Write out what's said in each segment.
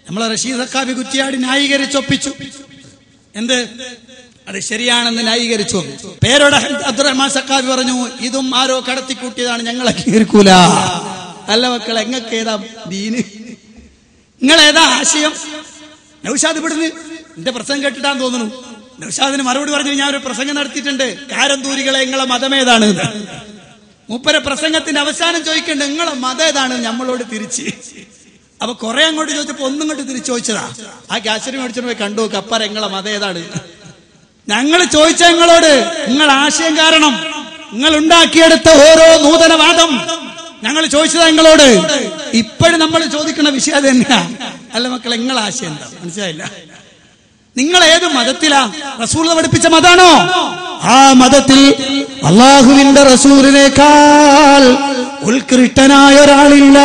നമ്മളെ റഷീദ് സഖാഫി കുറ്റിയാടി ന്യായീകരിച്ചൊപ്പിച്ചു. എന്ത്? അത് ശരിയാണെന്ന് ന്യായീകരിച്ചു. പേരോട് അബ്ദുറഹ്മാൻ സഖാഫി പറഞ്ഞു, ഇതും ആരോ കടത്തിക്കൂട്ടിയതാണ്, ഞങ്ങൾ അംഗീകരിക്കൂല. അല്ല മക്കളെ, എങ്ങൾക്ക് ഏതാ ദീന്? നിങ്ങൾ ഏതാ ആശയം? നൗഷാദ് ഇവിടുന്ന് എന്റെ പ്രസംഗം കേട്ടിട്ടാന്ന് തോന്നുന്നു. നൗഷാദിന് മറുപടി പറഞ്ഞു, ഞാൻ ഒരു പ്രസംഗം നടത്തിയിട്ടുണ്ട്, കാരന്തൂരികളെ നിങ്ങളെ മതമേതാണ്. മൂപ്പരെ പ്രസംഗത്തിന്റെ അവസാനം ചോദിക്കണ്ട്, നിങ്ങളെ മതം ഏതാണ് നമ്മളോട് തിരിച്ച്. അപ്പൊ കുറെ അങ്ങോട്ട് ചോദിച്ചപ്പോ ഒന്നും ഇങ്ങോട്ട് തിരിച്ചു ചോദിച്ചതാ. ആ കാശരി മേടിച്ചോണ്ട് പോയി കണ്ടു, കപ്പറ നിങ്ങളെ മതം ഏതാണ്? ഞങ്ങൾ ചോദിച്ച നിങ്ങളോട്, നിങ്ങൾ ആശയം കാരണം നിങ്ങൾ ഉണ്ടാക്കിയെടുത്ത ഓരോ നൂതനവാദം ഞങ്ങൾ ചോദിച്ചതാ നിങ്ങളോട്. ഇപ്പോഴും നമ്മൾ ചോദിക്കുന്ന വിഷയം തന്നെയാ. അല്ല മക്കളെ, നിങ്ങളെ ആശയം എന്താ? മനസ്സിലായില്ല. നിങ്ങൾ ഏത് മതത്തിലാ? റസൂൽ പഠിപ്പിച്ച മതാണോ? ആ മതത്തിൽ അള്ളാഹുവിന്റെ റസൂലിനേക്കാൾ ഉത്കൃഷ്ടനായ ഒരാളില്ല,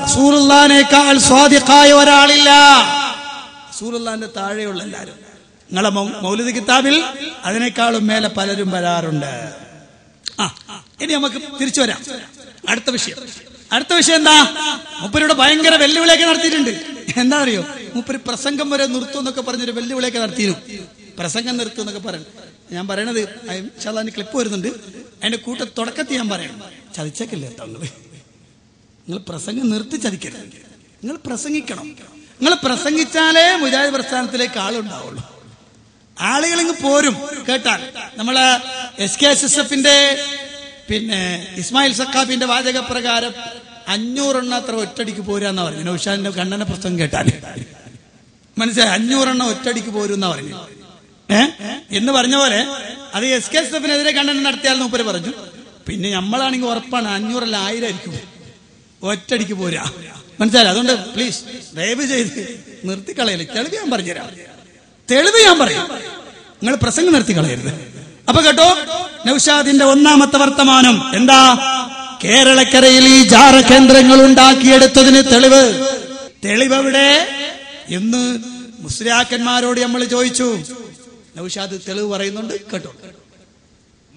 റസൂലുള്ളാഹിനേക്കാൾ സ്വാദിഖായ ഒരാളില്ല. റസൂലുള്ളാഹിന്റെ താഴെയുള്ള എല്ലാവരും. നിങ്ങളെ മൗലിദ് കിതാബിൽ അതിനേക്കാളും മേലെ പലരും വരാറുണ്ട്. ഇനി നമുക്ക് തിരിച്ചു വരാം. അടുത്ത വിഷയം എന്താ? മൂപ്പരുടെ ഭയങ്കര വെല്ലുവിളിയൊക്കെ നടത്തിയിട്ടുണ്ട്. എന്താ അറിയോ? മൂപ്പര് പ്രസംഗം വരെ നിർത്തും എന്നൊക്കെ പറഞ്ഞൊരു വെല്ലുവിളിയൊക്കെ നടത്തിയിരുന്നു. പ്രസംഗം നിർത്തും എന്നൊക്കെ പറയണം. ഞാൻ പറയണത് അതിന് ക്ലിപ്പ് വരുന്നുണ്ട്. അതിന്റെ തുടക്കത്തിൽ ഞാൻ പറയണം, ചതിച്ചേക്കല്ലേ തങ്ങള്. നിങ്ങൾ പ്രസംഗം നിർത്തി ചതിക്കരുത്. നിങ്ങൾ പ്രസംഗിക്കണം. നിങ്ങൾ പ്രസംഗിച്ചാലേ മുജാഹിദ് പ്രസ്ഥാനത്തിലേക്ക് ആളുണ്ടാവുള്ളൂ. ആളുകളിങ്ങ് പോരും കേട്ടാൽ. നമ്മളെ SKSSFന്റെ പിന്നെ ഇസ്മായിൽ സഖാഫിന്റെ വാചകപ്രകാരം 500 എണ്ണം അത്ര ഒറ്റടിക്ക് പോരാന്നാ പറഞ്ഞു. നൗഷാദിന്റെ കണ്ണന പ്രസംഗം കേട്ടാൽ മനസ്സിലായി. 500 എണ്ണം ഒറ്റടിക്ക് പോരുന്നാ പറഞ്ഞു. എന്ന് പറഞ്ഞ പോലെ അത് SKSSFനെതിരെ കണ്ണന നടത്തിയാൽ മൂപ്പര് പറഞ്ഞു. പിന്നെ നമ്മളാണെങ്കിൽ ഉറപ്പാണ് 500 അല്ല 1000 ആയിരിക്കും ഒറ്റടിക്ക് പോരാ. മനസ്സിലായി. അതുകൊണ്ട് പ്ലീസ് ദയവ് ചെയ്ത് നിർത്തിക്കളയല്ലേ. തെളിവ് ഞാൻ പറഞ്ഞുതരാം. തെളിവ് ഞാൻ പറയും. നിങ്ങൾ പ്രസംഗം നിർത്തിക്കളയരുത്. അപ്പൊ കേട്ടോ, നൗഷാദിന്റെ ഒന്നാമത്തെ വർത്തമാനം എന്താ? കേരളക്കരയിൽ ഈ ജാറ കേന്ദ്രങ്ങൾ ഉണ്ടാക്കിയെടുത്തതിന് തെളിവ് എവിടെ എന്ന് മുസ്ലിയാക്കന്മാരോട് നമ്മൾ ചോദിച്ചു. നൗഷാദ് തെളിവ് പറയുന്നുണ്ട്, കേട്ടോ.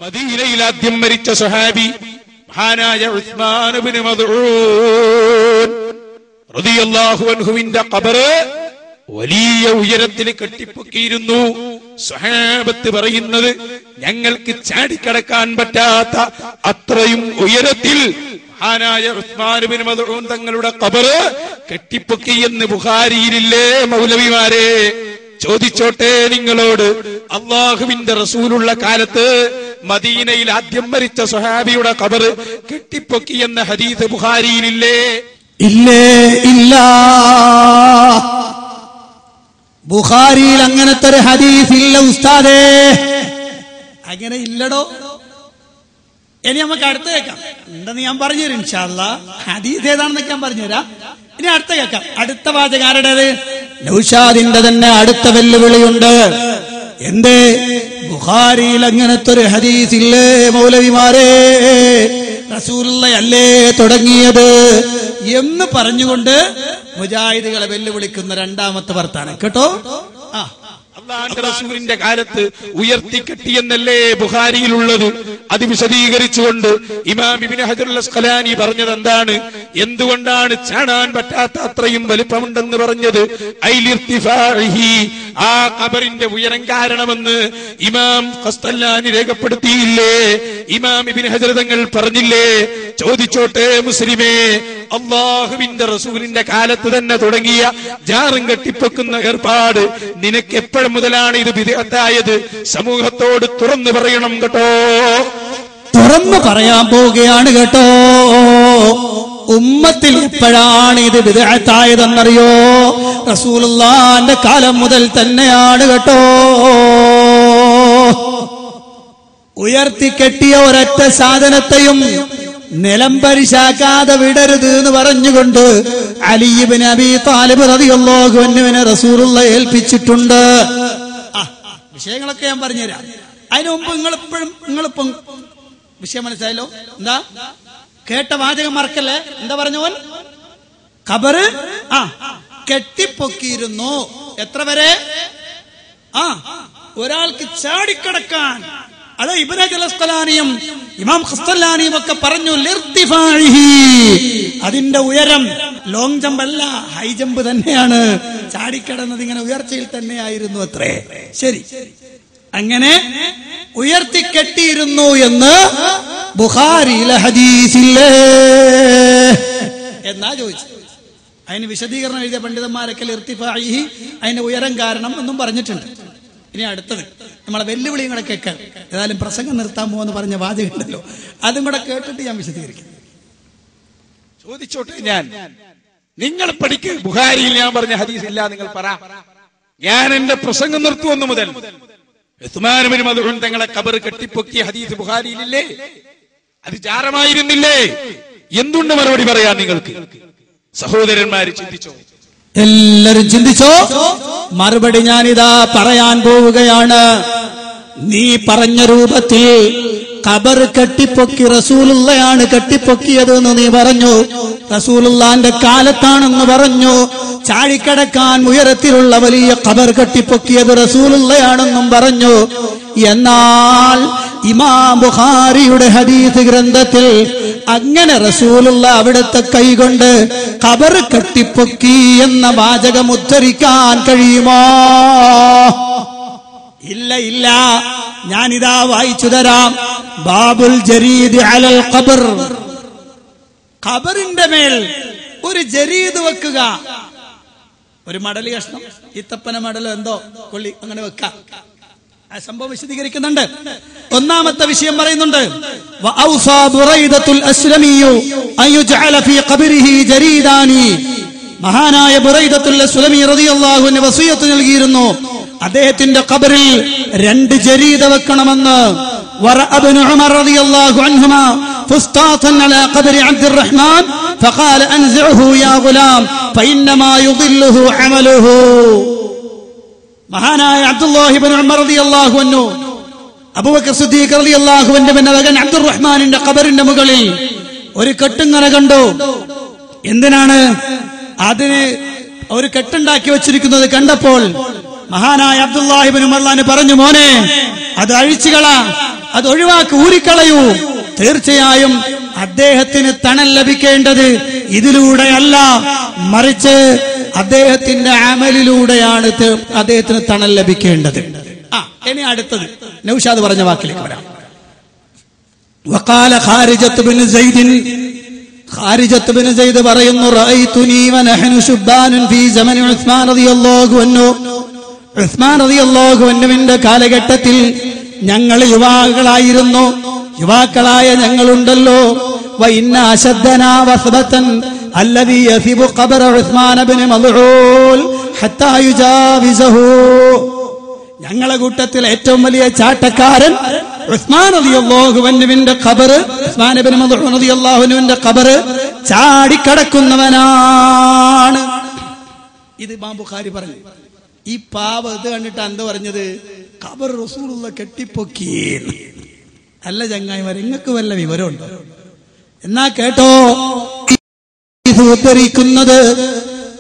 മദീനയിൽ ആദ്യം മരിച്ച സ്വഹാബി മഹാനായ ഉസ്മാൻ ഇബ്നു മദ്ഊൻ റളിയല്ലാഹു അൻഹുവിന്റെ ഖബർ വലിയ ഉയരത്തിൽ കെട്ടിപ്പൊക്കിയിരുന്നു. സ്വഹാബത്ത് പറയുന്നത്, ഞങ്ങൾക്ക് ചാടിക്കടക്കാൻ പറ്റാത്ത അത്രയും ഉയരത്തിൽ മഹാനായ ഉസ്മാൻ ഇബ്നു മദ്ഊൻ തങ്ങളുടെ ഖബർ കെട്ടിപ്പൊക്കി എന്ന് ബുഖാരിയിലില്ലേ മൗലവിമാരെ? ചോദിച്ചോട്ടെ നിങ്ങളോട്, അള്ളാഹുവിന്റെ റസൂലുള്ള കാലത്ത് മദീനയിൽ ആദ്യം മരിച്ച സ്വഹാബിയുടെ ഖബർ കെട്ടിപ്പൊക്കി എന്ന ഹദീസ് ബുഖാരിയിലില്ലേ? ഇല്ലേ? ഇല്ല. ബുഖാരിയിൽ അങ്ങനത്തെ ഒരു ഹദീസ് ഇല്ല ഉസ്താദേ. അങ്ങനെ ഇല്ലടോ. ഇനി നമുക്ക് അടുത്ത കേൾക്കാം. ഉണ്ടെന്ന് ഞാൻ പറഞ്ഞുതരും ഇൻഷാ അല്ലാഹ്. ഹദീസ് ഏതാണെന്നൊക്കെ ഞാൻ പറഞ്ഞുതരാം. ഇനി അടുത്ത കേൾക്കാം. അടുത്ത വാചകാരുടേത്? നൗഷാദിന്റെ തന്നെ അടുത്ത വെല്ലുവിളിയുണ്ട്. എന്തേ? ബുഖാരിയിൽ അങ്ങനത്തെ ഒരു ഹദീസ് ഇല്ലേ മൗലവിമാരെ? റസൂലുള്ളാഹി തുടങ്ങിയത് എന്ന് പറഞ്ഞുകൊണ്ട് മുജാഹിദുകളെ വെല്ലുവിളിക്കുന്ന രണ്ടാമത്തെ വർത്താനം കേട്ടോ. അല്ലാഹുവിന്റെ റസൂലിന്റെ കാലത്ത് ഉയർത്തിക്കെട്ടിയെന്നല്ലേ ബുഖാരിയിലുള്ളത്? അത് വിശദീകരിച്ചുകൊണ്ട് ഇമാം ഇബ്നു ഹജറുൽ അസ്ഖലാനി പറഞ്ഞത് എന്താണ്? എന്തുകൊണ്ടാണ് ചാടാൻ പറ്റാത്ത അത്രയും വലിപ്പമുണ്ടെന്ന് പറഞ്ഞത്? ഐലിർതിഫാഇഹി, ആ ഖബറിന്റെ ഉയരം കാരണമെന്ന് ഇമാം ഖസ്തല്ലാനി രേഖപ്പെടുത്തിയില്ലേ? ഇമാം ഇബ്നു ഹജർ തങ്ങൾ പറഞ്ഞില്ലേ? ചോദിച്ചോട്ടെ മുസ്ലിമേ, അള്ളാഹുവിന്റെ റസൂലിന്റെ കാലത്ത് തന്നെ തുടങ്ങിയ ജാറും കെട്ടിപ്പൊക്കുന്ന ഏർപ്പാട് നിനക്ക് എപ്പോഴും മുതലാണ് ഇത് ബിദ്അത്തായത്? സമൂഹത്തോട് തുറന്നു പറയണം കേട്ടോ. തുറന്നു പറയാൻ പോവുകയാണ് കേട്ടോ. ഉമ്മത്തിൽ എപ്പോഴാണ് ഇത് ബിദ്അത്തായതെന്നറിയോ? റസൂലുള്ളാഹിന്റെ കാലം മുതൽ തന്നെയാണ് കേട്ടോ. ഉയർത്തിക്കെട്ടിയ ഒരൊറ്റ സാധനത്തെയും നിലംപരിശാക്കാതെ വിടരുത് എന്ന് പറഞ്ഞുകൊണ്ട് അലി ഇബ്നു അബീ ത്വാലിബ് റളിയല്ലാഹു അൻഹുവിനെ റസൂലുള്ളാഹി ഏൽപ്പിച്ചിട്ടുണ്ട്. വിഷയങ്ങളൊക്കെ ഞാൻ പറഞ്ഞുതരാം. അതിനു മുമ്പ് നിങ്ങളിപ്പം വിഷയം മനസ്സിലായല്ലോ? എന്താ കേട്ട വാചകം മറക്കല്ലേ? എന്താ പറഞ്ഞവൻ? ഖബറ് കെട്ടിപ്പൊക്കിയിരുന്നു. എത്ര വരെ? ഒരാൾക്ക് ചാടിക്കടക്കാൻ. അത് ഇബ്നു ഹജർ അസ്ഖലാനിയും ഇമാം ഖസ്തല്ലാനിയും ഒക്കെ പറഞ്ഞു ലിർതിഫാഇഹി, അതിന്റെ ഉയരം. ലോങ് ജമ്പ് അല്ല, ഹൈ ജമ്പ് തന്നെയാണ്. ചാടിക്കടന്നത് ഇങ്ങനെ ഉയർച്ചയിൽ തന്നെയായിരുന്നു അത്രേ. ശരി, അങ്ങനെ ഉയർത്തിക്കെട്ടിയിരുന്നു എന്ന് ബുഖാരിയിലെ ഹദീസില്ലേ എന്നാ ചോദിച്ചു. അതിന് വിശദീകരണം എഴുതിയ പണ്ഡിതന്മാരൊക്കെ ഇർത്തിഫാഇഹി, അതിന്റെ ഉയരം കാരണം എന്നും പറഞ്ഞിട്ടുണ്ട്. ഇനി അടുത്തത് നമ്മളെ വെല്ലുവിളിയും കൂടെ കേൾക്കാൻ, ഏതായാലും പ്രസംഗം നിർത്താൻ പോകുമെന്ന് പറഞ്ഞ വാചകമുണ്ടല്ലോ, അതും കൂടെ കേട്ടിട്ട് ഞാൻ വിശദീകരിക്കും. ചോദിച്ചോട്ടെ, നിങ്ങൾ പഠിക്ക്. ബുഖാരിയിൽ ഞാൻ പറഞ്ഞ ഹദീസ് ഇല്ല, നിങ്ങൾ പറ. ഞാൻ എന്റെ പ്രസംഗം നിർത്തുവന്നു മുതൽ ഉസ്മാൻ ഇബ്നു മദ്ഊൻ തങ്ങളെ ഖബർ കെട്ടിപ്പൊക്കിയ ഹദീസ് ബുഖാരിയിലില്ലേ? അത് ചാരമായിരുന്നില്ലേ? എന്തുണ്ട് മറുപടി പറയാൻ നിങ്ങൾക്ക്? സഹോദരന്മാര് ചിന്തിച്ചോ, എല്ലാരും ചിന്തിച്ചോ. മറുപടി ഞാനിതാ പറയാൻ പോവുകയാണ്. നീ പറഞ്ഞ രൂപത്തിൽ ഖബർ കെട്ടിപ്പൊക്കി റസൂലുള്ളയാണ് കെട്ടിപ്പൊക്കിയത് എന്ന് നീ പറഞ്ഞു. റസൂലുള്ളാന്റെ കാലത്താണെന്ന് പറഞ്ഞു. ചാടിക്കടക്കാൻ ഉയരത്തിലുള്ള വലിയ ഖബർ കെട്ടിപ്പൊക്കിയത് റസൂലുള്ളയാണെന്നും പറഞ്ഞു. എന്നാൽ ഇമാം ബുഖാരിയുടെ ഹദീസ് ഗ്രന്ഥത്തിൽ അങ്ങനെ റസൂലുള്ള അവിടുത്തെ കൈകൊണ്ട് ഖബർ കെട്ടിപ്പൊക്കി എന്ന വാചകം ഉദ്ധരിക്കാൻ കഴിയുമോ? ഇല്ല, ഇല്ല. ഞാനിതാ വായിച്ചു തരാം. ബാബുൽ ജരീദ് അലൽ ഖബർ. ഖബറിന്റെ മേൽ ഒരു ജരീദ് വെക്കുക, ഒരു മടല് കഷ്ണം, ഈത്തപ്പന മടലോ എന്തോ കൊള്ളി അങ്ങനെ വെക്കാം. ആ സംഭവം വിശദീകരിക്കുന്നുണ്ട്. ഒന്നാമത്തെ വിഷയം പറയുന്നുണ്ട്, വഔസാ ബുറൈദത്തുൽ അസ്ലമിയു അയുജഅല ഫീ ഖബരിഹി ജരീദാനി. മഹാനായ ബുറൈദത്തുൽ അസ്ലമി റളിയല്ലാഹു അൻഹു വസിയത്ത് നൽകിയിരുന്നു, അദ്ദേഹത്തിന്റെ ഖബറിൽ 2 ജരീദ വെക്കണമെന്ന്. വറഅബ്ന ഉമർ റളിയല്ലാഹു അൻഹുമാ ഫുസ്താതൻ അലാ ഖബരി അബ്ദുർറഹ്മാൻ ഫഖാല അൻസിഉഹു യാ ഗുലാം ഫഇന്നമാ യുദില്ലുഹു അമലുഹു. മഹാനായ അബ്ദുല്ലാഹി ഇബ്നു ഉമർ റളിയല്ലാഹു അൻഹു അബൂബക്കർ സിദ്ദീഖ് റളിയല്ലാഹു അൻഹുവിന്റെ മകൻ അബ്ദുർറഹ്മാനിന്റെ ഖബറിന്റെ മുകളിൽ ഒരു കെട്ടിങ്ങനെ കണ്ടു. എന്തിനാണ് അതിന് ഒരു കെട്ടുണ്ടാക്കി വെച്ചിരിക്കുന്നത് കണ്ടപ്പോൾ മഹാനായ അബ്ദുല്ലാഹി ഇബ്നു ഉമർ പറഞ്ഞു, മോനെ അത് അഴിച്ചുകളാ, അത് ഒഴിവാക്കി ഊരിക്കളയൂ. തീർച്ചയായും അദ്ദേഹത്തിന് തണൽ ലഭിക്കേണ്ടത് ഇതിലൂടെയല്ല, മറിച്ച് അദ്ദേഹത്തിന്റെ അമലിലൂടെയാണ് അദ്ദേഹത്തിന് തണൽ ലഭിക്കേണ്ടത്. ഇനി അടുത്തത് നൗഷാദ് പറഞ്ഞ വാക്കിലേക്ക് വരാം. വഖാല Kharijah bin Zaid, Kharijah bin Zaid പറയുന്നു, റഅയ്തുനി വനഹ്നു ശുബ്ബാനുൻ ഫീ സമനി ഉസ്മാൻ റളിയല്ലാഹു അൻഹു. ഉസ്മാൻ റളിയല്ലാഹു അൻഹുവിന്റെ കാലഘട്ടത്തിൽ ഞങ്ങൾ യുവാക്കളായിരുന്നു. യുവാക്കളായ ഞങ്ങളുണ്ടല്ലോ, വഇന്ന അശദ്ദനാ വസ്ബതൻ الذي يثب قبر عثمان بن مظعون حتى يجاوزه. ഞങ്ങളെ കൂട്ടത്തിൽ ഏറ്റവും വലിയ ചാട്ടക്കാരൻ ഉസ്മാൻ റളിയല്ലാഹു അൻഹുവിന്റെ ഖബർ, ഉസ്മാൻ ഇബ്നു മദ്ഊൻ റളിയല്ലാഹു അൻഹുവിന്റെ ഖബർ ചാടിക്കടക്കുന്നവനാണ്. ഇത് ഇമാം ബുഖാരി പറഞ്ഞു. ഈ പാവ ഇത് കണ്ടിട്ട് എന്താ പറഞ്ഞത്? ഖബർ റസൂലുള്ള കെട്ടിപ്പൊക്കി. അല്ല ചങ്ങായിമാരെ, നിങ്ങൾക്ക് വല്ല വിവരമുണ്ടോ? എന്നാ കേട്ടോ, ഉദ്ധരിക്കുന്നത്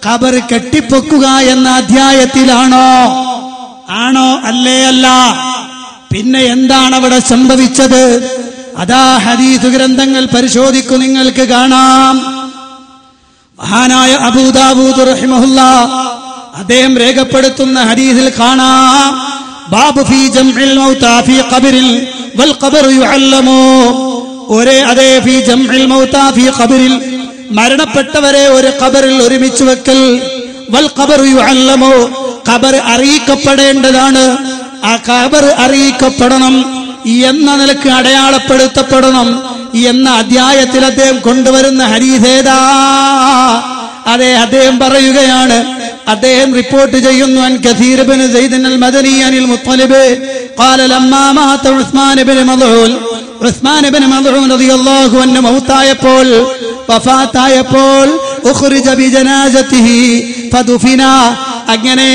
ഖബർ കെട്ടിപ്പൊക്കുക എന്ന അധ്യായത്തിലാണോ? ആണോ? അല്ലേ അല്ല. പിന്നെ എന്താണ് അവിടെ സംഭവിച്ചത്? അതാ ഹദീസ് ഗ്രന്ഥങ്ങൾ പരിശോധിക്കൂ, നിങ്ങൾക്ക് കാണാം. മഹാനായ അബൂ ദാവൂദ് റഹിമഹുല്ലാഹ് അദ്ദേഹം രേഖപ്പെടുത്തുന്ന ഹദീസിൽ കാണാം, ബാബു ഫീ ജംഇൽ മൗതാ ഫീ ഖബറിൽ വൽ ഖബറു യുഅല്ലമു. അതേ ഫീ ജംഇൽ മൗതാ ഫീ ഖബറിൽ, മരണപ്പെട്ടവരെ ഒരു ഖബറിൽ ഒരുമിച്ച് വെക്കൽ, വൽ ഖബറു യുഅല്ലമു, ഖബർ അറിയിക്കപ്പെടേണ്ടതാണ്. ആ ഖബർ അറിയിക്കപ്പെടണം എന്ന നിലക്ക് അടയാളപ്പെടുത്തപ്പെടണം എന്ന അധ്യായത്തിൽ അദ്ദേഹം കൊണ്ടുവരുന്ന ഹദീസ് ഏതാ? അതെ, അദ്ദേഹം പറയുകയാണ്, അദ്ദേഹം റിപ്പോർട്ട് ചെയ്യുന്നു, അൻ കസീർ ഇബ്നു സൈദ് അൽ മദനി അനിൽ മുത്തലിബ് ഖാല ലമ്മാ മാത ഉസ്മാൻ ഇബ്നു മദ്ഊൻ, ഉസ്മാൻ ഇബ്നു മദ്ഊൻ റളിയല്ലാഹു അൻഹു മൗതായപ്പോൾ, വഫാത്തായപ്പോൾ, ഉഖ്രിജ ബിജനാസതിഹി ഫദുഫിന, അങ്ങനെ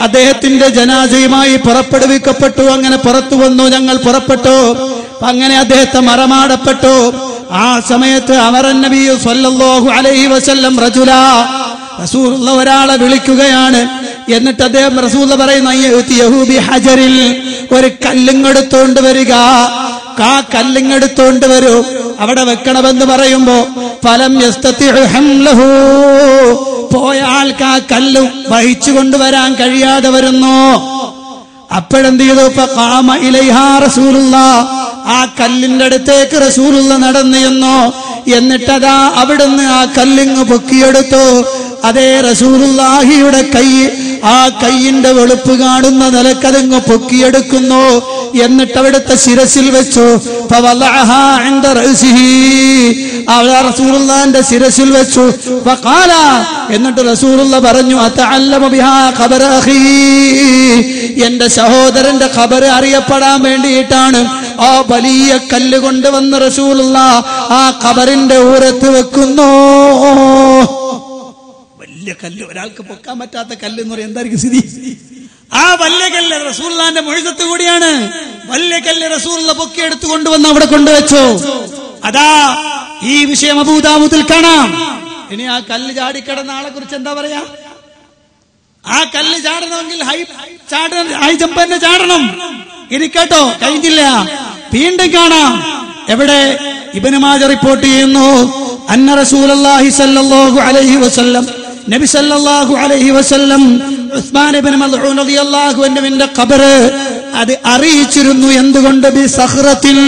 അദ്ദേഹത്തിന്റെ ജനാസയുമായി പുറപ്പെടുവിക്കപ്പെട്ടു. അങ്ങനെ പുറത്തു വന്നു, ഞങ്ങൾ പുറപ്പെട്ടു. അങ്ങനെ അദ്ദേഹത്തെ മറമാടപ്പെട്ടു. ആ സമയത്ത് അമറൻ നബി സ്വല്ലല്ലാഹു അലൈഹി വസല്ലം റജുല, റസൂലുള്ള ഒരാളെ വിളിക്കുകയാണ്. എന്നിട്ട് അദ്ദേഹം റസൂലുള്ള പറയുന്ന, യഹൂബി ഹജറിൽ, ഒരു കല്ലിങ്ങെടുത്തോണ്ട് വരിക, ആ കല്ലിങ്ങെടുത്തോണ്ട് വരൂ, അവിടെ വെക്കണമെന്ന് പറയുമ്പോ ഫലം യസ്തതിഉ ഹംലഹു, പോയ ആൾക്ക് ആ കല്ല് വഹിച്ചു കൊണ്ടുവരാൻ കഴിയാതെ വരുന്നു. അപ്പോഴെന്ത് ചെയ്തു? ഫഖാമ ഇലൈഹാ റസൂലുള്ളാഹ്, ആ കല്ലിന്റെ അടുത്തേക്ക് റസൂലുള്ള നടന്നു ചെന്നു. എന്നിട്ടതാ അവിടുന്ന് ആ കല്ലിങ് പൊക്കിയെടുത്തു. അതേ റസൂലുള്ളാഹിയുടെ കൈ, ആ കൈയിന്റെ വെളുപ്പ് കാണുന്ന നിലക്കതിങ്ങ് പൊക്കിയെടുക്കുന്നു. എന്നിട്ട് അവിടുത്തെ ശിരസിൽ വെച്ചു. ഫവളഅഹാ ഇൻദ റഅസിഹി, റസൂലുള്ളാഹിന്റെ ശിരസിൽ വെച്ചു. ഫഖാല, എന്നിട്ട് റസൂലുള്ള പറഞ്ഞു, അതഅല്ലമു ബിഹാ ഖബറ അഖീ, എന്റെ സഹോദരന്റെ ഖബർ അറിയപ്പെടാൻ വേണ്ടിയിട്ടാണ് ആ വലിയ കല്ല് കൊണ്ടുവന്ന് റസൂലുള്ള ആ ഖബറിന്റെ ഊരത്ത് വെക്കുന്നു. വലിയ കല്ല്, ഒരാൾക്ക് പൊക്കാൻ പറ്റാത്ത കല്ല് എന്ന് പറയാൻ എന്തായിരിക്കും സ്ഥിതി? ആ വലിയ കല്ല് റസൂലുള്ളാഹിന്റെ മുഅ്ജിസത്ത് കൂടിയാണ്. വലിയ കല്ല് റസൂലുള്ള പൊക്കിയെടുത്ത് കൊണ്ടുവന്ന് അവിടെ കൊണ്ടുവച്ചു. അതാ ഈ വിഷയം അബൂ ദാവൂദിൽ കാണാം. ഇനി ആ കല്ല് ചാടിക്കിടന്ന ആളെ കുറിച്ച് എന്താ പറയാ? ആ കല്ല് ചാടണമെങ്കിൽ ഹൈ ജമ്പ് തന്നെ ചാടണം. ഇനി കേട്ടോ, കഴിഞ്ഞില്ല, വീണ്ടും കാണാം. എവിടെ? ഇബ്നു മാജ റിപ്പോർട്ട് ചെയ്യുന്നു, അന്ന റസൂലുള്ളാഹി സ്വല്ലല്ലാഹു അലൈഹി വസല്ലം, നബി സല്ലല്ലാഹു അലൈഹി വസല്ലം ഉസ്മാൻ ഇബ്നു മദ്ഊൻ റളിയല്ലാഹു അൻഹുവിന്റെ ഖബർ അത് അറിയിച്ചിരുന്നു. എന്തുകൊണ്ട്? ബി സഖറത്തിൽ,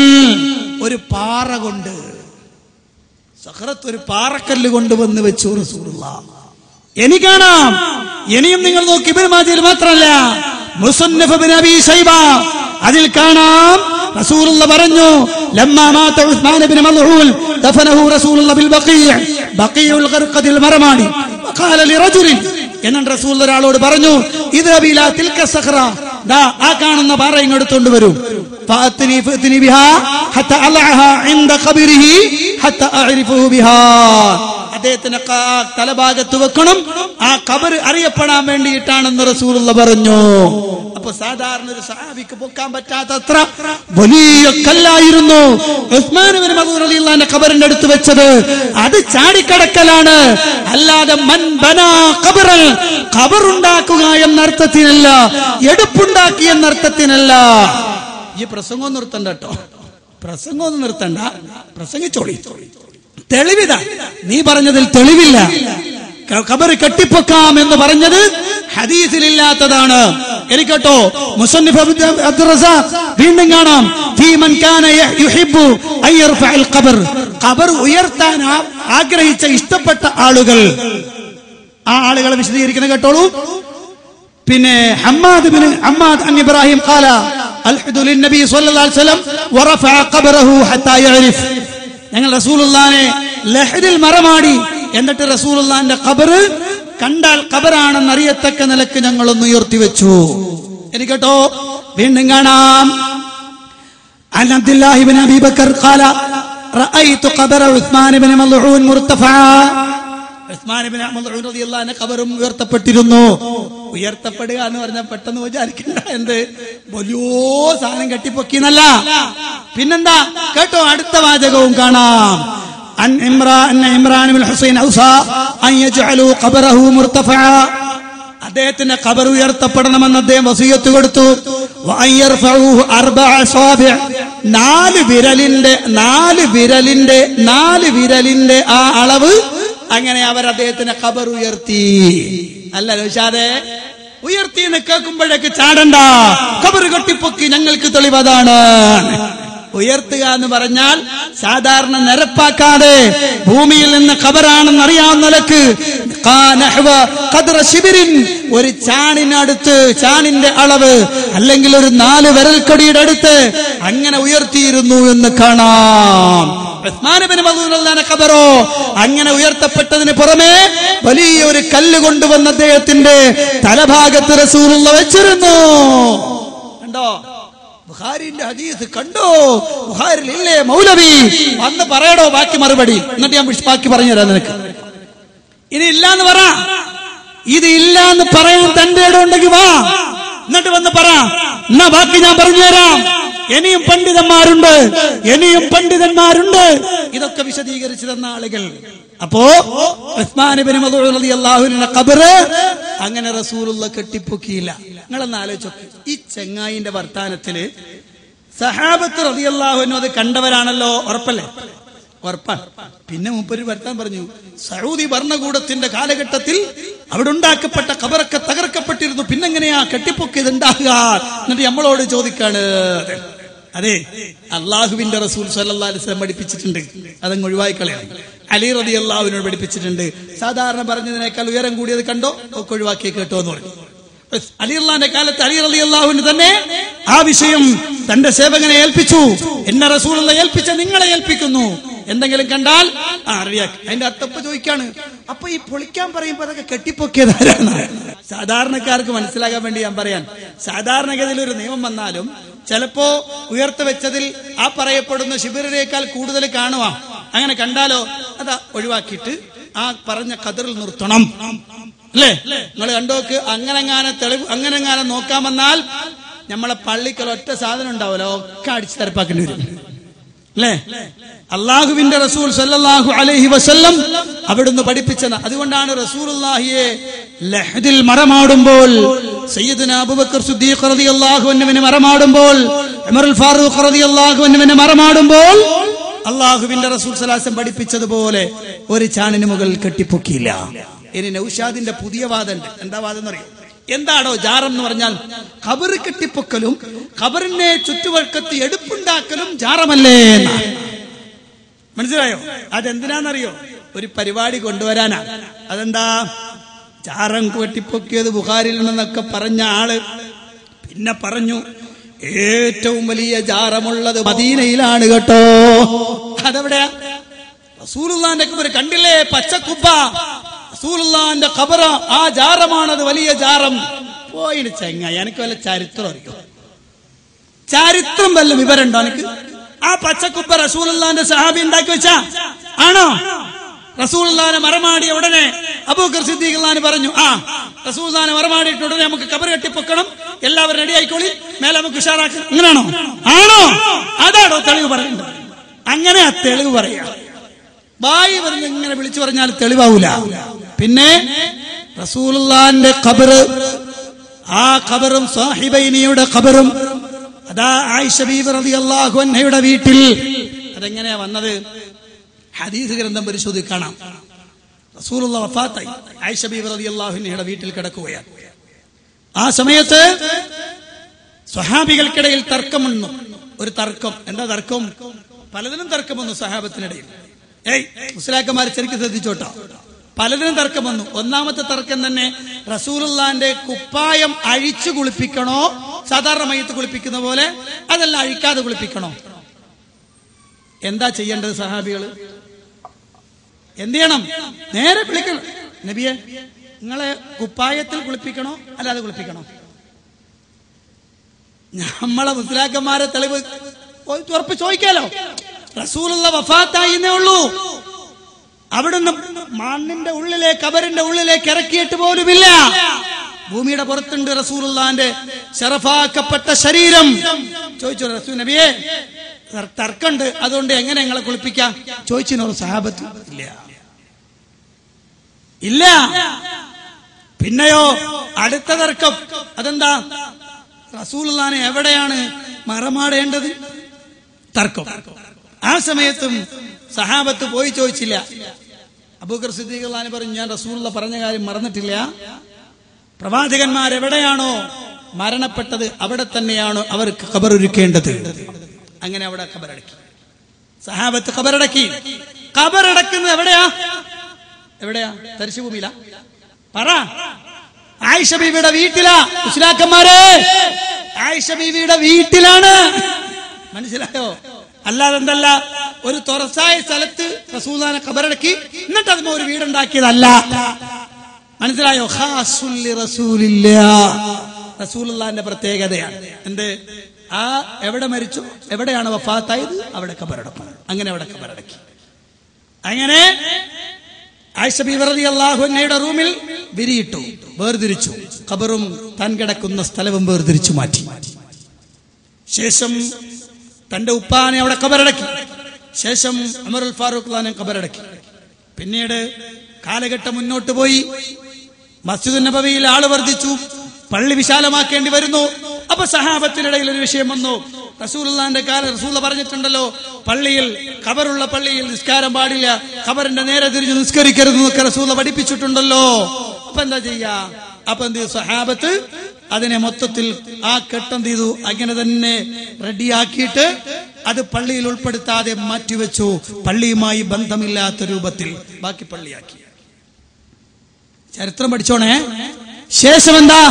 ഒരു പാറ കൊണ്ട്. സഖറത്ത്, ഒരു പാറക്കല്ല് കൊണ്ടുവന്ന് വെച്ചു റസൂലുള്ളാഹ്. ഇനി കാണാം, ഇനിയും നിങ്ങൾ നോക്കി, ഇബ്നു മാജയിൽ മാത്രമല്ല, മുസന്നഫ് ഇബ്നു അബീ ശൈബ അതിൽ കാണാം. റസൂലുള്ള പറഞ്ഞു, ലമ്മാ മാത ഉസ്മാൻ ഇബ്നു മദ്ഊൻ ദഫനഹു റസൂലുള്ളാഹി ബിൽ ബഖീഅ, ബഖീഉൽ ഖർഖദിൽ മറമാണി. വഖാല ലിറജുലിൻ, എന്നിട്ട് റസൂൽ ഒരാളോട് പറഞ്ഞു, ഇദ്ഹബ് ഇലാ തിൽക സഖറ, ദാ ആ കാണുന്ന പാറ ഇങ്ങോട്ട് വരൂ. ഫഅത്നി ബിഹാ ഹത്ത അലഅഹാ ഇൻദ ഖബരിഹി ഹത്ത അഅരിഫുഹു ബിഹാ, അദ്ദേഹത്തിന്റെ തലഭാഗത്ത് വെക്കണം, ആ ഖബർ അറിയപ്പെടാൻ വേണ്ടിയിട്ടാണെന്ന് റസൂലുള്ള പറഞ്ഞു. അപ്പൊ സാധാരണ ഒരു സഹാബിക്ക് പൊക്കാൻ പറ്റാത്തത്ര വലിയ കല്ലായിരുന്നു ഉസ്മാൻ ഇബ്നു മദ്ഊൻ റളിയല്ലാഹു ഖബറിന്റെ അടുത്ത് വെച്ചത്. അത് ചാടിക്കടക്കലാണ്, അല്ലാതെ മൻ ബനാ ഖബറൻ, ഖബറുണ്ടാക്കുക എന്നർത്ഥത്തിനല്ല, എടുപ്പുണ്ടാക്കി എന്നർത്ഥത്തിനല്ല. ഈ പ്രസംഗം നിർത്തണ്ട കേട്ടോ, പ്രസംഗമൊന്നും നിർത്തണ്ട, പ്രസംഗിച്ചോളി. തെളിവിതാ, നീ പറഞ്ഞതിൽ തെളിവില്ല. ഖബർ കെട്ടിപ്പൊക്കാം എന്ന് പറഞ്ഞത് ഹദീസിലില്ലാത്തതാണ്. എനിക്കട്ടോ, മുസന്നിഫ് അബ്ദുർ റസാഖ് വീണ്ടും കാണാം, ഫീ മൻ കാന യുഹിബ്ബു അൻ യർഫഅൽ ഖബർ, ഖബർ ഉയർത്താൻ ആഗ്രഹിച്ച ഇഷ്ടപ്പെട്ട ആളുകൾ, ആ ആളുകളെ വിശദീകരിക്കുന്നത് കേട്ടോളൂ. പിന്നെ ഹമ്മാദ് അൻ ഇബ്രാഹിം ഖാല അൽഹദു ലിന്നബി സ്വല്ലല്ലാഹു അലൈഹി വസല്ലം വറഫഅ ഖബറഹു ഹത്താ യഅരിഫ്, ഞങ്ങൾ റസൂലുള്ളാഹിനെ ലഹദിൽ മറമാടി, എന്നിട്ട് റസൂലുള്ളാഹിന്റെ ഖബർ കണ്ടാൽ ഖബറാണെന്ന് അറിയത്തക്ക നിലക്ക് ഞങ്ങളൊന്ന് ഉയർത്തി വെച്ചു. എനിക്കട്ടോ, വീണ്ടും കാണാം, അൻ അബ്ദുല്ലാഹി ഇബ്നു അബീ ബക്കർ ഖാല റഅയ്തു ഖബറ ഉസ്മാൻ ഇബ്നു മദ്ഊൻ മുർതഫഅ, ഉസ്മാൻ ഇബ്നു മദ്ഊൻ റളിയല്ലാഹു അൻഹു ഖബറും ഉയർത്തപ്പെട്ടിരുന്നു. ഉയർത്തപ്പെടുക എന്ന് പറഞ്ഞാൽ പെട്ടെന്ന് വിചാരിക്കണ്ട എന്ത് വലിയോ സാധനം കെട്ടിപ്പൊക്കിന്നല്ല. പിന്നെന്താ കേട്ടോ, അടുത്ത വാചകവും കാണാം, ഇമ്രാൻ ഇബ്നു ഹുസൈൻ ഔസാ അൻ യജ്അലു ഖബറഹു മുർതഫഅ, അദ്ദേഹത്തിന്റെ ഖബർ ഉയർത്തപ്പെടണമെന്ന് അദ്ദേഹം വസിയത്ത് കൊടുത്തു. വഅൻ യർഫഉഹു അർബഅ അസാബിഅ, നാല് വിരലിന്റെ ആ അളവ്, അങ്ങനെ അവർ അദ്ദേഹത്തിന്റെ ഖബർ ഉയർത്തി. അല്ല നൗഷാദേ, ഉയർത്തി എന്ന് കേൾക്കുമ്പോഴേക്ക് ചാടണ്ട, ഖബർ കെട്ടിപ്പൊക്കി, ഞങ്ങൾക്ക് തെളിവതാണ്. ഉയർത്തുക എന്ന് പറഞ്ഞാൽ സാധാരണ നിരപ്പാക്കാതെ ഭൂമിയിൽ നിന്ന് ഖബറാണെന്ന് അറിയാവുന്ന നിലക്ക് ഒരു ചാണിനടുത്ത്, ചാണിന്റെ അളവ്, അല്ലെങ്കിൽ ഒരു 4 വിരൽക്കൊടിയുടെ അടുത്ത് അങ്ങനെ ഉയർത്തിയിരുന്നു എന്ന് കാണാം. ഉസ്മാൻ ഇബ്നു മദ്ഊൻ റളിയല്ലാഹു ഖബറോ അങ്ങനെ ഉയർത്തപ്പെട്ടതിന് പുറമെ വലിയ ഒരു കല്ല് കൊണ്ടുവന്ന് അദ്ദേഹത്തിന്റെ തലഭാഗത്ത് റസൂലുള്ള വെച്ചിരുന്നു. കണ്ടോ, ബുഖാരിന്റെ ഹദീസ് കണ്ടോ? ബുഖാരിൽ ഇല്ലേ മൗലവി? അന്ന് പറയടോ ബാക്കി മറുപടി, എന്നിട്ട് ഞാൻ ബാക്കി പറഞ്ഞുതരാം നിനക്ക്. ഇനി ഇല്ലാന്ന് പറ, ഇത് ഇല്ലാന്ന് പറയാൻ തന്റെ ഇടം ഉണ്ടെങ്കിൽ വാ, എന്നിട്ട് വന്ന് പറ, എന്നാ ബാക്കി ഞാൻ പറഞ്ഞുതരാം. ഇനിയും പണ്ഡിതന്മാരുണ്ട് ഇതൊക്കെ വിശദീകരിച്ചു തന്ന ആളുകൾ. അപ്പോ ഉസ്മാൻ ഇബ്നു മദ്ഊൻ റളിയല്ലാഹു അൻഹു ഖബർ അങ്ങനെ റസൂലുള്ള കെട്ടിപ്പൊക്കിയില്ല. നിങ്ങളൊന്ന് ആലോചിച്ചു, ഈ ചെങ്ങായിന്റെ വർത്താനത്തില് സഹാബത്ത് റളിയല്ലാഹു അൻഹു അത് കണ്ടവരാണല്ലോ, ഉറപ്പല്ലേ? ഉറപ്പാണ്. പിന്നെ മൂപ്പര് വരുത്താൻ പറഞ്ഞു, സൗദി ഭരണകൂടത്തിന്റെ കാലഘട്ടത്തിൽ അവിടെ ഉണ്ടാക്കപ്പെട്ട ഖബറൊക്കെ തകർക്കപ്പെട്ടിരുന്നു, പിന്നെങ്ങനെയാ കെട്ടിപ്പൊക്കിയത് ഉണ്ടാകുക? എന്നിട്ട് നമ്മളോട് ചോദിക്കാണ്. അതെ, അള്ളാഹുവിന്റെ റസൂൽ സല്ലല്ലാഹു അലൈഹി വസല്ലം പഠിപ്പിച്ചിട്ടുണ്ട്, അതങ്ങ് ഒഴിവായി കളയണം. അലി റളിയല്ലാഹുവിനോട് പഠിപ്പിച്ചിട്ടുണ്ട്, സാധാരണ പറഞ്ഞതിനേക്കാൾ ഉയരം കൂടിയത് കണ്ടോ ഒക്കെ ഒഴിവാക്കി കേട്ടോ എന്ന് പറഞ്ഞു. അലി അള്ളാന്റെ കാലത്ത് അലി റളിയല്ലാഹുവിന് തന്നെ ആ വിഷയം തന്റെ സേവകനെ ഏൽപ്പിച്ചു. എന്നെ റസൂലുള്ളാഹി ഏൽപ്പിച്ച നിങ്ങളെ ഏൽപ്പിക്കുന്നു, എന്തെങ്കിലും കണ്ടാൽ അറിയാക്കി. അതിന്റെ അത്തപ്പ ചോദിക്കാണ്, അപ്പൊ ഈ പൊളിക്കാൻ പറയുമ്പോ അതൊക്കെ കെട്ടിപ്പൊക്കിയതാരാണ്? സാധാരണക്കാർക്ക് മനസ്സിലാകാൻ വേണ്ടി ഞാൻ പറയാൻ, സാധാരണഗതിയിൽ ഒരു നിയമം വന്നാലും ചിലപ്പോ ഉയർത്തി വെച്ചതിൽ ആ പറയപ്പെടുന്ന ശിബിരേക്കാൾ കൂടുതൽ കാണുക. അങ്ങനെ കണ്ടാലോ അതാ ഒഴിവാക്കിയിട്ട് ആ പറഞ്ഞ ഖദറിൽ നിർത്തണം, അല്ലേ? നിങ്ങൾ കണ്ടോക്ക്. അങ്ങനെങ്ങാനും നോക്കാൻ വന്നാൽ നമ്മളെ പള്ളിക്കൽ ഒറ്റ സാധനം ഉണ്ടാവല്ലോ, ഒക്കെ അടിച്ചു തരപ്പാക്കേണ്ടി വരും, അല്ലേ? അള്ളാഹുവിന്റെ റസൂൽ സല്ലല്ലാഹു അലൈഹി വസല്ലം അവിടുന്ന് പഠിപ്പിച്ചത്. അതുകൊണ്ടാണ് റസൂലുള്ളാഹിയെ ലഹദിൽ മറമാടുമ്പോൾ, സയ്യിദുനാ അബൂബക്കർ സിദ്ദീഖ് റളിയല്ലാഹു അൻഹുവിനെ മറമാടുമ്പോൾ, ഉമറുൽ ഫാറൂഖ് റളിയല്ലാഹു അൻഹുവിനെ മറമാടുമ്പോൾ അള്ളാഹുവിന്റെ റസൂൽ സല്ലല്ലാഹു അലൈഹി വസല്ലം പഠിപ്പിച്ചതുപോലെ ഒരു ചാണിന് മുകളിൽ കെട്ടിപ്പൊക്കിയില്ല. ഇനി നൗഷാദിന്റെ പുതിയ വാദമുണ്ട്. എന്താ വാദം എന്നറിയോ? എന്താണോ ജാറം എന്ന് പറഞ്ഞാൽ ഖബർ കെട്ടിപ്പൊക്കലും ഖബറിനെ ചുറ്റുവട്ടത്ത് എടുപ്പുണ്ടാക്കലും ജാറമല്ലേ? മനസ്സിലായോ? അതെന്തിനാന്നറിയോ? ഒരു പരിപാടി കൊണ്ടുവരാനാ. അതെന്താ? ജാറം കെട്ടിപ്പൊക്കിയത് ബുഖാരിയിൽ നിന്നൊക്കെ പറഞ്ഞ ആള് പിന്നെ പറഞ്ഞു, ഏറ്റവും വലിയ ജാറമുള്ളത് മദീനയിലാണ് കേട്ടോ. അതെവിടെയാ? റസൂലുള്ളാഹിന്റെ ഖബർ കണ്ടില്ലേ, പച്ചക്കുബ്ബ, റസൂലുള്ളാഹിന്റെ ഖബർ, ആ ജാറമാണത് വലിയ ജാറം. പോയിന് ചെങ്ങായി, എനിക്ക് വല്ല ചരിത്രം അറിയോ? ചരിത്രം വല്ല വിവരമുണ്ടോ എനിക്ക്? ആ പച്ചക്കുബ്ബ റസൂലുള്ളാഹിന്റെ സഹാബി ഉണ്ടാക്കി വെച്ചാ ആണോ? റസൂലുള്ളാഹിനെ മറമാടിയ ഉടനെ അബൂബക്കർ സിദ്ദീഖ് റളിയല്ലാഹു പറഞ്ഞു, ആ റസൂലുള്ളാഹിനെ മറമാടിയിട്ട് ഉടനെ നമുക്ക് ഖബർ കെട്ടിപ്പൊക്കണം, എല്ലാവരും റെഡി ആയിക്കോളി, മേലെ നമുക്ക് ഉഷാറാക്കണം. അങ്ങനെയാണോ? ആണോ? അതാണോ തെളിവ് പറയുന്നത്? അങ്ങനെ ആ തെളിവ് പറയാ. ബായി പറഞ്ഞ് ഇങ്ങനെ വിളിച്ചു പറഞ്ഞാൽ തെളിവാവൂല. പിന്നെ റസൂലുള്ളാഹിന്റെ ഖബർ, ആ ഖബറും സാഹിബൈനിയുടെ ഖബറും അതാ ആയിഷ ബീവി റളിയല്ലാഹു അൻഹയുടെ വീട്ടിൽ. അതെങ്ങനെയാ വന്നത്? ഹദീസ് ഗ്രന്ഥം പരിശോധിക്കണം. റസൂലുള്ളാഹി വഫാത്തായി, ആയിഷ ബീവി റളിയല്ലാഹു അൻഹയുടെ വീട്ടിൽ കിടക്കുകയാണ്. ആ സമയത്ത് സ്വഹാബികൾക്കിടയിൽ തർക്കം വന്നു. ഒരു തർക്കം. എന്താ തർക്കം? പലതിനും തർക്കം വന്നു സ്വഹാബത്തിനിടയിൽ. മുസ്ലിയാക്കന്മാർ ശരിക്കും ശ്രദ്ധിച്ചോട്ടോ. പലതിനും തർക്കം വന്നു. ഒന്നാമത്തെ തർക്കം തന്നെ റസൂലുള്ളാഹിന്റെ കുപ്പായം അഴിച്ചു കുളിപ്പിക്കണോ, സാധാരണ മയ്യത്ത് കുളിപ്പിക്കുന്ന പോലെ, അതല്ല അഴിക്കാതെ കുളിപ്പിക്കണോ? എന്താ ചെയ്യേണ്ടത് സഹാബികള്? എന്ത് ചെയ്യണം? നേരെ വിളിക്കണം, നബിയെ നിങ്ങളെ കുപ്പായത്തിൽ കുളിപ്പിക്കണോ അല്ലാതെ കുളിപ്പിക്കണോ? നമ്മളെ മുസ്ലിയാക്കന്മാരെ തെളിവ് ഉറപ്പ് ചോദിക്കാലോ. റസൂലുള്ളാഹി വഫാത്തായിന്നേ ഉള്ളൂ, അവിടുന്ന് മണ്ണിന്റെ ഉള്ളിലേക്ക് ഖബറിന്റെ ഉള്ളിലേക്ക് ഇറക്കിയിട്ട് പോലുമില്ല. ഭൂമിയുടെ പുറത്തുണ്ട് റസൂലുള്ളാഹിന്റെ ശറഫാക്കപ്പെട്ട ശരീരം. ചോദിച്ചു, റസൂൽ നബിയെ തർക്കമുണ്ട്, അതുകൊണ്ട് എങ്ങനെ നിങ്ങളെ കുളിപ്പിക്കാം ചോദിച്ചിനോ സഹാബത്ത്? ഇല്ല. പിന്നെയോ അടുത്ത തർക്കം. അതെന്താ? റസൂലുള്ളാഹിനെ എവിടെയാണ് മറമാടേണ്ടത്? തർക്കം. ആ സമയത്തും സഹാബത്ത് പോയി ചോദിച്ചില്ല. അബൂബക്കർ സിദ്ദീഖ് റളിയല്ലാഹു അൻഹു പറഞ്ഞു, ഞാൻ റസൂലുള്ളാഹി പറഞ്ഞ കാര്യം മറന്നിട്ടില്ല. പ്രവാചകന്മാരെവിടെയാണോ മരണപ്പെട്ടത് അവിടെ തന്നെയാണോ അവർക്ക് ഖബറൊരുക്കേണ്ടത്. അങ്ങനെ അവിടെ ഖബറടക്കി. സഹാബത്ത് ഖബറടക്കി. ഖബറടക്കുന്നത് എവിടെയാ? എവിടെയാ? തരിശുഭൂമിയിലാ? പറ. ആയിഷ ബീവിയുടെ വീട്ടിലാ. മുസ്ലിയാക്കന്മാരെ, ആയിഷ ബീവിയുടെ വീട്ടിലാണ്. മനസ്സിലായോ? അല്ലാതെ എന്തല്ല ഒരു തുറസായ സ്ഥലത്ത് റസൂലുള്ളാഹിനെ ഖബറടക്കി എന്നിട്ട് അതിന് ഒരു വീടുണ്ടാക്കിയതല്ല. മനസ്സിലായോ? ഖാസുൽ റസൂലില്ലാഹ്, റസൂലുള്ളാഹിന്റെ പ്രത്യേകതയാണ്. എന്ത്? ആ എവിടെ മരിച്ചു, എവിടെയാണ് വഫാത്തായത് അവിടെ ഖബറടക്കും. അങ്ങനെ അവിടെ ഖബറടക്കി. അങ്ങനെ ആയിഷ ബീവി റളിയല്ലാഹു അൻഹയുടെ റൂമിൽ വിരിയിട്ടു, വേർതിരിച്ചു. ഖബറും താൻ കിടക്കുന്ന സ്ഥലവും വേർതിരിച്ചു മാറ്റി. ശേഷം തന്റെ ഉപ്പാനെ അവിടെ ഖബറടക്കി. ശേഷം ഉമറുൽ ഫാറൂഖ് റളിയല്ലാഹു ഖബറടക്കി. പിന്നീട് കാലഘട്ടം മുന്നോട്ട് പോയി. മസ്ജിദുൻ നബവിയിൽ ആള് വർദ്ധിച്ചു, പള്ളി വിശാലമാക്കേണ്ടി വരുന്നു. അപ്പൊ സഹാബത്തിനിടയിൽ ഒരു വിഷയം വന്നു. റസൂലുള്ളാഹിന്റെ കാലം റസൂൽ പറഞ്ഞിട്ടുണ്ടല്ലോ, പള്ളിയിൽ ഖബറുള്ള പള്ളിയിൽ നിസ്കാരം പാടില്ല, ഖബറിന്റെ നേരെ തിരിഞ്ഞ് നിസ്കരിക്കരുത് എന്നൊക്കെ റസൂൽ പഠിപ്പിച്ചിട്ടുണ്ടല്ലോ. അപ്പൊ എന്താ ചെയ്യാ? അപ്പൊ എന്ത് ചെയ്തു? സ്വഹാബത്ത് അതിനെ മൊത്തത്തിൽ ആ കെട്ടെന്ത് ചെയ്തു? അങ്ങനെ തന്നെ റെഡിയാക്കിയിട്ട് അത് പള്ളിയിൽ ഉൾപ്പെടുത്താതെ മാറ്റിവെച്ചു. പള്ളിയുമായി ബന്ധമില്ലാത്ത രൂപത്തിൽ ബാക്കി പള്ളിയാക്കി. ചരിത്രം പഠിച്ചോണേ. ശേഷം എന്താ?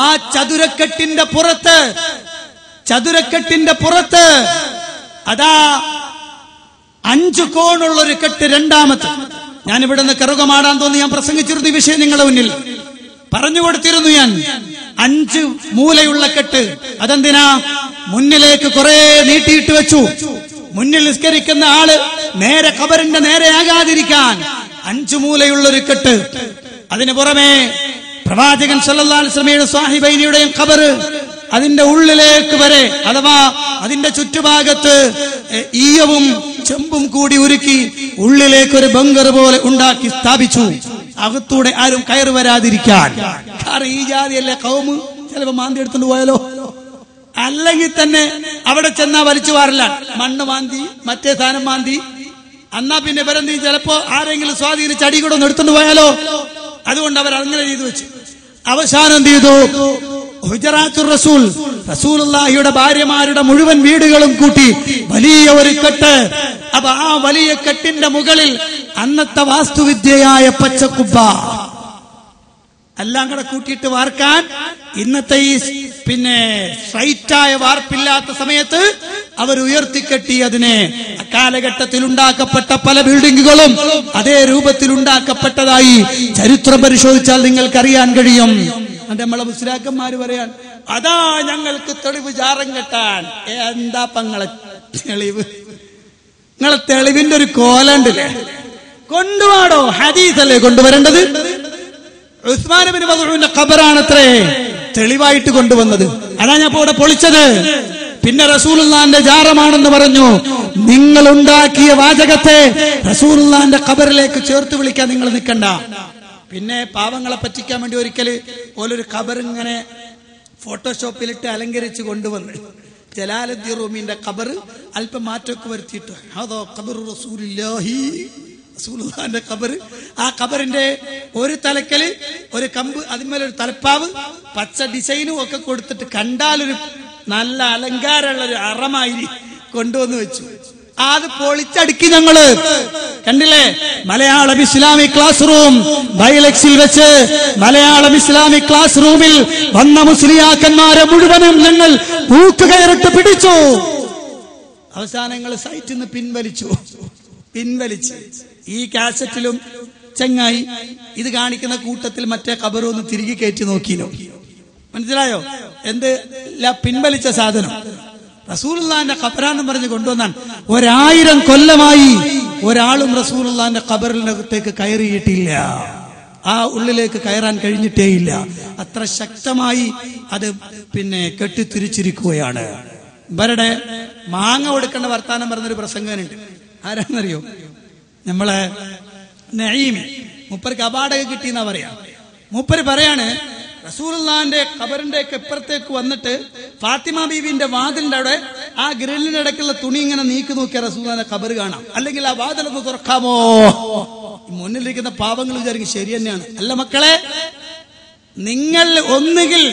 ആ ചതുരക്കെട്ടിന്റെ പുറത്ത് അതാ 5 കോണുള്ളൊരു കെട്ട്, രണ്ടാമത്തെ. ഞാൻ ഇവിടെ നിന്ന് കറുകമാടാൻ തോന്നി ഞാൻ പ്രസംഗിച്ചിരുന്നു ഈ വിഷയം നിങ്ങളുടെ മുന്നിൽ പറഞ്ഞു കൊടുത്തിരുന്നു. ഞാൻ 5 മൂലയുള്ള കെട്ട്. അതെന്തിനാ? മുന്നിലേക്ക് കുറെ നീട്ടിയിട്ട് വെച്ചു. മുന്നിൽ നിസ്കരിക്കുന്ന ആള് നേരെ ഖബറിന്റെ നേരെയാകാതിരിക്കാൻ 5 മൂലയുള്ളൊരു കെട്ട്. അതിനു പുറമെ പ്രവാചകൻ സല്ലല്ലാഹു അലൈഹി വസല്ലമയുടെ സാഹിബൈനിയുടെയും ഖബർ അതിന്റെ ഉള്ളിലേക്ക് വരെ, അഥവാ അതിന്റെ ചുറ്റുഭാഗത്ത് ഈയവും ചെമ്പും കൂടി ഉരുക്കി ഉള്ളിലേക്ക് ഒരു ബങ്കർ പോലെ ഉണ്ടാക്കി സ്ഥാപിച്ചു. അകത്തൂടെ ആരും കയറി വരാതിരിക്കാൻ. കാരണം ഈ ജാതിയല്ലേ കൗമ്, ചിലപ്പോ മാന്തി എടുത്തുകൊണ്ട് പോയാലോ. അല്ലെങ്കിൽ തന്നെ അവിടെ ചെന്നാ വലിച്ചു വാറില്ല, മണ്ണ് മാന്തി മറ്റേ സാധനം മാന്തി. എന്നാ പിന്നെ ഇവരെന്ത് ചിലപ്പോ ആരെങ്കിലും സ്വാധീനിച്ച് അടി കൂടെ ഒന്ന് എടുത്തുകൊണ്ട് പോയാലോ. അതുകൊണ്ട് അവർ അങ്ങനെ ചെയ്തു വെച്ചു. അവസാനം എന്ത് ചെയ്തു? ഹുജറാത്തുർ റസൂൽ, റസൂലുള്ളാഹിയുടെ ഭാര്യമാരുടെ മുഴുവൻ വീടുകളും കൂട്ടി വലിയ ഒരു കെട്ട്. അപ്പൊ ആ വലിയ കെട്ടിന്റെ മുകളിൽ അന്നത്തെ വാസ്തുവിദ്യയായ പച്ചക്കുബ്ബ എല്ലാം കൂടെ കൂട്ടിയിട്ട് വാർക്കാൻ, ഇന്നത്തെ ഈ സ്ട്രൈറ്റായ വാർപ്പില്ലാത്ത സമയത്ത് അവർ ഉയർത്തിക്കെട്ടി അതിനെ. അക്കാലഘട്ടത്തിൽ ഉണ്ടാക്കപ്പെട്ട പല ബിൽഡിങ്ങുകളും അതേ രൂപത്തിൽ ഉണ്ടാക്കപ്പെട്ടതായി ചരിത്രം പരിശോധിച്ചാൽ നിങ്ങൾക്കറിയാൻ കഴിയും. നമ്മളെ മുസ്ലിയാക്കന്മാര് പറയാൻ, അതാ ഞങ്ങൾക്ക് തെളിവ് ജാറം കെട്ടാൻ. എന്താ പങ്ങളെ തെളിവ്? നിങ്ങളെ തെളിവിന്റെ ഒരു കോലുണ്ടല്ലേ, കൊണ്ടുവാടോ. ഹദീസല്ലേ കൊണ്ടുവരേണ്ടത്? ഉസ്മാൻ ഇബ്നു മദ്ഊന്റെ ഖബറാണത്രേ തെളിവായിട്ട് കൊണ്ടുവന്നത്. അതാ ഞാൻ ഇവിടെ പൊളിച്ചത്. പിന്നെ റസൂലുള്ളാഹിന്റെ ജാറമാണെന്ന് പറഞ്ഞു. നിങ്ങൾ ഉണ്ടാക്കിയ വാചകത്തെ റസൂലുള്ളാഹിന്റെ ഖബറിലേക്ക് ചേർത്ത് വിളിക്കാൻ നിങ്ങൾ നിൽക്കണ്ട. പിന്നെ പാവങ്ങളെ പറ്റിക്കാൻ വേണ്ടി ഒരിക്കല് ഓലൊരു ഖബർ ഇങ്ങനെ ഫോട്ടോഷോപ്പിലിട്ട് അലങ്കരിച്ച് കൊണ്ടുവന്ന് ജലാലുദ്ദീൻ റൂമിന്റെ ഖബർ അല്പം മാറ്റമൊക്കെ വരുത്തിയിട്ട് അതോ ഖബർ റസൂലുള്ളാഹി, റസൂലുള്ളാഹിന്റെ ഖബർ. ആ ഖബറിന്റെ ഒരു തലക്കല് ഒരു കമ്പ്, അതിന്മേലൊരു തലപ്പാവ്, പച്ച ഡിസൈനും ഒക്കെ കൊടുത്തിട്ട് കണ്ടാലൊരു നല്ല അലങ്കാരമുള്ളൊരു അറമായി കൊണ്ടുവന്ന് വെച്ചു. അത് പൊളിച്ചടുക്കി ഞങ്ങള് കണ്ടില്ലേ. മലയാളം ഇസ്ലാമിക് ക്ലാസ് റൂം ബൈലക്സിൽ വെച്ച് മലയാളം ഇസ്ലാമിക് ക്ലാസ് റൂമിൽ വന്ന മുസ്ലിയാക്കന്മാരെ മുഴുവനും ഞങ്ങൾ ഊക്കുകയറിട്ട് പിടിച്ചു. അവസാനങ്ങൾ സൈറ്റിൽ നിന്ന് പിൻവലിച്ച് ഈ കാസറ്റിലും ചങ്ങായി ഇത് കാണിക്കുന്ന കൂട്ടത്തിൽ മറ്റേ ഖബറൊന്ന് തിരികെ കയറ്റി നോക്കിനോ. മനസ്സിലായോ? എന്ത് പിൻവലിച്ച സാധനം? റസൂലുള്ളാഹിന്റെ ഖബറാന്ന് പറഞ്ഞ് കൊണ്ടുവന്നാണ്. 1000 കൊല്ലമായി ഒരാളും റസൂലുള്ളാഹിന്റെ ഖബറിനകത്തേക്ക് കയറിയിട്ടില്ല. ആ ഉള്ളിലേക്ക് കയറാൻ കഴിഞ്ഞിട്ടേയില്ല. അത്ര ശക്തമായി അത് കെട്ടിത്തിരിച്ചിരിക്കുകയാണ്. ഇവരുടെ മാങ്ങ കൊടുക്കേണ്ട വർത്താനം പറഞ്ഞൊരു പ്രസംഗനുണ്ട്. ആരാന്നറിയോ? നമ്മളെ നഈം മൂപ്പർക്ക് അവാർഡൊക്കെ കിട്ടിയെന്നാ പറയാ. മൂപ്പര് പറയാണ്, റസൂലുള്ളാഹിന്റെ ഖബറിന്റെ ഒക്കെ ഇപ്പുറത്തേക്ക് വന്നിട്ട് ഫാത്തിമ ബീവിന്റെ വാതിലിന്റെ അവിടെ ആ ഗ്രില്ലിന്റെ ഇടയ്ക്കുള്ള തുണി ഇങ്ങനെ നീക്കി നോക്കിയാൽ റസൂലുള്ളാഹിന്റെ ഖബർ കാണാം. അല്ലെങ്കിൽ ആ വാതിലൊന്ന് തുറക്കാമോ? മുന്നിലിരിക്കുന്ന പാവങ്ങൾ വിചാരിക്കും ശരി തന്നെയാണ്. അല്ല മക്കളെ, നിങ്ങൾ ഒന്നുകിൽ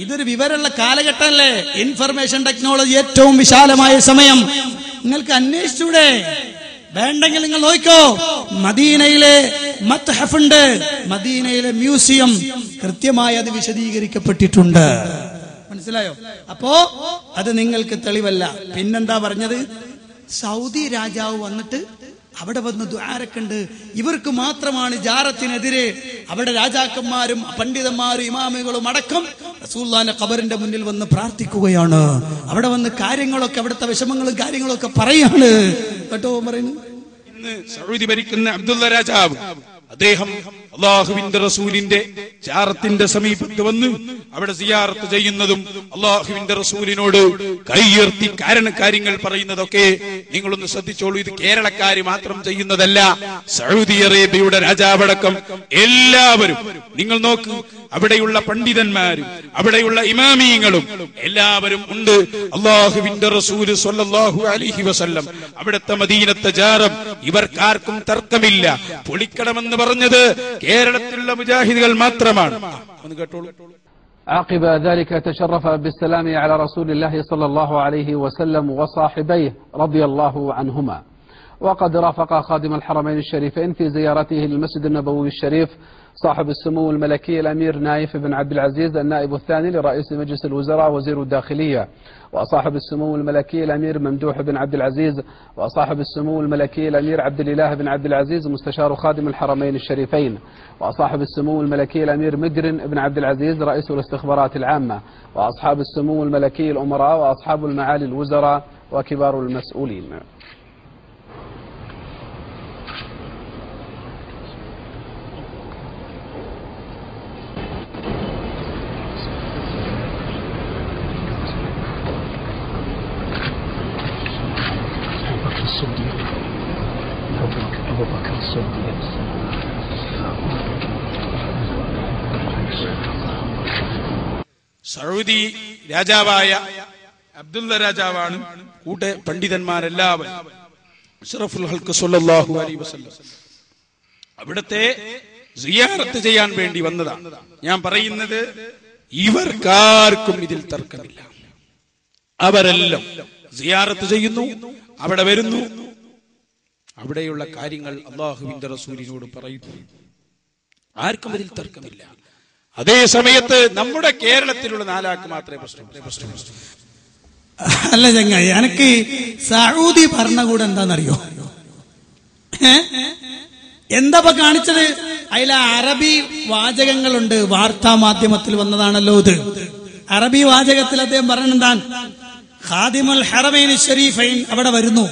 ഇതൊരു വിവരമുള്ള കാലഘട്ടമല്ലേ, ഇൻഫർമേഷൻ ടെക്നോളജി ഏറ്റവും വിശാലമായ സമയം. നിങ്ങൾക്ക് അന്വേഷിച്ചൂടെ? വേണ്ടെങ്കിൽ നിങ്ങൾ നോക്കോ, മദീനയിലെ മത്ഹഫുണ്ട്, മദീനയിലെ മ്യൂസിയം കൃത്യമായി അത് വിശദീകരിക്കപ്പെട്ടിട്ടുണ്ട്. മനസ്സിലായോ? അപ്പോ അത് നിങ്ങൾക്ക് തെളിവല്ല. പിന്നെന്താ പറഞ്ഞത്? സൗദി രാജാവ് വന്നിട്ട് അവിടെ വന്ന് ദ്വാരക്കുണ്ട്. ഇവർക്ക് മാത്രമാണ് ജാറത്തിനെതിരെ. അവിടെ രാജാക്കന്മാരും പണ്ഡിതന്മാരും ഇമാമുകളും അടക്കം റസൂലുള്ളാഹിന്റെ ഖബറിന്റെ മുന്നിൽ വന്ന് പ്രാർത്ഥിക്കുകയാണ്. അവിടെ വന്ന് കാര്യങ്ങളൊക്കെ, അവിടുത്തെ വിഷമങ്ങളും കാര്യങ്ങളൊക്കെ പറയാണ് കേട്ടോ. പറയുന്നു, ഇന്ന് സൗദി ഭരിക്കുന്ന അബ്ദുള്ള രാജാവ്, അദ്ദേഹം അള്ളാഹുവിന്റെ റസൂലിന്റെ ജാറത്തിന്റെ സമീപത്ത് വന്ന് അവിടെ സിയാറത്ത് ചെയ്യുന്നതും അള്ളാഹുവിന്റെ റസൂലിനോട് കൈയുയർത്തി കാര്യങ്ങൾ പറയുന്നതൊക്കെ നിങ്ങളൊന്ന് ശ്രദ്ധിച്ചോളൂ. ഇത് കേരളക്കാര് മാത്രം ചെയ്യുന്നതല്ല. സൗദി അറേബ്യയുടെ രാജാവടക്കം എല്ലാവരും നിങ്ങൾ നോക്കൂ, അവിടെയുള്ള പണ്ഡിതന്മാരും അവിടെയുള്ള ഇമാമിയങ്ങളും എല്ലാവരും ഉണ്ട്. അള്ളാഹുവിന്റെ റസൂല് സ്വല്ലല്ലാഹു അലൈഹി വസല്ലം അവിടുത്തെ മദീനത്തെ ജാറം ഇവർക്കാർക്കും തർക്കമില്ല. പൊളിക്കണമെന്ന് പറഞ്ഞത് കേരളത്തിലുള്ള മുജാഹിദുകൾ മാത്രമാണ്. ഒന്ന് കേട്ടോളൂ. عقب ذلك تشرف بالسلام على رسول الله صلى الله عليه وسلم وصاحبيه رضي الله عنهما. وقد رافق خادم الحرمين الشريفين في زيارته للمسجد النبوي الشريف صاحب السمو الملكي الأمير نايف بن عبد العزيز النائب الثاني لرئيس مجلس الوزراء وزير الداخلية، وصاحب السمو الملكي الأمير ممدوح بن عبد العزيز، وصاحب السمو الملكي الأمير عبد الإله بن عبد العزيز مستشار خادم الحرمين الشريفين، وصاحب السمو الملكي الأمير مقرن بن عبد العزيز رئيس الاستخبارات العامة، وأصحاب السمو الملكي الأمراء وأصحاب المعالي الوزراء وكبار المسؤولين. സൗദി രാജാവായ അബ്ദുള്ള രാജാവാണ് കൂടെ പണ്ഡിതന്മാരെല്ലാവരും അഷ്റഫുൽ ഖൽഖ് സ്വല്ലല്ലാഹു അലൈഹി വസല്ലം അവിടുത്തെ സിയാറത്ത് ചെയ്യാൻ വേണ്ടി വന്നതാണ്. ഞാൻ പറയുന്നത് ഇവർക്കാർക്കും ഇതിൽ തർക്കമില്ല. അവരെല്ലാം സിയാറത്ത് ചെയ്യുന്നു, അവിടെ വരുന്നു, അവിടെയുള്ള കാര്യങ്ങൾ അള്ളാഹുവിന്റെ റസൂലിനോട് പറയുന്നു. ആർക്കും ഇതിൽ തർക്കമില്ല. അതേ സമയത്ത് നമ്മുടെ കേരളത്തിലുള്ള 4 ആൾക്ക് മാത്രമേ പ്രശ്നം. അല്ല ചങ്ങായി, എനിക്ക് സൗദി ഭരണകൂടം എന്താണെന്നറിയോ? എന്താ കാണിച്ചത്? അതിലെ അറബി വാചകങ്ങളുണ്ട്. വാർത്താ മാധ്യമത്തിൽ വന്നതാണല്ലോ ഇത്. അറബി വാചകത്തിൽ അദ്ദേഹം പറഞ്ഞെന്താ, ഖാദിമുൽ ഹറമൈൻ ശരീഫൈൻ അവിടെ വരുന്നു.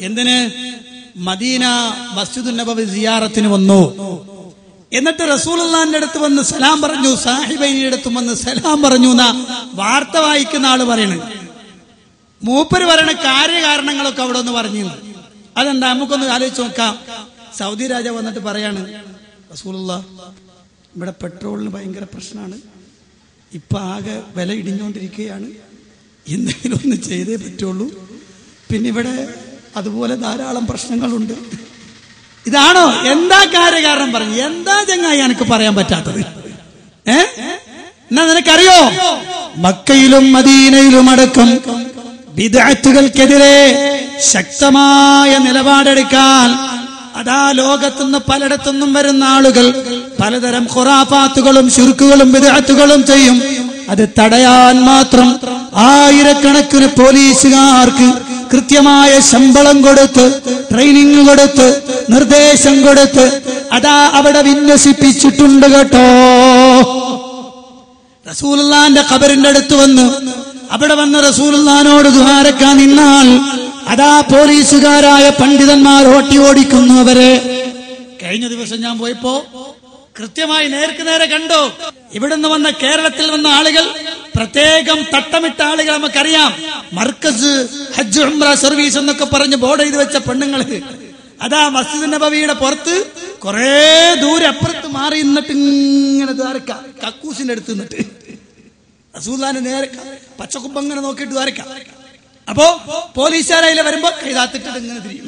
എന്തിന്? മദീന മസ്ജിദുൻ നബവി സിയാറത്തിന് വന്നു. എന്നിട്ട് റസൂലുള്ളാഹിന്റെ അടുത്ത് വന്ന് സലാം പറഞ്ഞു, സാഹിബൈന്റെ അടുത്ത് വന്ന് സലാം പറഞ്ഞു എന്നാ വാർത്ത വായിക്കുന്ന ആള് പറയണത്. മൂപ്പര് പറയണ കാര്യകാരണങ്ങളൊക്കെ അവിടെ ഒന്ന് പറഞ്ഞു. അതെന്താ നമുക്കൊന്ന് ആലോചിച്ച് നോക്കാം. സൗദി രാജാവ് വന്നിട്ട് പറയാണ്, റസൂലുള്ളാഹ് ഇവിടെ പെട്രോളിന് ഭയങ്കര പ്രശ്നമാണ്, ഇപ്പൊ ആകെ വില ഇടിഞ്ഞുകൊണ്ടിരിക്കുകയാണ്, എന്തെങ്കിലും ഒന്ന് ചെയ്തേ പറ്റുള്ളൂ, പിന്നെ ഇവിടെ അതുപോലെ ധാരാളം പ്രശ്നങ്ങളുണ്ട്. ഇതാണോ? എന്താ കാര്യകാരണം പറഞ്ഞു? എന്താ ചങ്ങായി എനിക്ക് പറയാൻ പറ്റാത്തത്? എന്നാ നിനക്കറിയോ, മക്കയിലും മദീനയിലും അടക്കം ബിദ്അത്തുകൾക്കെതിരെ ശക്തമായ നിലപാടെടുക്കാൻ അതാ ലോകത്തുനിന്ന് പലയിടത്തുനിന്നും വരുന്ന ആളുകൾ പലതരം ഖുറാഫാത്തുകളും ശിർക്കുകളും ബിദ്അത്തുകളും ചെയ്യും. അത് തടയാൻ മാത്രം ആയിരക്കണക്കിന് പോലീസുകാർക്ക് കൃത്യമായ ശമ്പളം കൊടുത്ത്, ട്രെയിനിങ് കൊടുത്ത്, നിർദ്ദേശം കൊടുത്ത് അതാ അവിടെ വിന്യസിപ്പിച്ചിട്ടുണ്ട് കേട്ടോ. റസൂലുള്ളാഹിന്റെ ഖബറിന്റെ അടുത്ത് വന്ന് അവിടെ വന്ന് റസൂലുള്ളാഹിനോട് ദുആരക്കാൻ നിന്നാൽ അതാ പോലീസുകാരായ പണ്ഡിതന്മാർ ഓടിക്കുന്നവരെ. കഴിഞ്ഞ ദിവസം ഞാൻ പോയപ്പോ കൃത്യമായി നേർക്ക് നേരെ കണ്ടു. ഇവിടുന്ന് വന്ന കേരളത്തിൽ വന്ന ആളുകൾ, പ്രത്യേകം തട്ടമിട്ട ആളുകൾ, നമുക്കറിയാം, മർക്കസ് ഹജ്ജ് ഉംറ സർവീസ് എന്നൊക്കെ പറഞ്ഞ് ബോർഡ് ചെയ്ത് വെച്ച പെണ്ണുങ്ങള് അതാ മസ്ജിദ് നബവിയുടെ പുറത്ത് കുറെ ദൂരെ അപ്പുറത്ത് മാറി നിന്നിട്ട് ഇങ്ങനെ ദ്വാരക്ക, കക്കൂസിന്റെ അടുത്ത് നിന്നിട്ട് റസൂലുള്ളാഹിന്റെ നേരെ പച്ചക്കുമ്പ് അങ്ങനെ നോക്കിയിട്ട് ദ്വാരക്ക. അപ്പോ പോലീസുകാരെ വരുമ്പോ കൈതാത്തിട്ടിട്ട് ഇങ്ങനെ തിരിയും.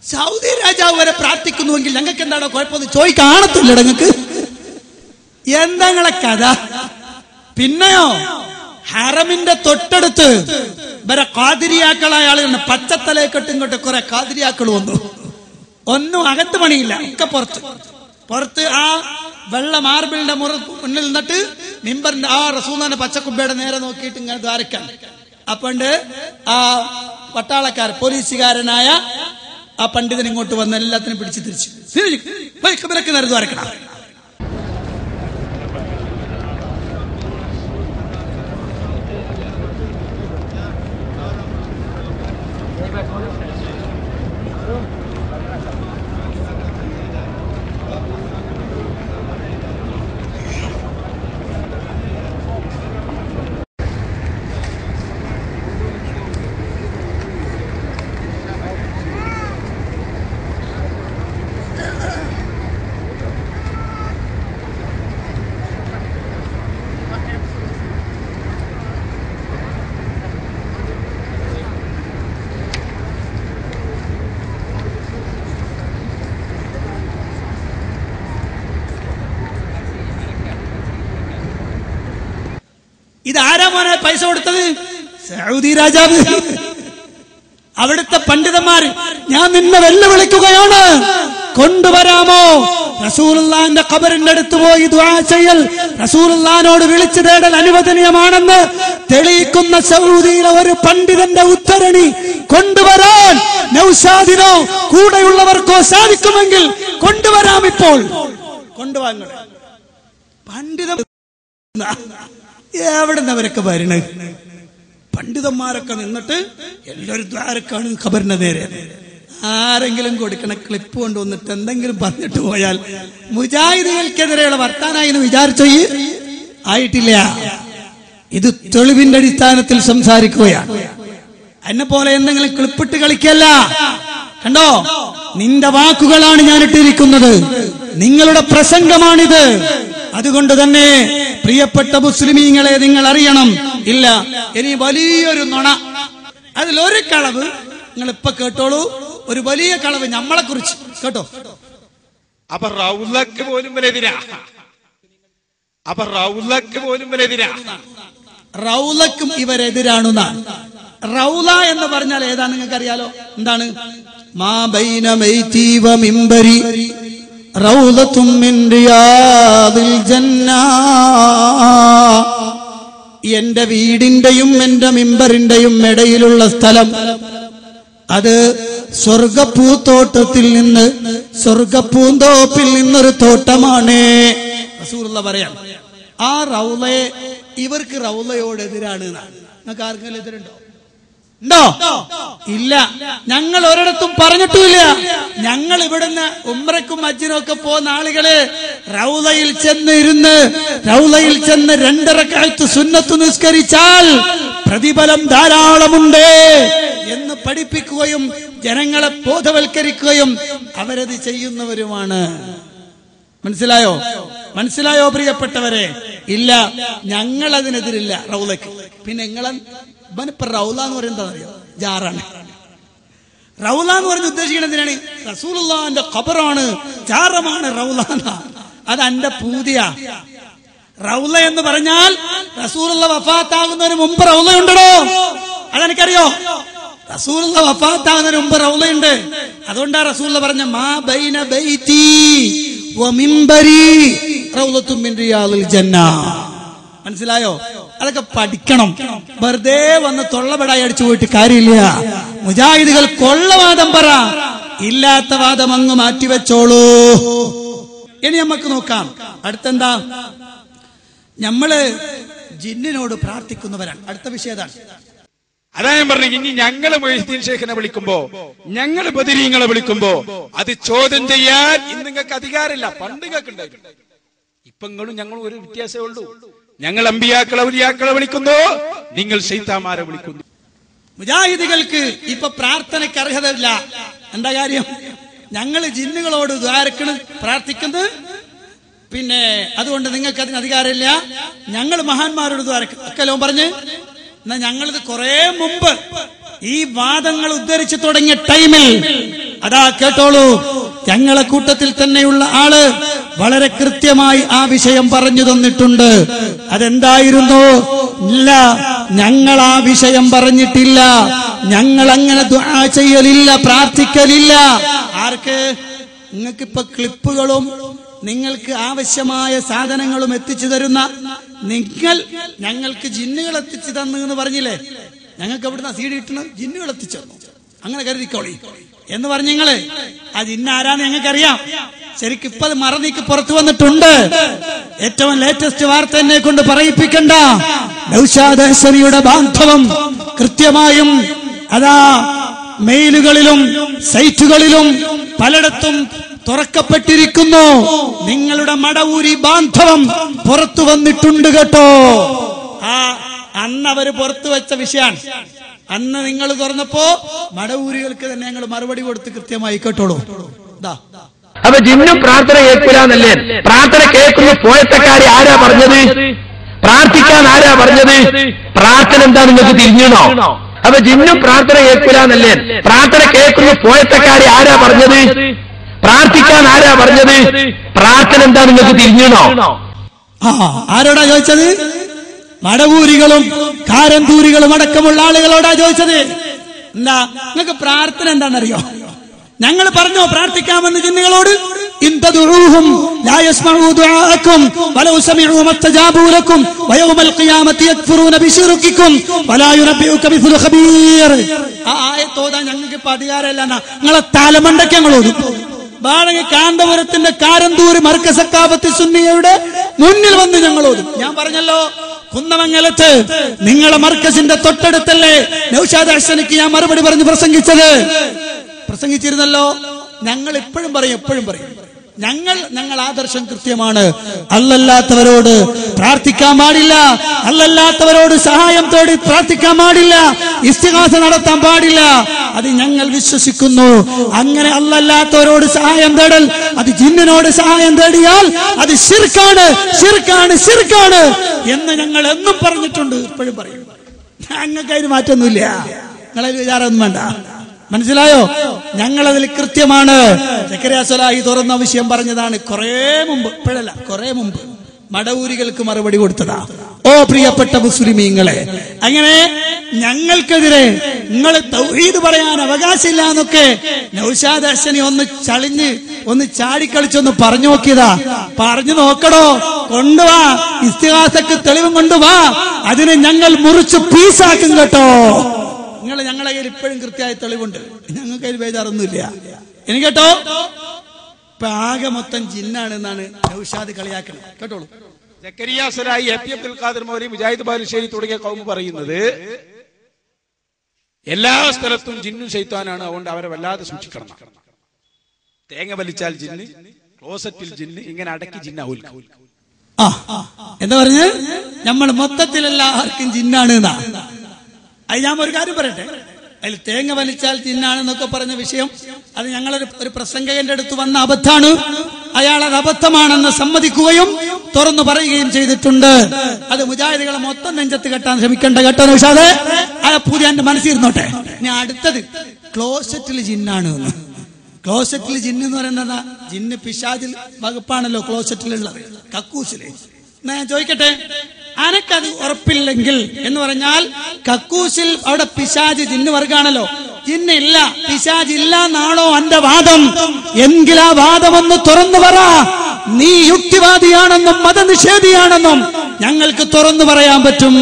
സൗദി രാജാവ് വരെ പ്രാർത്ഥിക്കുന്നുവെങ്കിൽ ഞങ്ങൾക്ക് എന്താണോ കുഴപ്പമൊന്നും ചോദിക്കാണത്തില്ല. ഞങ്ങൾക്ക് എന്താ നിങ്ങളെ കഥ? പിന്നെയോ ഹറമിന്റെ തൊട്ടടുത്ത് വരെ ഖാദിരിയാക്കളായ ആളുകളുണ്ട്. പച്ചത്തലയെക്കെട്ട് ഇങ്ങോട്ട് കുറെ ഖാദിരിയാക്കൾ വന്നു. ഒന്നും അകത്ത് പണിയില്ല, ഒക്കെ പുറത്ത് ആ വെള്ള മാർബിളിന്റെ മുന്നിൽ നിന്നിട്ട് മിമ്പറിന്റെ ആ റസൂലുള്ളാഹിന്റെ പച്ചക്കുബ്ബയുടെ നേരെ നോക്കിയിട്ട് ഇങ്ങനെ ദ്വാരക്കാൻ. അപ്പണ്ട് ആ പട്ടാളക്കാർ പോലീസുകാരനായ ആ പണ്ഡിതൻ ഇങ്ങോട്ട് വന്ന് എല്ലാത്തിനും പിടിച്ച് തിരിച്ചു നേരെ ദ്വാരക്കണം. ഇതാരാ മോനെ പൈസ കൊടുത്തത്? സൗദി രാജാവ്. അവിടുത്തെ പണ്ഡിതന്മാര് ഞാൻ നിന്നെ വെല്ലുവിളിക്കുകയാണ്, കൊണ്ടുവരാമോ? റസൂലുള്ളാഹിന്റെ ഖബറിന്റെ അടുത്ത് പോയി ദുആ ചെയ്യൽ റസൂലുള്ളാഹിനോട് വിളിച്ചു തേടൽ അനുവദനീയമാണെന്ന് തെളിയിക്കുന്ന സൗദിയിലെ ഒരു പണ്ഡിതന്റെ ഉദ്ധരണി കൊണ്ടുവരാൻ നൗഷാദിനോ കൂടെയുള്ളവർക്കോ സാധിക്കുമെങ്കിൽ കൊണ്ടുവരാം. ഇപ്പോൾ കൊണ്ടുവാങ്ങ. പണ്ഡിത എവിടുന്നവരൊക്കെ വരണ? പണ്ഡിതന്മാരൊക്കെ നിന്നിട്ട് എല്ലാവരും ദ്വാരക്കാണ് ഖബറിന്റെ നേരെ. ആരെങ്കിലും കൊടുക്കണ ക്ലിപ്പ് കൊണ്ടുവന്നിട്ട് എന്തെങ്കിലും പറഞ്ഞിട്ട് പോയാൽ മുജാഹിദുകൾക്കെതിരെയുള്ള വർത്താനായി എന്ന് വിചാരിച്ചോ? ആയിട്ടില്ല. ഇത് തെളിവിന്റെ അടിസ്ഥാനത്തിൽ സംസാരിക്കുകയാണ്. എന്നെ പോലെ എന്തെങ്കിലും ക്ലിപ്പിട്ട് കളിക്കല്ല. കണ്ടോ, നിന്റെ വാക്കുകളാണ് ഞാൻ ഇട്ടിരിക്കുന്നത്, നിങ്ങളുടെ പ്രസംഗമാണിത്. അതുകൊണ്ട് തന്നെ പ്രിയപ്പെട്ട മുസ്ലിമീങ്ങളെ നിങ്ങൾ അറിയണം. ഇല്ല, ഇനി വലിയൊരു നുണ, അതിലൊരു കളവ് നിങ്ങൾ ഇപ്പൊ കേട്ടോളൂ. ഒരു വലിയ കളവ് നമ്മളെ കുറിച്ച് കേട്ടോ. അപ്പൊ റൗലക്ക് പോലും വരെതിരാ. റൗലക്കും ഇവരെതിരാണെന്നാണ്. റൗല എന്ന് പറഞ്ഞാൽ ഏതാണ് നിങ്ങൾക്ക് അറിയാലോ? എന്താണ്? മാ ബൈന മൈതി വ മിംബരി റൗലത്തും മിൻ റിയാദിൽ ജന്ന. എന്റെ വീടിന്റെയും എന്റെ മിമ്പറിന്റെയും ഇടയിലുള്ള സ്ഥലം അത് സ്വർഗപ്പൂത്തോട്ടത്തിൽ നിന്ന്, സ്വർഗപ്പൂന്തോപ്പിൽ നിന്നൊരു തോട്ടമാണ്. റസൂലുള്ള പറയാം, ആ റൗലയെ ഇവർക്ക് റൗലയോട് എതിരാണ്. നിങ്ങൾക്ക് ആർക്കെങ്കിലും എതിരുണ്ടോ? ഉണ്ടോ? ഇല്ല. ഞങ്ങൾ ഒരിടത്തും പറഞ്ഞിട്ടില്ല. ഞങ്ങൾ ഇവിടുന്ന് ഉംറയ്ക്കും ഹജ്ജിനും ഒക്കെ പോകുന്ന ആളുകള് റൗലയിൽ ചെന്ന് 2 റക്അത്ത് സുന്നത്ത് നിസ്കരിച്ചാൽ പ്രതിഫലം ധാരാളമുണ്ട് എന്ന് പഠിപ്പിക്കുകയും ജനങ്ങളെ ബോധവൽക്കരിക്കുകയും അവരത് ചെയ്യുന്നവരുമാണ്. മനസ്സിലായോ പ്രിയപ്പെട്ടവരെ? ഇല്ല, ഞങ്ങൾ അതിനെതിരില്ല റൗലയ്ക്ക്. പിന്നെ ഇപ്പൊ റൗല എന്ന് പറയുന്നത് അറിയോ? ജാറാണ്. റൗല എന്ന് പറഞ്ഞ് ഉദ്ദേശിക്കുന്നത് എന്തിനാണ്? റസൂലുള്ളാഹിന്റെ ഖബറാണ്, ജാറമാണ് റൗല. അത് എന്റെ പൂതിയ. റൗല എന്ന് പറഞ്ഞാൽ റസൂലുള്ള വഫാത്താകുന്നതിന് മുമ്പ് റൗലയുണ്ടോ? അതെനിക്കറിയോ. റസൂലുള്ള വഫാത്താകുന്നതിന് മുമ്പ് റൗലയുണ്ട്. അതുകൊണ്ടാണ് റസൂലുള്ള പറഞ്ഞ മാ ബൈന ബൈതി വ മിംബരി റൗലത്തും മിൻ റിയാദിൽ ജന്ന. മനസ്സിലായോ? അതൊക്കെ പഠിക്കണം. വെറുതെ വന്ന് തൊള്ളപടായി അടിച്ചു പോയിട്ട് കാര്യമില്ല. മുജാഹിദുകൾ കൊള്ളവാദം പറ, ഇല്ലാത്ത വാദം അങ്ങ് മാറ്റിവെച്ചോളൂ. ഇനി നമുക്ക് നോക്കാം അടുത്തെന്താ. നമ്മള് ജിന്നിനോട് പ്രാർത്ഥിക്കുന്നവരാണ്. അടുത്ത വിഷയം അതാണ്. അതാ ഞാൻ പറഞ്ഞു, ഇനി ഞങ്ങള് മൊയ്‌സുദ്ദീൻ ശൈഖിനെ വിളിക്കുമ്പോ, ഞങ്ങള് ബദരീങ്ങളെ വിളിക്കുമ്പോ അത് ചോദ്യം ചെയ്യാൻ ഇന്ന് നിങ്ങൾക്ക് അധികാരമില്ല. പണ്ട് നിങ്ങൾക്ക് ഉണ്ടായിരുന്നു. ഇപ്പൊ നിങ്ങളും ഞങ്ങളും ഒരു വ്യത്യാസമേ ഉള്ളൂ. ഞങ്ങൾ അമ്പിയാക്കളെ ഔലിയാക്കളെ വിളിക്കുന്നു, നിങ്ങൾ ശൈത്താന്മാരെ വിളിക്കുന്നു. മുജാഹിദുകൾക്ക് ഇപ്പൊ പ്രാർത്ഥനയ്ക്ക് അർഹതയില്ല. എന്താ കാര്യം? ഞങ്ങൾ ജിന്നുകളോട് പ്രാർത്ഥിക്കുന്നത്, പിന്നെ അതുകൊണ്ട് നിങ്ങൾക്ക് അതിന് അധികാരമില്ല. ഞങ്ങൾ മഹാന്മാരോട് ദ്വാരക്കലോ പറഞ്ഞ്. എന്നാ ഞങ്ങളിത് കുറെ മുമ്പ് ഈ വാദങ്ങൾ ഉദ്ധരിച്ചു തുടങ്ങിയ ടൈമിൽ അതാ കേട്ടോളൂ, ഞങ്ങളെ കൂട്ടത്തിൽ തന്നെയുള്ള ആള് വളരെ കൃത്യമായി ആ വിഷയം പറഞ്ഞു തന്നിട്ടുണ്ട്. അതെന്തായിരുന്നു? ഇല്ല, ഞങ്ങൾ ആ വിഷയം പറഞ്ഞിട്ടില്ല. ഞങ്ങൾ അങ്ങനെ ദുആ ചെയ്യലില്ല, പ്രാർത്ഥിക്കലില്ല. ആർക്ക്? നിങ്ങൾക്കിപ്പൊ ക്ലിപ്പുകളും നിങ്ങൾക്ക് ആവശ്യമായ സാധനങ്ങളും എത്തിച്ചു തരുന്ന നിങ്ങൾ ഞങ്ങൾക്ക് ജിന്നുകൾ എത്തിച്ചു തന്നു എന്ന് പറഞ്ഞില്ലേ? ഞങ്ങൾക്ക് എവിടുന്ന സീഡി കിട്ടുന്നത്? ജിന്നുകൾ എത്തിച്ചു തന്നു, അങ്ങനെ കരുതിക്കോളി എന്ന് പറഞ്ഞ നിങ്ങള് ആ ജിന്ന് ആരാന്ന് ഞങ്ങൾക്കറിയാം. ശരിക്കും ഇപ്പൊ അത് മറന്നീക്ക് പുറത്തു വന്നിട്ടുണ്ട്. ഏറ്റവും ലേറ്റസ്റ്റ് വാർത്ത എന്നെ കൊണ്ട് പറയിപ്പിക്കണ്ട. നൗഷാദ് ഹസനിയുടെ ബാന്ധവം കൃത്യമായും അതാ മെയിലുകളിലും സൈറ്റുകളിലും പലയിടത്തും തുറക്കപ്പെട്ടിരിക്കുന്നു. നിങ്ങളുടെ മടവൂരി ബാന്ധവം പുറത്തു വന്നിട്ടുണ്ട് കേട്ടോ. അന്ന് അവര് പുറത്തു വെച്ച വിഷയമാണ്. അന്ന് നിങ്ങൾ തുറന്നപ്പോ മടവൂരികൾക്ക് തന്നെ ഞങ്ങൾ മറുപടി കൊടുത്ത് കൃത്യമായി കേട്ടോളൂ. അപ്പൊ ജിന്നും പ്രാർത്ഥന കേൾക്കില്ലാന്നല്ലേ? പ്രാർത്ഥന കേൾക്കുന്ന പോയത്തക്കാരി ആരാ പറഞ്ഞത്? പ്രാർത്ഥിക്കാൻ ആരാ പറഞ്ഞത്? പ്രാർത്ഥന എന്താ നിങ്ങൾക്ക് തിരിഞ്ഞോ? അപ്പൊ ജിന്നും പ്രാർത്ഥന കേൾക്കില്ലാന്നല്ലേ? പ്രാർത്ഥന കേൾക്കുന്ന പോയത്തക്കാരി ആരാ പറഞ്ഞത്? പ്രാർത്ഥിക്കാൻ ആരാ പറഞ്ഞത്? പ്രാർത്ഥന എന്താ നിങ്ങൾക്ക് തിരിഞ്ഞോ? ആരോടാ ചോദിച്ചത്? മടവൂരികളും കാരന്തൂരികളും അടക്കമുള്ള ആളുകളോടാ ചോദിച്ചത്. എന്താ നിങ്ങൾക്ക് പ്രാർത്ഥന എന്താണെന്നറിയോ? ഞങ്ങൾ പറഞ്ഞോ പ്രാർത്ഥിക്കാമെന്ന് ജിന്നുകളോട്? ഇൻതദുഊഹും ലാ യസ്മഉ ദുആഅക്കും വലൗ സമിഉ മസ്തജാബു ലക്കും വയൗമൽ ഖിയാമത്തി യക്ഫുറൂന ബിശിർകിക്കും വലാ യുനബ്ബിഉക മിസ്ലു ഖബീർ. ആ ആയത്ത് ഓതാൻ ഞങ്ങൾക്ക് ഇപ്പൊ അധികാരമില്ല. നിങ്ങളെ തലമണ്ടയ്ക്ക് ഞങ്ങൾ ഓതും. ബാളങ്ങി കാന്തപുരത്തിന്റെ കാരന്തൂര് മർക്കസ് സക്കാഫത്ത് സുന്നിയയുടെ മുന്നിൽ വന്ന് ഞങ്ങൾ ഓതും. ഞാൻ പറഞ്ഞല്ലോ, കുന്നമംഗലത്ത് നിങ്ങളെ മർക്കസിന്റെ തൊട്ടടുത്തല്ലേ നൗഷാദ് ഹസനിക്ക് ഞാൻ മറുപടി പറഞ്ഞ് പ്രസംഗിച്ചിരുന്നല്ലോ. ഞങ്ങൾ എപ്പോഴും പറയും ഞങ്ങൾ ആദർശം കൃത്യമാണ്. അല്ലല്ലാത്തവരോട് പ്രാർത്ഥിക്കാൻ പാടില്ല, അല്ലല്ലാത്തവരോട് സഹായം തേടി പ്രാർത്ഥിക്കാൻ പാടില്ല, ഇസ്തിഗാസ നടത്താൻ പാടില്ല. അത് ഞങ്ങൾ വിശ്വസിക്കുന്നു. അങ്ങനെ അല്ലല്ലാത്തവരോട് സഹായം തേടൽ, അത് ജിന്നിനോട് സഹായം തേടിയാൽ അത് ശിർക്കാണ് എന്ന് ഞങ്ങൾ എന്നും പറഞ്ഞിട്ടുണ്ട്, ഇപ്പോഴും പറയും. ഞങ്ങൾക്ക് അതിന് മാറ്റൊന്നുമില്ല. നിങ്ങളതിൽ വിചാരമൊന്നും വേണ്ട. മനസ്സിലായോ? ഞങ്ങളതിൽ കൃത്യമാണ്. സക്കറിയ സ്വലാഹി തുറന്ന വിഷയം പറഞ്ഞതാണ് കുറെ മുമ്പ്, ഇപ്പോഴല്ല, കുറെ മുമ്പ് മടവൂരികൾക്ക് മറുപടി കൊടുത്തതാ. ഓ പ്രിയപ്പെട്ട മുസ്ലിമീങ്ങളെ, അങ്ങനെ ഞങ്ങൾക്കെതിരെ നിങ്ങൾ തൗഹീദ് പറയാൻ അവകാശമില്ല എന്നൊക്കെ നൗഷാദ് ഹസനി ഒന്ന് ചാടിക്കളിച്ചൊന്ന് പറഞ്ഞു നോക്കിയതാ. പറഞ്ഞു നോക്കടോ, കൊണ്ടുവാ, ഇസ്തിഗാസക്ക് തെളിവും കൊണ്ടുവാ. അതിനെ ഞങ്ങൾ മുറിച്ച് പീസാക്കും കേട്ടോ. ഞങ്ങളെ കയ്യിൽ ഇപ്പോഴും കൃത്യമായ തെളിവുണ്ട്. ഞങ്ങൾക്ക് അതിൽ ബേജാറൊന്നുമില്ല. എനിക്ക് കേട്ടോ, ഇപ്പൊ ആകെ മൊത്തം ജിന്നാണെന്നാണ് നൗഷാദ് കളിയാക്കുന്നത്. കേട്ടോളൂ. സക്കരിയ സ്വലാഹി, എ പി അബ്ദുൽ ഖാദർ മൗലവി, മുജാഹിദ് ബാലുശ്ശേരി തുടങ്ങിയ കൗമ് പറയുന്നത് എല്ലാ സ്ഥലത്തും ജിന്നും ശൈത്താനാണ്. അതുകൊണ്ട് അവരെ വല്ലാതെ സൂക്ഷിക്കണം. തേങ്ങ വലിച്ചാൽ ജിന്ന്, ക്ലോസറ്റിൽ ജിന്ന്, ഇങ്ങനെ അടക്കി ജിന്നാവൂൽ. എന്താ പറഞ്ഞ്? നമ്മൾ മൊത്തത്തിലെല്ലാവർക്കും ജിന്നാണ് എന്നാ. അത് ഞാൻ ഒരു കാര്യം പറയട്ടെ. അതിൽ തേങ്ങ വലിച്ചാൽ ജിന്നാണെന്നൊക്കെ പറഞ്ഞ വിഷയം, അത് ഞങ്ങളൊരു പ്രസംഗകന്റെ അടുത്ത് വന്ന അബദ്ധാണ്. അയാൾ അത് അബദ്ധമാണെന്ന് സമ്മതിക്കുകയും തുറന്നു പറയുകയും ചെയ്തിട്ടുണ്ട്. അത് മുജാഹിദുകളെ മൊത്തം നെഞ്ചത്ത് കെട്ടാൻ ശ്രമിക്കണ്ട കേട്ടോ നൗഷാദേ. ആ പുതിയ എന്റെ മനസ്സിരുന്നോട്ടെ. ഞാൻ അടുത്തത് ക്ലോസറ്റിൽ ജിന്നാണ് എന്ന്. ക്ലോസറ്റിൽ ജിന്ന് എന്ന് പറയുന്നത് ജിന്ന് പിശാചിൽ വകുപ്പാണല്ലോ ക്ലോസറ്റിലുള്ളത്, കക്കൂസില്. ഞാൻ ചോദിക്കട്ടെ, അനക്കത് ഉറപ്പില്ലെങ്കിൽ എന്ന് പറഞ്ഞാൽ കക്കൂസിൽ അവിടെ പിശാജ് ജിന്ന് വർഗാണല്ലോ, ജിന്നില്ല പിശാജ് ഇല്ല എന്നാണോ എന്റെ വാദം? എങ്കിൽ ആ വാദമൊന്ന് തുറന്നു പറ. നീ യുക്തിവാദിയാണെന്നും മതനിഷേധിയാണെന്നും ഞങ്ങൾക്ക് തുറന്നു പറയാൻ പറ്റും.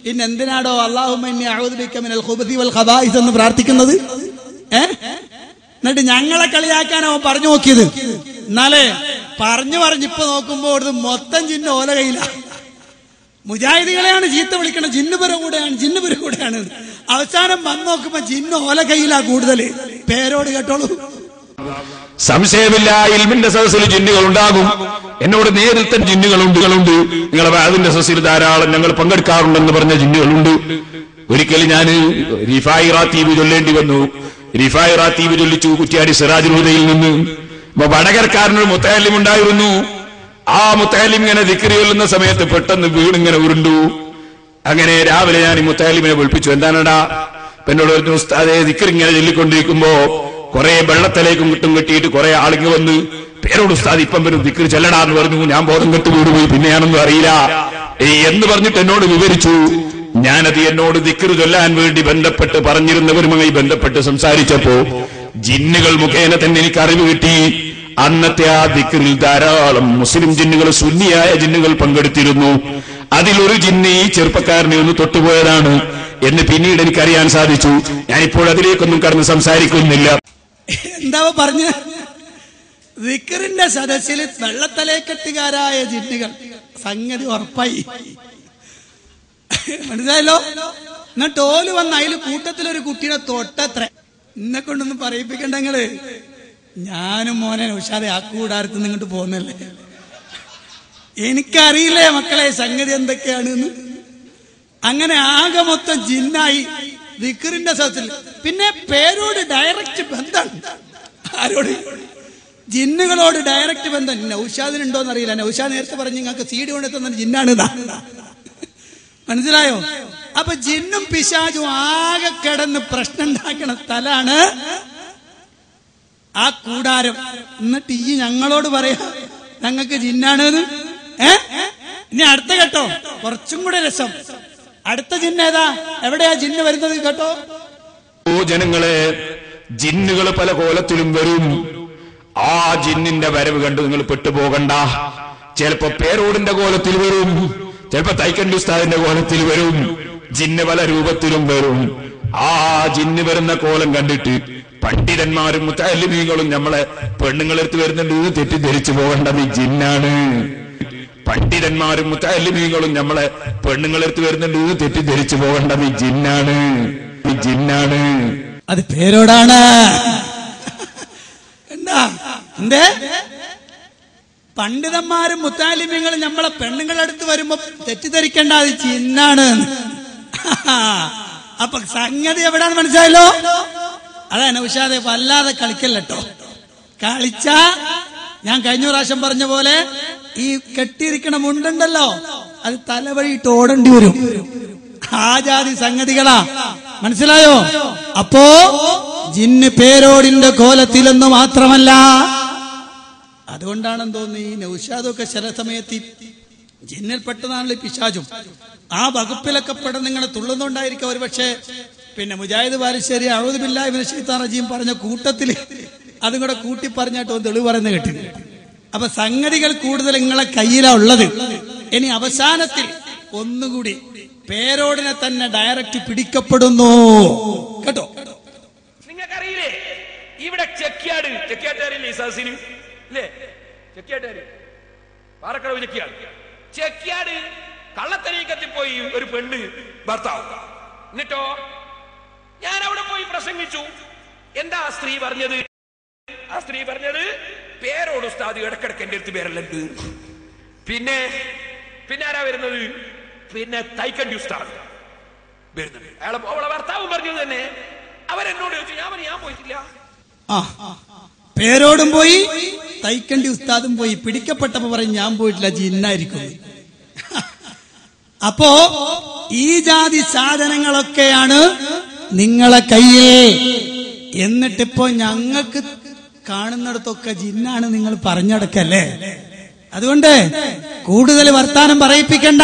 പിന്നെന്തിനാടോ അല്ലാഹുമ്മ ഇന്നി അഊദു ബിക മിനൽ ഖുബൂതി വൽ ഖബായിസ് എന്ന് പ്രാർത്ഥിക്കുന്നത്? എന്നിട്ട് ഞങ്ങളെ കളിയാക്കാനോ പറഞ്ഞു നോക്കിയത്. എന്നാലേ പറഞ്ഞിപ്പോ നോക്കുമ്പോ മൊത്തം ജിന്ന് ഓല കയ്യില. മുജാഹിദികളെയാണ് ചീത്ത വിളിക്കണം, ജിന്നുപുര കൂടെയാണ്. അവസാനം വന്ന് നോക്കുമ്പോ ജിന്ന് ഓല കയ്യിലാ കൂടുതല്. പേരോട് കേട്ടോളൂ. സംശയമില്ല, ഇൽമിന്റെ സദസ്സിൽ ജിന്നുകൾ ഉണ്ടാകും. എന്നോട് നേരിൽ തന്നെ ജിന്നുകളുണ്ട്. നിങ്ങളെ അതിന്റെ സദസ്സിൽ ധാരാളം ഞങ്ങൾ പങ്കെടുക്കാറുണ്ടെന്ന് പറഞ്ഞ ജിന്നുകളുണ്ട്. ഒരിക്കലും ഞാൻ റിഫായി റാത്തീബ് ചൊല്ലേണ്ടി വന്നു. റിഫായി റാത്തീബ് ചൊല്ലിച്ചു കുറ്റ്യാടി സിറാജുൽ ഹുദയിൽ നിന്ന്. വടകരക്കാരനൊരു മുത്തഅല്ലിം ഉണ്ടായിരുന്നു. ആ മുത്തഅല്ലിം ഇങ്ങനെ ദിക്റ് ചൊല്ലുന്ന സമയത്ത് പെട്ടെന്ന് വീണിങ്ങനെ ഉരുണ്ടു. അങ്ങനെ രാവിലെ ഞാൻ ഈ മുത്തഅല്ലിമിനെ വിളിപ്പിച്ചു. എന്താണടാ? എന്നോട് പറഞ്ഞു, ഉസ്താദേ ദിക്റ് ഇങ്ങനെ ചൊല്ലിക്കൊണ്ടിരിക്കുമ്പോ കുറെ വെള്ളത്തിലേക്കും കിട്ടും കെട്ടിയിട്ട് കുറെ ആളുകൾ വന്ന് പേരോട് ഉസ്താദ് ഇപ്പം വരും ദിക്റ് ചെല്ലടാന്ന് പറഞ്ഞു. ഞാൻ ബോധം കെട്ട് വീടുപോയി, പിന്നെ ഞാനൊന്നും അറിയില്ല എന്ന് പറഞ്ഞിട്ട് എന്നോട് വിവരിച്ചു. ഞാനത് എന്നോട് ദിക്റ് ചൊല്ലാൻ വേണ്ടി ബന്ധപ്പെട്ട് പറഞ്ഞിരുന്നവരുമായി ബന്ധപ്പെട്ട് സംസാരിച്ചപ്പോ ജിന്നുകൾ മുഖേന തന്നെ എനിക്ക് അറിവ് കിട്ടി. അന്നത്തെ ആ ദിക്റിൽ ധാരാളം മുസ്ലിം ജിന്നുകൾ, സുന്നിയായ ജിന്നുകൾ പങ്കെടുത്തിരുന്നു. അതിലൊരു ജിന്ന് ഈ ചെറുപ്പക്കാരനെ ഒന്ന് തൊട്ടുപോയതാണ് എന്ന് പിന്നീട് എനിക്കറിയാൻ സാധിച്ചു. ഞാനിപ്പോൾ അതിലേക്കൊന്നും കടന്ന് സംസാരിക്കുന്നില്ല. എന്താ പറഞ്ഞ? ദിക്റിന്റെ സദസ്സിൽ വെള്ളത്തലേക്കെട്ടുകാരായ ജിന്നുകൾ. സംഗതി ഉറപ്പായി, മനസ്സിലായല്ലോ. എന്നിട്ട് ഓല് വന്ന് അതിൽ കൂട്ടത്തിലൊരു കുട്ടിയുടെ തൊട്ടത്ര. എന്നെ കൊണ്ടൊന്നും പറയിപ്പിക്കണ്ട നിങ്ങള്. ഞാനും മോനെ ഉഷാദെ ആ കൂടാരത്ത് നിങ്ങോട്ട് പോകുന്നല്ലേ. എനിക്കറിയില്ലേ മക്കളെ സംഗതി എന്തൊക്കെയാണെന്ന്. അങ്ങനെ ആകെ മൊത്തം ജിന്നായി ദിക്റിന്റെ സദസ്സിൽ. പിന്നെ പേരോട് ഡയറക്റ്റ് ബന്ധമാണ്. ആരോട്? ജിന്നുകളോട് ഡയറക്റ്റ് ബന്ധം. നൗഷാദിനുണ്ടോന്ന് അറിയില്ല. നൗഷാദ് നേരത്തെ പറഞ്ഞു നിങ്ങൾക്ക് സീഡി കൊണ്ടെത്തുന്ന ജിന്നാണ്. മനസ്സിലായോ? അപ്പൊ ജിന്നും പിശാചും ആകെ കിടന്ന് പ്രശ്നം ഉണ്ടാക്കണ സ്ഥലാണ് ആ കൂടാരം. എന്നിട്ട് ഈ ഞങ്ങളോട് പറയാ ഞങ്ങൾക്ക് ജിന്നാണ്. ഇനി അടുത്ത കേട്ടോ, കുറച്ചും കൂടെ രസം. അടുത്ത ജിന്ന് ഏതാ? എവിടെയാ ജിന്ന് വരുന്നത് കേട്ടോ? ഓ ജനങ്ങളെ, ജിന്നുകൾ പല കോലത്തിലും വരും. ആ ജിന്നിന്റെ വരവ് കണ്ട് നിങ്ങൾ പെട്ടുപോകണ്ട. ചിലപ്പോ പേരോടിന്റെ കോലത്തിൽ വരും, ചിലപ്പോ തൈക്കണ്ടി ഉസ്താദിന്റെ കോലത്തിൽ വരും. ജിന്ന് പല രൂപത്തിലും വരും. ആ ജിന്ന് വരുന്ന കോലം കണ്ടിട്ട് പണ്ഡിതന്മാരും മുത്തഅല്ലിമീങ്ങളും നമ്മളെ പെണ്ണുങ്ങളെടുത്ത് വരുന്നുണ്ട് തെറ്റിദ്ധരിച്ചു പോകേണ്ടത് ഈ ജിന്നാണ്. പണ്ഡിതന്മാരും മുത്തഅല്ലിമീങ്ങളും നമ്മളെ പെണ്ണുങ്ങളെടുത്ത് വരുന്നുണ്ട് തെറ്റിദ്ധരിച്ചു പോകേണ്ടത് ഈ ജിന്നാണ്. ഈ ജിന്നാണ്. അത് പേരോടാണ്. എന്താ എന്തേ? പണ്ഡിതന്മാരും മുത്താലിമ്യങ്ങളും നമ്മളെ പെണ്ണുങ്ങളടുത്ത് വരുമ്പോ തെറ്റിദ്ധരിക്കേണ്ട, അത് ജിന്നാണ്. അപ്പൊ സംഗതി എവിടാന്ന് മനസ്സിലായല്ലോ? അതാ നൗഷാദെ, വല്ലാതെ കളിക്കല്ലോ. കളിച്ച ഞാൻ കഴിഞ്ഞ പ്രാവശ്യം പറഞ്ഞ പോലെ ഈ കെട്ടിയിരിക്കണ മുണ്ടുണ്ടല്ലോ, അത് തലവഴിയിട്ട് ഓടേണ്ടി വരും. ആ ജാതി സംഗതികളാ, മനസ്സിലായോ? അപ്പോ ജിന്ന് പേരോടിന്റെ കോലത്തിലെന്ന് മാത്രമല്ല. അതുകൊണ്ടാണെന്ന് തോന്നി ഈ നൗഷാദൊക്കെ ചില സമയത്ത് ജിന്നിൽപ്പെട്ടതാണല്ലോ പിശാചും. ആ വകുപ്പിലൊക്കെ പെടുന്ന നിങ്ങളെ തുള്ളുന്നുണ്ടായിരിക്കും ഒരു പക്ഷേ. പിന്നെ മുജാഹിദ് ബാലുശ്ശേരി അഊദു ബില്ലാഹി മിനശ് ശൈത്താനിർ റജീം പറഞ്ഞ കൂട്ടത്തില് അതും കൂടെ കൂട്ടി പറഞ്ഞിട്ട് ഒന്ന് തെളിവ് പറയുന്നത് കേട്ടില്ല. അപ്പൊ സംഗതികൾ കൂടുതൽ നിങ്ങളെ കയ്യിലാ ഉള്ളത്. ഇനി അവസാനത്തിൽ ഒന്നുകൂടി പേരോടിനെ തന്നെ ഡയറക്റ്റ് പിടിക്കപ്പെടുന്നു കേട്ടോ. നിങ്ങൾക്കറിയില്ലേ ഇവിടെ ചെക്കിയാട്ടറിയില്ലേ സദസ്സിന്? അല്ലേ ചെക്കിയാട്ടാര് പാറക്കടവ് ചെക്കിയാട് കള്ളത്തരീക്കത്തിൽ പോയി ഒരു പെണ്ണ് ഭർത്താവ്. എന്നിട്ടോ ഞാൻ അവിടെ പോയി പ്രസംഗിച്ചു. എന്താ ആ സ്ത്രീ പറഞ്ഞത്? ആ സ്ത്രീ പറഞ്ഞത് പേരോട് ഉസ്താദ് ഇടക്കിടക്ക് എന്റെ അടുത്ത് പേരല്ലുണ്ട്. പിന്നെ ആരാ വരുന്നത്? പിന്നെ തൈക്കണ്ടി ഉസ്താദ് വരുന്നുണ്ട്. അവളെ ഭർത്താവ് പറഞ്ഞത് തന്നെ. അവരെന്നോട് ചോദിച്ചു, ഞാൻ പോയിട്ടില്ല. പേരോടും പോയി തൈക്കണ്ടി ഉസ്താദും പോയി. പിടിക്കപ്പെട്ടപ്പോ പറയും ഞാൻ പോയിട്ടില്ല, ജിന്നായിരിക്കും. അപ്പോ ഈ ജാതി സാധനങ്ങളൊക്കെയാണ് നിങ്ങളെ കയ്യിൽ. എന്നിട്ടിപ്പോ ഞങ്ങൾക്ക് കാണുന്നിടത്തൊക്കെ ജിന്നാണ് നിങ്ങൾ പറഞ്ഞടക്കല്ലേ. അതുകൊണ്ട് കൂടുതൽ വർത്താനം പറയിപ്പിക്കണ്ട,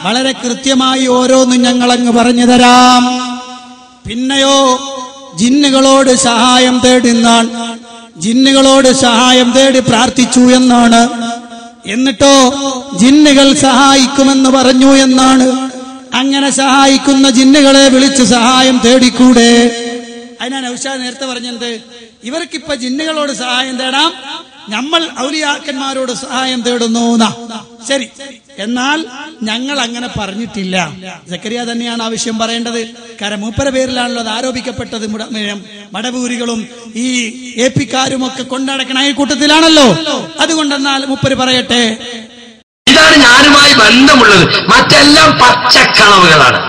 വളരെ കൃത്യമായി ഓരോന്നും ഞങ്ങളങ്ങ് പറഞ്ഞു തരാം. പിന്നെയോ ജിന്നുകളോട് സഹായം തേടുന്നാൻ, ജിന്നുകളോട് സഹായം തേടി പ്രാർത്ഥിച്ചു എന്നാണ്. എന്നിട്ടോ ജിന്നുകൾ സഹായിക്കുമെന്ന് പറഞ്ഞു എന്നാണ്. അങ്ങനെ സഹായിക്കുന്ന ജിന്നുകളെ വിളിച്ച് സഹായം തേടിക്കൂടെ? അതിനാണ് നൗഷാദ് നേരത്തെ പറഞ്ഞത്, ഇവർക്കിപ്പോ ജിന്നുകളോട് സഹായം തേടാം, നമ്മൾ ഔലിയാക്കന്മാരോട് സഹായം തേടുന്നു. ശരി, എന്നാൽ ഞങ്ങൾ അങ്ങനെ പറഞ്ഞിട്ടില്ല. സക്കരിയ തന്നെയാണ് ആവശ്യം പറയേണ്ടത്. കാരണം മൂപ്പര പേരിലാണല്ലോ അത് ആരോപിക്കപ്പെട്ടത്. മടവൂരികളും ഈ ഏപ്പിക്കാരും ഒക്കെ കൊണ്ടടക്കണ ഈ കൂട്ടത്തിലാണല്ലോ. അതുകൊണ്ടെന്നാൽ മൂപ്പര് പറയട്ടെ. ഇതാണ് ഞാനുമായി ബന്ധമുള്ളത്. മറ്റെല്ലാം പച്ചക്കളവുകളാണ്.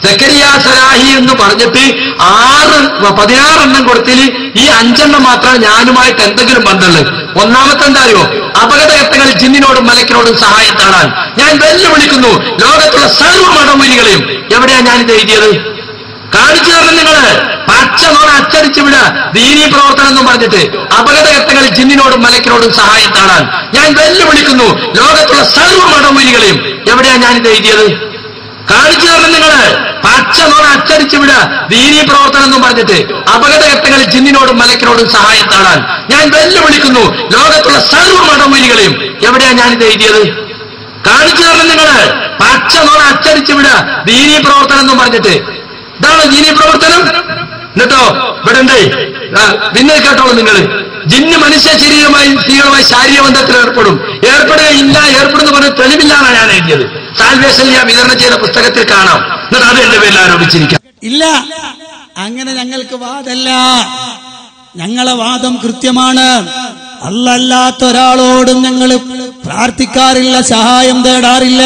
സക്കരിയ സലാഹി എന്ന് പറഞ്ഞിട്ട് 16 എണ്ണം കൊടുത്തിൽ ഈ 5 മാത്രമാണ് ഞാനുമായിട്ട് എന്തെങ്കിലും ബന്ധമുള്ളത്. ഒന്നാമത്തെ എന്താ അറിയോ? അപകടഘട്ടങ്ങളിൽ ജിന്നിനോടും മലക്കിനോടും സഹായം തേടാൻ ഞാൻ വെല്ലുവിളിക്കുന്നു ലോകത്തുള്ള സർവ്വ മടമൂലികളെയും. എവിടെയാ ഞാനിത് എഴുതിയത്? കാണിച്ചു തരണം നിങ്ങള്. പച്ച നോണ അച്ചടിച്ചു വിട ദീനീ പ്രവർത്തനം എന്നും പറഞ്ഞിട്ട് അപകടഘട്ടങ്ങളിൽ ജിന്നിനോടും മലക്കിനോടും സഹായം തേടാൻ ഞാൻ വെല്ലുവിളിക്കുന്നു ലോകത്തുള്ള സർവ്വ മടമൂലികളെയും. എവിടെയാ ഞാനിത് എഴുതിയത്? കാണിച്ചു തരണം നിങ്ങള്. പച്ച നോണ അച്ചടിച്ചു വിട ദീനീ പ്രവർത്തനം എന്നും പറഞ്ഞിട്ട് അപകടഘട്ടങ്ങളിൽ ജിന്നിനോടും മലക്കിനോടും സഹായം തേടാൻ ഞാൻ വെല്ലുവിളിക്കുന്നു ലോകത്തുള്ള സർവ്വ മടമൂലികളെയും. എവിടെയാ ഞാനിത് എഴുതിയത്? കാണിച്ചു തരണം നിങ്ങള്. പച്ച നോണ അച്ചടിച്ചു വിട ദീനീ പ്രവർത്തനം എന്നും പറഞ്ഞിട്ട്. ഇതാണ് ദീനീ പ്രവർത്തനം. എന്നിട്ടോ ഇവിടെ ഉണ്ട്. പിന്നെ കേട്ടോളൂ നിങ്ങൾ. ജിന്ന് മനുഷ്യ ശരീരമായി സ്ത്രീകളുമായി ശാരീരിക ബന്ധത്തിൽ ഏർപ്പെടുകയില്ല, ഏർപ്പെടുന്ന പറഞ്ഞ തെളിവില്ലാണ് ഞാൻ എഴുതിയത്. സാൽവേഷൻ ഞാൻ വിതരണം ചെയ്ത പുസ്തകത്തിൽ കാണാം. എന്നിട്ട് അത് എന്റെ പേരിൽ ആരോപിച്ചിരിക്കാം. ഇല്ല, അങ്ങനെ ഞങ്ങൾക്ക് വാദമല്ല. ഞങ്ങളെ വാദം കൃത്യമാണ്. അല്ലാത്ത ഒരാളോടും ഞങ്ങൾ പ്രാർത്ഥിക്കാറില്ല, സഹായം തേടാറില്ല.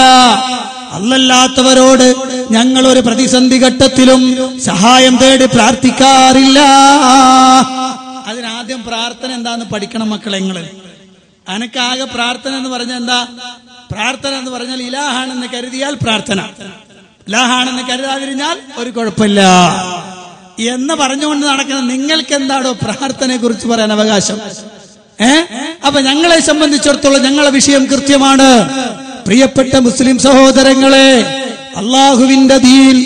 അല്ലാത്തവരോട് ഞങ്ങൾ ഒരു പ്രതിസന്ധി ഘട്ടത്തിലും സഹായം തേടി പ്രാർത്ഥിക്കാറില്ല. അതിനാദ്യം പ്രാർത്ഥന എന്താന്ന് പഠിക്കണം മക്കളെ. നിങ്ങള് അനക്കാകെ പ്രാർത്ഥന എന്ന് പറഞ്ഞാൽ എന്താ? പ്രാർത്ഥന എന്ന് പറഞ്ഞാൽ ഇലാഹാണെന്ന് കരുതിയാൽ പ്രാർത്ഥന, ഇലാഹാണെന്ന് കരുതാതിരിഞ്ഞാൽ ഒരു കുഴപ്പമില്ല എന്ന് പറഞ്ഞുകൊണ്ട് നടക്കുന്ന നിങ്ങൾക്ക് എന്താണോ പ്രാർത്ഥനയെ കുറിച്ച് പറയാൻ അവകാശം? അപ്പൊ ഞങ്ങളെ സംബന്ധിച്ചിടത്തോളം ഞങ്ങളെ വിഷയം കൃത്യമാണ്. പ്രിയപ്പെട്ട മുസ്ലിം സഹോദരങ്ങളെ, അള്ളാഹുവിന്റെ ദീൻ,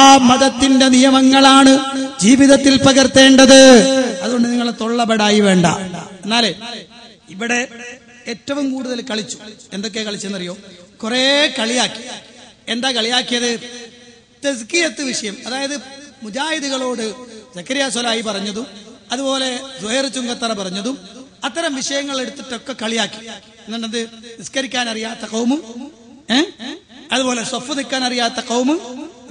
ആ മതത്തിന്റെ നിയമങ്ങളാണ് ജീവിതത്തിൽ പകർത്തേണ്ടത്. അതുകൊണ്ട് നിങ്ങളെ തൊള്ളപടായി വേണ്ട. എന്നാലേ ഇവിടെ ഏറ്റവും കൂടുതൽ കളിച്ചു. എന്തൊക്കെയാ കളിച്ചെന്നറിയോ? കുറെ കളിയാക്കി. എന്താ കളിയാക്കിയത്? തസ്കിയത്ത് വിഷയം, അതായത് മുജാഹിദുകളോട് സക്കരിയ സ്വലാഹി പറഞ്ഞതും അതുപോലെ സുഹൈർ ചുങ്കത്തറ പറഞ്ഞതും അത്തരം വിഷയങ്ങൾ എടുത്തിട്ടൊക്കെ കളിയാക്കി. എന്നുള്ളത് നിസ്കരിക്കാൻ അറിയാത്ത കൗമും, അതുപോലെ സ്വഫ് നിൽക്കാൻ അറിയാത്ത കൗമും,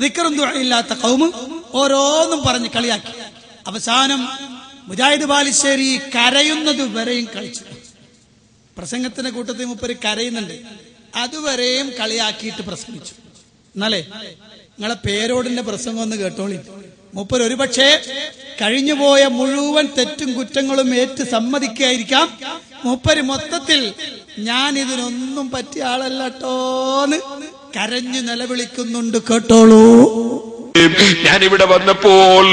ദിക്റും ദുആഇല്ലാത്ത കൗമും, ഓരോന്നും പറഞ്ഞ് കളിയാക്കി. അവസാനം മുജാഹിദ് ബാലുശ്ശേരി കരയുന്നത് വരെയും കളിച്ചു. പ്രസംഗത്തിന്റെ കൂട്ടത്തിൽ മുപ്പര് കരയുന്നുണ്ട്, അതുവരെയും കളിയാക്കിയിട്ട് പ്രസംഗിച്ചു. എന്നാലേ നിങ്ങളെ പേരോടിന്റെ പ്രസംഗം ഒന്ന് കേട്ടോളി. മൂപ്പർ ഒരുപക്ഷെ കഴിഞ്ഞുപോയ മുഴുവൻ തെറ്റും കുറ്റങ്ങളും ഏറ്റ് സമ്മതിക്കായിരിക്കാം. മൂപ്പര് മൊത്തത്തിൽ ഞാൻ ഇതിനൊന്നും പറ്റിയ ആളല്ലട്ടോന്ന് കരഞ്ഞു നിലവിളിക്കുന്നുണ്ട്. കേട്ടോളൂ. ഞാനിവിടെ വന്നപ്പോൾ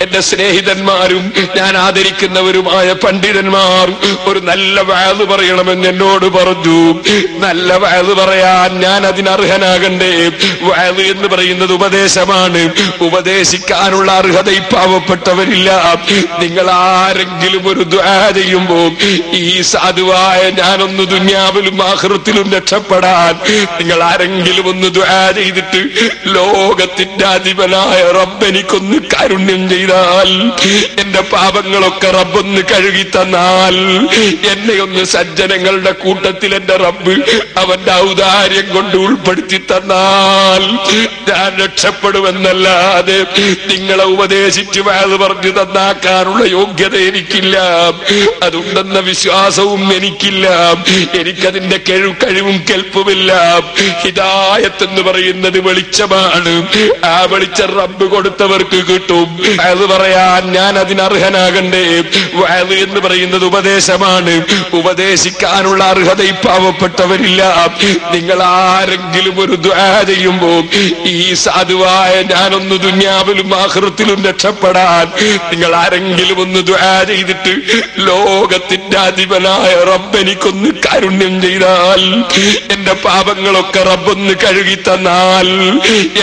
എന്റെ സ്നേഹിതന്മാരും ഞാൻ ആദരിക്കുന്നവരുമായ പണ്ഡിതന്മാർ ഒരു നല്ല വഅദ് പറയണമെന്ന് എന്നോട് പറഞ്ഞു. നല്ല വഅദ് പറയാൻ ഞാൻ അതിനർഹനാകണ്ടേ? വഅദ് എന്ന് പറയുന്നത് ഉപദേശമാണ്. ഉപദേശിക്കാനുള്ള അർഹത ഈ പാവപ്പെട്ടവരില്ല. നിങ്ങൾ ആരെങ്കിലും ഒരു ദുആ ചെയ്യുമ്പോൾ ഈ സാധുവായ ഞാനൊന്ന് ദുനിയാവിലും ആഖിറത്തിലും രക്ഷപ്പെടാൻ നിങ്ങൾ ആരെങ്കിലും ഒന്ന് ദുആ ചെയ്തിട്ട് ലോകത്തിന്റെ അധിപനായ റബ്ബെനിക്കൊന്ന് കാരുണ്യം ചെയ്താൽ, എന്റെ പാപങ്ങളൊക്കെ റബ്ബൊന്ന് കഴുകി തന്നാൽ, എന്നെ ഒന്ന് സജ്ജനങ്ങളുടെ കൂട്ടത്തിൽ എന്റെ റബ്ബ് അവന്റെ ഔദാര്യം കൊണ്ട് ഉൾപ്പെടുത്തി തന്നാൽ ഞാൻ രക്ഷപ്പെടുമെന്നല്ലാതെ നിങ്ങളെ ഉപദേശിച്ച് വഅദ് പറഞ്ഞു തന്നാക്കാനുള്ള യോഗ്യത എനിക്കില്ല. അതുണ്ടെന്ന വിശ്വാസവും എനിക്കില്ല. എനിക്കതിന്റെ കഴിവും കെൽപ്പുമില്ല. ഹിദായത്ത് എന്ന് പറയുന്നത് വെളിച്ചമാണ്. ആ വെളിച്ചം റബ്ബ് കൊടുത്തവർക്ക് കിട്ടും. വഅദ് പറയാൻ ഞാൻ അതിനർഹനാകണ്ടേ? വഅദ് എന്ന് പറയുന്നത് ഉപദേശമാണ്. ഉപദേശിക്കാനുള്ള അർഹത ഈ പാവപ്പെട്ടവരില്ല. നിങ്ങൾ ആരെങ്കിലും ഒരു ദുആ ചെയ്യുമ്പോൾ ഈ സാധുവായ ഞാനൊന്ന് ദുനിയാവിലും ആഖിറത്തിലും രക്ഷപ്പെടാൻ നിങ്ങൾ ആരെങ്കിലും ഒന്ന് ദുആ ചെയ്തിട്ട് ലോകത്തിന്റെ അധിപനായ റബ്ബെനിക്കൊന്ന് കാരുണ്യം ചെയ്താൽ, എന്റെ പാപങ്ങളൊക്കെ റബ്ബൊന്ന് കഴുകി തന്നാൽ,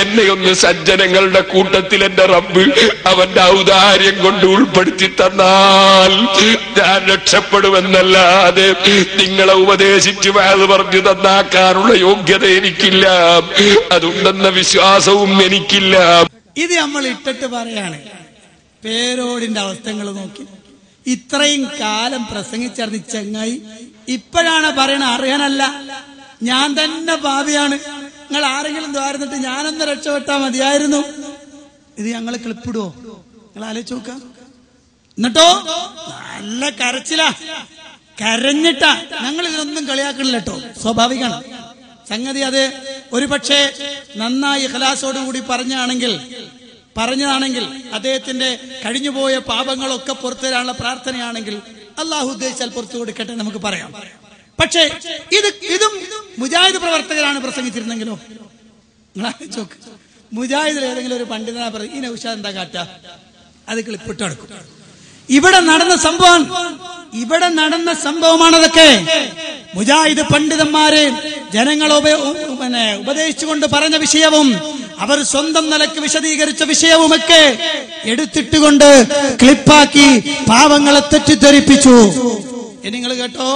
എന്നെ ഒന്ന് സജ്ജനങ്ങളുടെ കൂട്ടത്തിൽ എന്റെ റബ്ബ് അവന്റെ ഔദാര്യം കൊണ്ട് ഉൾപ്പെടുത്തി തന്നാൽ ഞാൻ രക്ഷപ്പെടുമെന്നല്ലാതെ നിങ്ങളെ ഉപദേശിച്ച് വഅദ് പറഞ്ഞു തന്നാക്കാനുള്ള യോഗ്യത എനിക്കില്ല. അതുണ്ടെന്ന വിശ്വാസവും എനിക്കില്ല. ഇത് നമ്മൾ ഇട്ടിട്ട് പറയാണ്. പേരോടിന്റെ അവസ്ഥകൾ നോക്കി ഇത്രയും കാലം പ്രസംഗിച്ചറിഞ്ഞ ചങ്ങായി ഇപ്പോഴാണ് പറയണ അറിയാനല്ല, ഞാൻ തന്നെ പാപിയാണ്, നിങ്ങൾ ആരെങ്കിലും ദ്വാരുന്നിട്ട് ഞാനൊന്ന് രക്ഷപ്പെട്ടാ മതിയായിരുന്നു. ഇത് ഞങ്ങൾ ക്ലിപ്പിടുവോ? നിങ്ങൾ ആലോചിച്ച് നോക്ക. എന്നിട്ടോ നല്ല കരച്ചിലാ, കരഞ്ഞിട്ടാ. ഞങ്ങൾ ഇതിനൊന്നും കളിയാക്കണില്ല കേട്ടോ, സ്വാഭാവികമാണ് സംഗതി. അത് ഒരുപക്ഷെ നന്നായി ഇഖ്ലാസോടുകൂടി പറഞ്ഞതാണെങ്കിൽ അദ്ദേഹത്തിന്റെ കഴിഞ്ഞുപോയ പാപങ്ങളൊക്കെ പുറത്തു തരാനുള്ള പ്രാർത്ഥനയാണെങ്കിൽ അള്ളാഹു ഉദ്ദേശിച്ചാൽ പുറത്തു കൊടുക്കട്ടെ, നമുക്ക് പറയാം. പക്ഷേ ഇതും മുജാഹിദ് പ്രവർത്തകരാണ് പ്രസംഗിച്ചിരുന്നെങ്കിലോ? മുജാഹിദിൽ ഏതെങ്കിലും ഒരു പണ്ഡിതനാ പറയും ഈ നൗഷാദ് എന്താ കാട്ട, അത് ക്ലിപ്പിട്ട് നടക്കും. ഇവിടെ നടന്ന സംഭവമാണതൊക്കെ. മുജാഹിദ് പണ്ഡിതന്മാരെ ജനങ്ങളെ ഉപദേശിച്ചുകൊണ്ട് പറഞ്ഞ വിഷയവും അവർ സ്വന്തം നിലക്ക് വിശദീകരിച്ച വിഷയവുമൊക്കെ എടുത്തിട്ടുകൊണ്ട് ക്ലിപ്പാക്കി പാവങ്ങളെ തെറ്റിദ്ധരിപ്പിച്ചു. നിങ്ങൾ കേട്ടോ,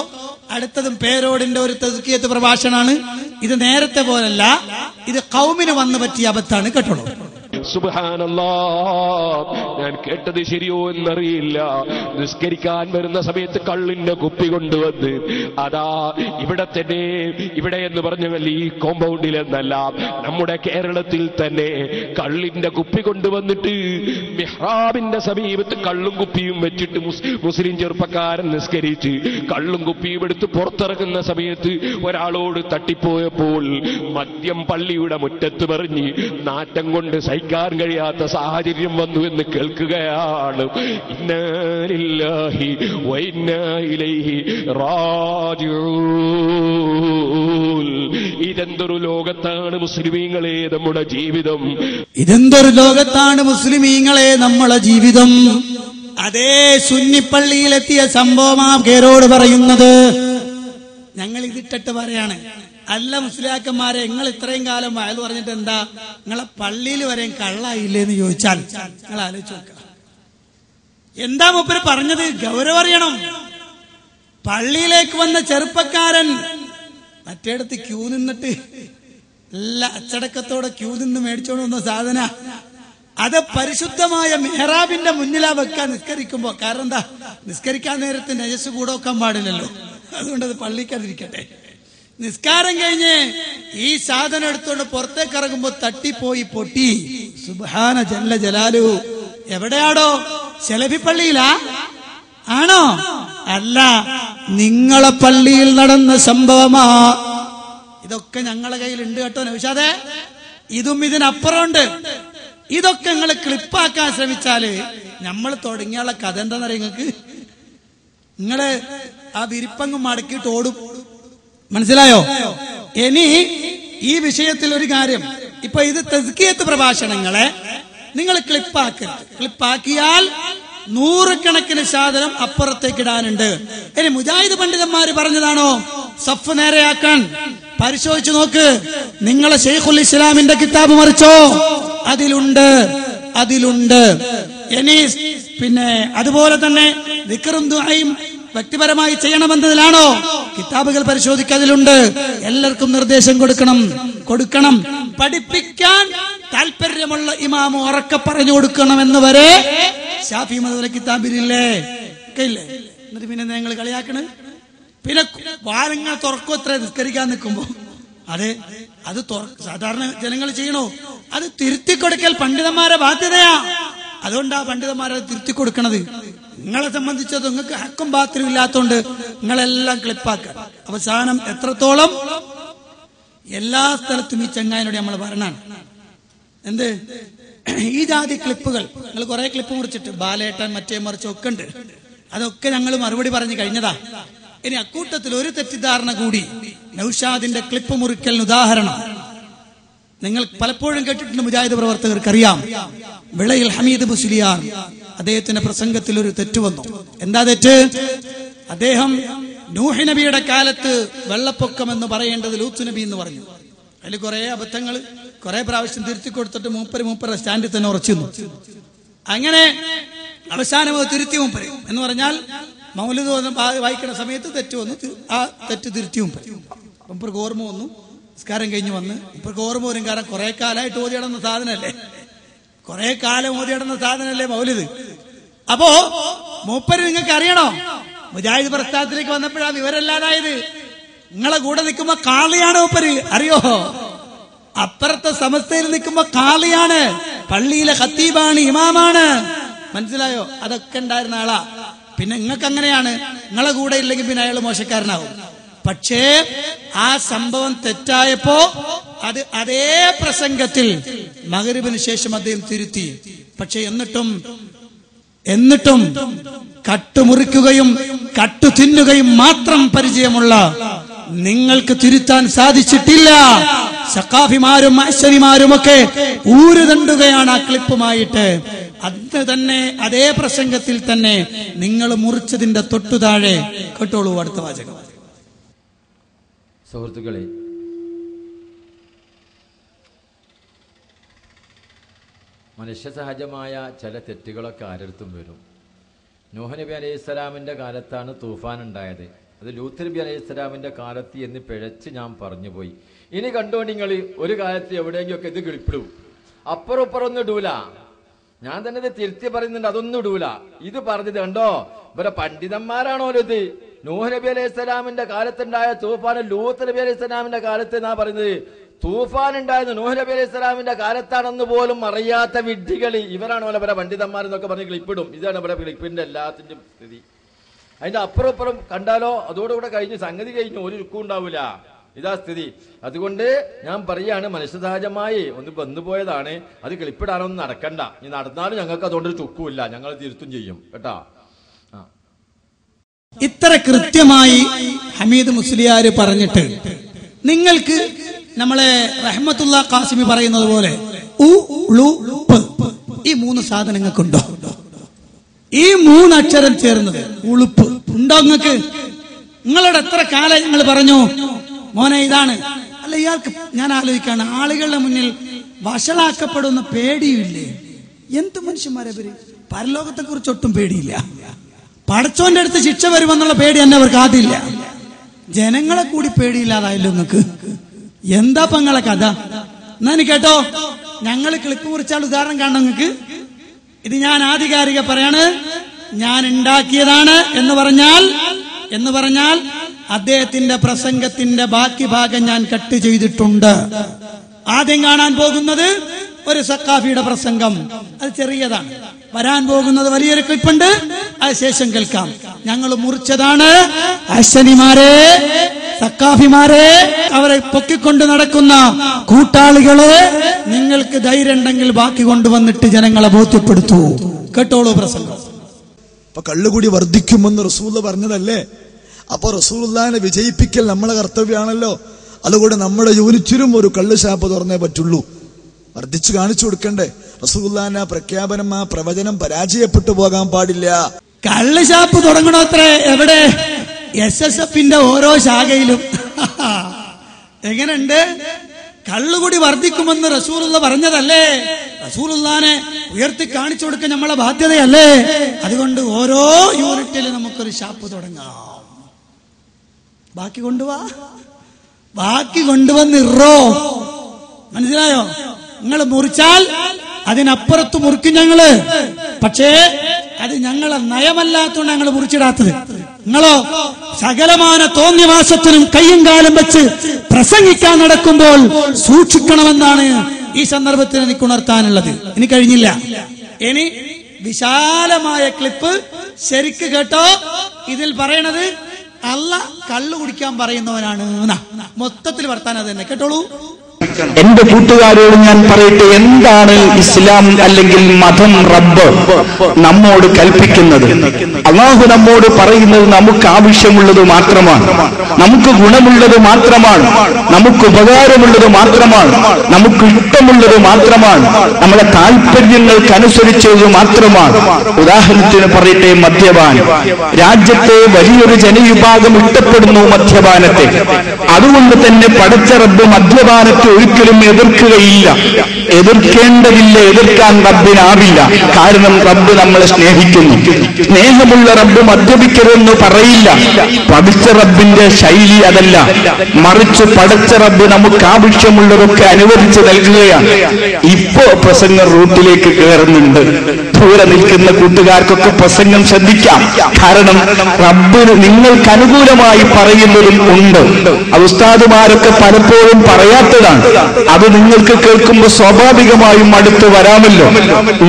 അടുത്തതും പേരോടിന്റെ ഒരു തസ്കിയത്ത് പ്രഭാഷണാണ്. ഇത് നേരത്തെ പോലല്ല, ഇത് ഖൗമിന് വന്നു പറ്റിയ അബദ്ധാണ്. കേട്ടോളൂ. സുബ്ഹാനല്ലാഹ്, ഞാൻ കേട്ടത് ശരിയോ എന്നറിയില്ല. നിസ്കരിക്കാൻ വരുന്ന സമയത്ത് കള്ളിന്റെ കുപ്പി കൊണ്ടുവന്ന് അതാ ഇവിടെ തന്നെ, ഇവിടെ എന്ന് പറഞ്ഞാൽ ഈ കോമ്പൗണ്ടിൽ എന്നല്ല, നമ്മുടെ കേരളത്തിൽ തന്നെ കള്ളിന്റെ കുപ്പി കൊണ്ടുവന്നിട്ട് മിഹ്റാബിന്റെ സമീപത്ത് കള്ളും കുപ്പിയും വെച്ചിട്ട് മുസ്ലിം ചെറുപ്പക്കാരൻ നിസ്കരിച്ച് കള്ളും കുപ്പിയും എടുത്ത് പുറത്തിറങ്ങുന്ന സമയത്ത് ഒരാളോട് തട്ടിപ്പോയപ്പോൾ മദ്യം പള്ളിയുടെ മുറ്റത്ത് പറഞ്ഞ് നാറ്റം കൊണ്ട് സഹിക്കാൻ കഴിയാത്ത സാഹചര്യം വന്നു എന്ന് കേൾക്കുകയാണ്. ഇന്നാ ലില്ലാഹി വ ഇന്നാ ഇലൈഹി റാജിഊൻ. ഇതെന്തൊരു ലോകത്താണ് മുസ്ലിമീങ്ങളെ നമ്മുടെ ജീവിതം, ഇതെന്തൊരു ലോകത്താണ് മുസ്ലിമീങ്ങളെ നമ്മളെ ജീവിതം. അതേ സുന്നിപ്പള്ളിയിലെത്തിയ സംഭവമാ കേരോട് പറയുന്നത്. ഞങ്ങൾ ഇതിട്ടിട്ട് പറയാണ്, അല്ല മുസ്ലിയാക്കന്മാരെ, നിങ്ങൾ ഇത്രയും കാലം വയൽ പറഞ്ഞിട്ട് എന്താ നിങ്ങളെ പള്ളിയിൽ വരെയും കള്ളായില്ലേന്ന് ചോദിച്ചാൽ നിങ്ങൾ ആലോചിച്ച് നോക്കുക. എന്താ മൂപ്പര് പറഞ്ഞത്? ഗൗരവം അറിയണം. പള്ളിയിലേക്ക് വന്ന ചെറുപ്പക്കാരൻ മറ്റേടത്ത് ക്യൂ നിന്നിട്ട് എല്ലാ അച്ചടക്കത്തോടെ ക്യൂ നിന്ന് മേടിച്ചോണ്ട് വന്ന സാധന അത് പരിശുദ്ധമായ മെഹ്റാബിന്റെ മുന്നിലാ വെക്കാൻ നിസ്കരിക്കുമ്പോ. കാരണം എന്താ? നിസ്കരിക്കാൻ നേരത്തെ നജസ് കൂടെ വെക്കാൻ പാടില്ലല്ലോ, അതുകൊണ്ട് അത് പള്ളിക്കാതിരിക്കട്ടെ. നിസ്കാരം കഴിഞ്ഞ് ഈ സാധനം എടുത്തോണ്ട് പുറത്തേക്ക് ഇറങ്ങുമ്പോ തട്ടിപ്പോയി പൊട്ടി. സുബ്ഹാന ജല്ല ജലാലു. എവിടെയാടോ? ശലഫി പള്ളിയിലാ? ആണോ? അല്ല, നിങ്ങളെ പള്ളിയിൽ നടന്ന സംഭവമാ. ഇതൊക്കെ ഞങ്ങളെ കയ്യിലുണ്ട് കേട്ടോ നൗഷാദേ. ഇതും ഇതിനപ്പുറമുണ്ട്. ഇതൊക്കെ നിങ്ങൾ ക്ലിപ്പാക്കാൻ ശ്രമിച്ചാല് നമ്മൾ തുടങ്ങിയുള്ള കഥ എന്താണെന്നറിയ നിങ്ങൾക്ക്? നിങ്ങള് ആ വിരിപ്പങ്ങ് മടക്കിയിട്ട് ഓടും. മനസ്സിലായോ? ഇനി ഈ വിഷയത്തിൽ ഒരു കാര്യം, ഇപ്പൊ ഇത് തസ്കിയത്ത് പ്രഭാഷണങ്ങളെ നിങ്ങൾ ക്ലിപ്പാക്കരുത്. ക്ലിപ്പാക്കിയാൽ നൂറുകണക്കിന് സാധനം അപ്പുറത്തേക്ക് ഇടാനുണ്ട്. ഇനി മുജാഹിദ് പണ്ഡിതന്മാര് പറഞ്ഞതാണോ സഫ് നേരെയാക്കാൻ? പരിശോധിച്ചു നോക്ക്. നിങ്ങളെ ശൈഖുൽ ഇസ്ലാമിന്റെ കിതാബ് മറിച്ചോ? അതിലുണ്ട്. ഇനി പിന്നെ അതുപോലെ തന്നെ ദിക്റും ദുആയും വ്യക്തിപരമായി ചെയ്യണമെന്നതിലാണോ? കിതാബുകൾ പരിശോധിക്കുക, അതിലുണ്ട്. എല്ലാവർക്കും നിർദ്ദേശം കൊടുക്കണം. പഠിപ്പിക്കാൻ താല്പര്യമുള്ള ഇമാമ് ഉറക്കെ പറഞ്ഞു കൊടുക്കണമെന്ന് വരെ ശാഫി മദ്ഹബിലെ കിതാബിലില്ലേ? ഇല്ലേ? എന്നിട്ട് പിന്നെ നിങ്ങൾ കളിയാക്കണ്. പിന്നെ വാരങ്ങൾ തുറക്കും എത്ര നിസ്കരിക്കാൻ നിൽക്കുമ്പോ. അതെ, അത് സാധാരണ ജനങ്ങൾ ചെയ്യണോ? അത് തിരുത്തി കൊടുക്കൽ പണ്ഡിതന്മാരെ ബാധ്യതയാ. അതുകൊണ്ടാ പണ്ഡിതന്മാരെ തിരുത്തി കൊടുക്കണത്. നിങ്ങളെ സംബന്ധിച്ചത് നിങ്ങൾക്ക് ഹക്കും ബാത്തിലും ഇല്ലാത്തോണ്ട് നിങ്ങളെല്ലാം ക്ലിപ്പാക്കാൻ. അവസാനം എത്രത്തോളം എല്ലാ സ്ഥലത്തും ഈ ചങ്ങായിനോട് നമ്മൾ പറഞ്ഞാണ്. എന്ത് ഈ ജാതി ക്ലിപ്പുകൾ നിങ്ങൾ കുറെ ക്ലിപ്പ് മുറിച്ചിട്ട് ബാലേട്ടൻ മറ്റേ മറിച്ചൊക്കെ ഉണ്ട്. അതൊക്കെ ഞങ്ങൾ മറുപടി പറഞ്ഞു കഴിഞ്ഞതാ. ഇനി അക്കൂട്ടത്തിൽ ഒരു തെറ്റിദ്ധാരണ കൂടി. നൗഷാദിന്റെ ക്ലിപ്പ് മുറിക്കലിന് ഉദാഹരണം നിങ്ങൾ പലപ്പോഴും കേട്ടിട്ടുണ്ട്. മുജാഹിദ് പ്രവർത്തകർക്കറിയാം. വിളയിൽ ഹമീദ് മുസ്ലിയാർ അദ്ദേഹത്തിന്റെ പ്രസംഗത്തിൽ ഒരു തെറ്റ് വന്നു. എന്താ തെറ്റ്? അദ്ദേഹം നൂഹ് നബിയുടെ കാലത്ത് വെള്ളപ്പൊക്കം എന്ന് പറയേണ്ടത് ലൂത്ത് നബി എന്ന് പറഞ്ഞു. അതിൽ കുറെ അബദ്ധങ്ങൾ കുറെ പ്രാവശ്യം തിരുത്തി കൊടുത്തിട്ട് മൂപ്പര് സ്റ്റാൻഡിൽ തന്നെ ഉറച്ചിരുന്നു. അങ്ങനെ അവസാനം തിരുത്തി മൂപ്പര് എന്ന് പറഞ്ഞാൽ മൗലിദ് വായിക്കുന്ന സമയത്ത് തെറ്റ് വന്നു. ആ തെറ്റ് തിരുത്തി മൂപ്പർക്ക് ഓർമ്മ വന്നു. നിസ്കാരം കഴിഞ്ഞ് വന്ന് ഇപ്പർക്ക് ഓർമ്മ വരും. കാരണം കുറെ കാലമായിട്ട് ഓതിയിടുന്ന സാധനല്ലേ മൗലിദ്. അപ്പോ മൂപ്പര് നിങ്ങൾക്ക് അറിയണോ? മുജാഹിദ് പ്രസ്ഥാനത്തിലേക്ക് വന്നപ്പോഴാണ് വിവരമില്ലാതായത്. നിങ്ങളെ കൂടെ നിൽക്കുമ്പോ കാളിയാണ് മൂപ്പര്, അറിയോ? അപ്പുറത്തെ സമസ്തയിൽ നിൽക്കുമ്പോ കാളിയാണ്, പള്ളിയിലെ ഖത്തീബാണ്, ഇമാമാണ്. മനസ്സിലായോ? അതൊക്കെ ഉണ്ടായിരുന്ന ആളാ. പിന്നെ നിങ്ങൾക്ക് അങ്ങനെയാണ്, നിങ്ങളെ കൂടെ ഇല്ലെങ്കിൽ പിന്നെ അയാൾ മോശക്കാരനാവും. പക്ഷേ ആ സംഭവം തെറ്റായപ്പോ അത് അതേ പ്രസംഗത്തിൽ മഗ്‌രിബിന് ശേഷം അദ്ദേഹം തിരുത്തി. പക്ഷെ എന്നിട്ടും കട്ടുമുറിക്കുകയും കട്ടു തിന്നുകയും മാത്രം പരിചയമുള്ള നിങ്ങൾക്ക് തിരുത്താൻ സാധിച്ചിട്ടില്ല. സഖാഫിമാരും അശ്വരിമാരുമൊക്കെ ഊരുതണ്ടുകയാണ് ആ ക്ലിപ്പുമായിട്ട്. അന്ന് തന്നെ അതേ പ്രസംഗത്തിൽ തന്നെ നിങ്ങൾ മുറിച്ചതിന്റെ തൊട്ടു താഴെ കേട്ടോളൂ അടുത്ത വാചകം. സുഹൃത്തുക്കളെ, മനുഷ്യ സഹജമായ ചില തെറ്റുകളൊക്കെ ആരടുത്തും വരും. നൂഹ് നബി അലൈഹി സ്വലാമിന്റെ കാലത്താണ് തൂഫാൻ ഉണ്ടായത്. അത് ലൂത്ത് നബി അലൈഹി സ്വലാമിന്റെ കാലത്ത് എന്ന് പിഴച്ച് ഞാൻ പറഞ്ഞുപോയി. ഇനി കണ്ടുകൊണ്ട് നിങ്ങൾ ഒരു കാലത്ത് എവിടെയെങ്കിലൊക്കെ ഇത് കിളിപ്പിടും. അപ്പുറം ഇപ്പുറമൊന്നും ഇടൂല. ഞാൻ തന്നെ ഇത് തിരുത്തി പറയുന്നുണ്ട്, അതൊന്നും ഇടൂല. ഇത് പറഞ്ഞത് കണ്ടോ, ഇവരെ പണ്ഡിതന്മാരാണോ ഇത്? നൂഹ് നബി അലൈഹി സ്വലാമിന്റെ കാലത്തുണ്ടായ തൂഫാൻ ലൂത്ത് നബി അലൈഹി സ്വലാമിന്റെ കാലത്ത് എന്നാ പറയുന്നത്. തൂഫാൻ ഉണ്ടായത് നൂഹ് നബി അലൈഹി സ്വലാമിന്റെ കാലത്താണെന്ന് പോലും അറിയാത്ത വിഡ്ഢികൾ ഇവരാണോ ഇവരെ പണ്ഡിതന്മാരെന്നൊക്കെ പറഞ്ഞ് ക്ലിപ്പിടും. ഇതാണ് ഇവിടെ ക്ലിപ്പിന്റെ എല്ലാത്തിന്റെയും സ്ഥിതി. അതിന്റെ അപ്പുറം ഇപ്പുറം കണ്ടാലോ അതോടുകൂടെ കഴിഞ്ഞു, സംഗതി കഴിഞ്ഞു, ഒരു രുക്കും ഉണ്ടാവില്ല. ഇതാ സ്ഥിതി. അതുകൊണ്ട് ഞാൻ പറയാണ്, മനുഷ്യസഹജമായി ഒന്ന് വന്നുപോയതാണ്. അത് ക്ലിപ്പിടാനൊന്നും നടക്കണ്ട. ഇനി നടന്നാലും ഞങ്ങൾക്ക് അതുകൊണ്ടൊരു ചുക്കുമില്ല, ഞങ്ങൾ തിരുത്തും ചെയ്യും കേട്ടാ. ഇത്ര കൃത്യമായി ഹമീദ് മുസ്ലിയാർ പറഞ്ഞിട്ട് നിങ്ങൾക്ക് നമ്മളെ റഹ്മത്തുള്ള ഖാസിമി പറയുന്നത് പോലെ ഈ മൂന്ന് സാധനങ്ങൾക്കുണ്ടോ? ഈ മൂന്നക്ഷരം ചേർന്നത് ഉളുപ്പ് ഉണ്ടോ നിങ്ങൾക്ക്? നിങ്ങളോട് എത്ര കാലം നിങ്ങൾ പറഞ്ഞു മോനെ ഇതാണ് അല്ല, ഇയാൾക്ക് ഞാൻ ആലോചിക്കാണ്, ആളുകളുടെ മുന്നിൽ വഷളാക്കപ്പെടുന്ന പേടിയില്ലേ? എന്ത് മനുഷ്യന്മാരെ പേര്? പരലോകത്തെ കുറിച്ച് ഒട്ടും പേടിയില്ല. പടച്ചോന്റെ അടുത്ത് ശിക്ഷ വരുമെന്നുള്ള പേടി തന്നെ അവർക്ക് ആദ്യമില്ല. ജനങ്ങളെ കൂടി പേടിയില്ലാതായല്ലോ നിങ്ങൾക്ക്. എന്താ പങ്ങളെ കഥ? എന്നാ നീ കേട്ടോ, ഞങ്ങൾ ക്ലിപ്പ് കുറിച്ചാൽ ഉദാഹരണം കാണണം നിങ്ങൾക്ക്. ഇത് ഞാൻ ആധികാരിക പറയാണ്, ഞാൻ ഉണ്ടാക്കിയതാണ് എന്ന് പറഞ്ഞാൽ അദ്ദേഹത്തിന്റെ പ്രസംഗത്തിന്റെ ബാക്കി ഭാഗം ഞാൻ കട്ട് ചെയ്തിട്ടുണ്ട്. ആദ്യം കാണാൻ പോകുന്നത് ഒരു സഖാഫിയുടെ പ്രസംഗം, അത് ചെറിയതാണ്. വരാൻ പോകുന്നത് വലിയൊരു ക്ലിപ്പുണ്ട്, അത് ശേഷം കേൾക്കാം. ഞങ്ങൾ മുറിച്ചതാണ്. അശ്വനിമാരെ, സഖാഫിമാരെ, അവരെ പൊക്കിക്കൊണ്ട് നടക്കുന്ന കൂട്ടാളികളെ, നിങ്ങൾക്ക് ധൈര്യം ഉണ്ടെങ്കിൽ ബാക്കി കൊണ്ടുവന്നിട്ട് ജനങ്ങളെ ബോധ്യപ്പെടുത്തൂ. കേട്ടോളൂ പ്രസംഗം. അപ്പൊ കള്ളുകൂടി വർദ്ധിക്കുമെന്ന് റസൂൽ പറഞ്ഞതല്ലേ? അപ്പൊ റസൂലുള്ളാഹിനെ വിജയിപ്പിക്കൽ നമ്മളെ കർത്തവ്യമാണല്ലോ. അതുകൊണ്ട് നമ്മുടെ യൂണിറ്റിലും ഒരു കള്ള് ഷാപ്പ് തുറന്നേ പറ്റുള്ളൂ. വർദ്ധിച്ചു കാണിച്ചു കൊടുക്കണ്ടേ? റസൂലുള്ളാഹിന്റെ ആ പ്രഖ്യാപനം, ആ പ്രവചനം പരാജയപ്പെട്ടു പോകാൻ പാടില്ല. കള്ള് ഷാപ്പ് തുടങ്ങണത്രേ. എവിടെ? SSFന്റെ ഓരോ ശാഖയിലും. എങ്ങനെയുണ്ട്? കള്ളുകൂടി വർദ്ധിക്കുമെന്ന് റസൂലുള്ള പറഞ്ഞതല്ലേ? റസൂലുള്ളാഹിനെ ഉയർത്തി കാണിച്ചു കൊടുക്കാൻ നമ്മളെ ബാധ്യതയല്ലേ? അതുകൊണ്ട് ഓരോ യൂണിറ്റിൽ നമുക്കൊരു ഷാപ്പ് തുടങ്ങാം. ബാക്കി കൊണ്ടുവന്നിറോ. മനസ്സിലായോ? നിങ്ങൾ മുറിച്ചാൽ അതിനപ്പുറത്ത് മുറിക്കും ഞങ്ങള്. പക്ഷേ അത് ഞങ്ങളെ നയമല്ലാത്തതുകൊണ്ട് ഞങ്ങൾ മുറിച്ചിടാത്തത്. നിങ്ങളോ സകലമാന തോന്നിവാസത്തിനും കയ്യും കാലം വെച്ച് പ്രസംഗിക്കാൻ നടക്കുമ്പോൾ സൂക്ഷിക്കണമെന്നാണ് ഈ സന്ദർഭത്തിൽ എനിക്ക് ഉണർത്താനുള്ളത്. ഇനി കഴിഞ്ഞില്ല. ഇനി വിശാലമായ ക്ലിപ്പ് ശരിക്ക് കേട്ടോ. ഇതിൽ പറയണത് അല്ല കള്ളു കുടിക്കാൻ പറയുന്നവനാണ്. മൊത്തത്തിൽ വർത്താനം അത് തന്നെ. കേട്ടോളൂ. എന്റെ കൂട്ടുകാരോട് ഞാൻ പറയട്ടെ, എന്താണ് ഇസ്ലാം അല്ലെങ്കിൽ മതം, റബ്ബ് നമ്മോട് കൽപ്പിക്കുന്നത്? അല്ലാഹു നമ്മോട് പറയുന്നത് നമുക്ക് ആവശ്യമുള്ളത് മാത്രമാണ്, നമുക്ക് ഗുണമുള്ളത് മാത്രമാണ്, നമുക്ക് ഉപകാരമുള്ളത് മാത്രമാണ്, നമുക്ക് ഇഷ്ടമുള്ളത് മാത്രമാണ്, നമ്മുടെ താല്പര്യങ്ങൾക്കനുസരിച്ചത് മാത്രമാണ്. ഉദാഹരണത്തിന് പറയട്ടെ, മദ്യപാൻ. രാജ്യത്തെ വലിയൊരു ജനവിഭാഗം ഇഷ്ടപ്പെടുന്നു മദ്യപാനത്തെ. അതുകൊണ്ട് തന്നെ പടച്ച റബ്ബ് മദ്യപാനത്തെ ഒരിക്കലും എതിർക്കുകയില്ല, എതിർക്കേണ്ടതില്ല, എതിർക്കാൻ റബ്ബിനാവില്ല. കാരണം റബ്ബ് നമ്മളെ സ്നേഹിക്കുന്നു. സ്നേഹമുള്ള റബ്ബ് മദ്യപിക്കരുതെന്ന് പറയില്ല. പടച്ച റബ്ബിന്റെ ശൈലി അതല്ല, മറിച്ച് പടച്ച റബ്ബ് നമുക്ക് ആവശ്യമുള്ളതൊക്കെ അനുവദിച്ച് നൽകുകയാണ്. ഇപ്പോ പ്രസംഗം റൂട്ടിലേക്ക് കയറുന്നുണ്ട്. ദൂരെ നിൽക്കുന്ന കൂട്ടുകാർക്കൊക്കെ പ്രസംഗം ശ്രദ്ധിക്കാം. കാരണം റബ്ബിന് നിങ്ങൾക്ക് അനുകൂലമായി പറയുന്നതും ഉണ്ട്. അത് ഉസ്താദുമാരൊക്കെ പലപ്പോഴും പറയാത്തതാണ്. അത് നിങ്ങൾക്ക് കേൾക്കുമ്പോൾ സ്വാഭാവികമായും അടുത്ത് വരാമല്ലോ.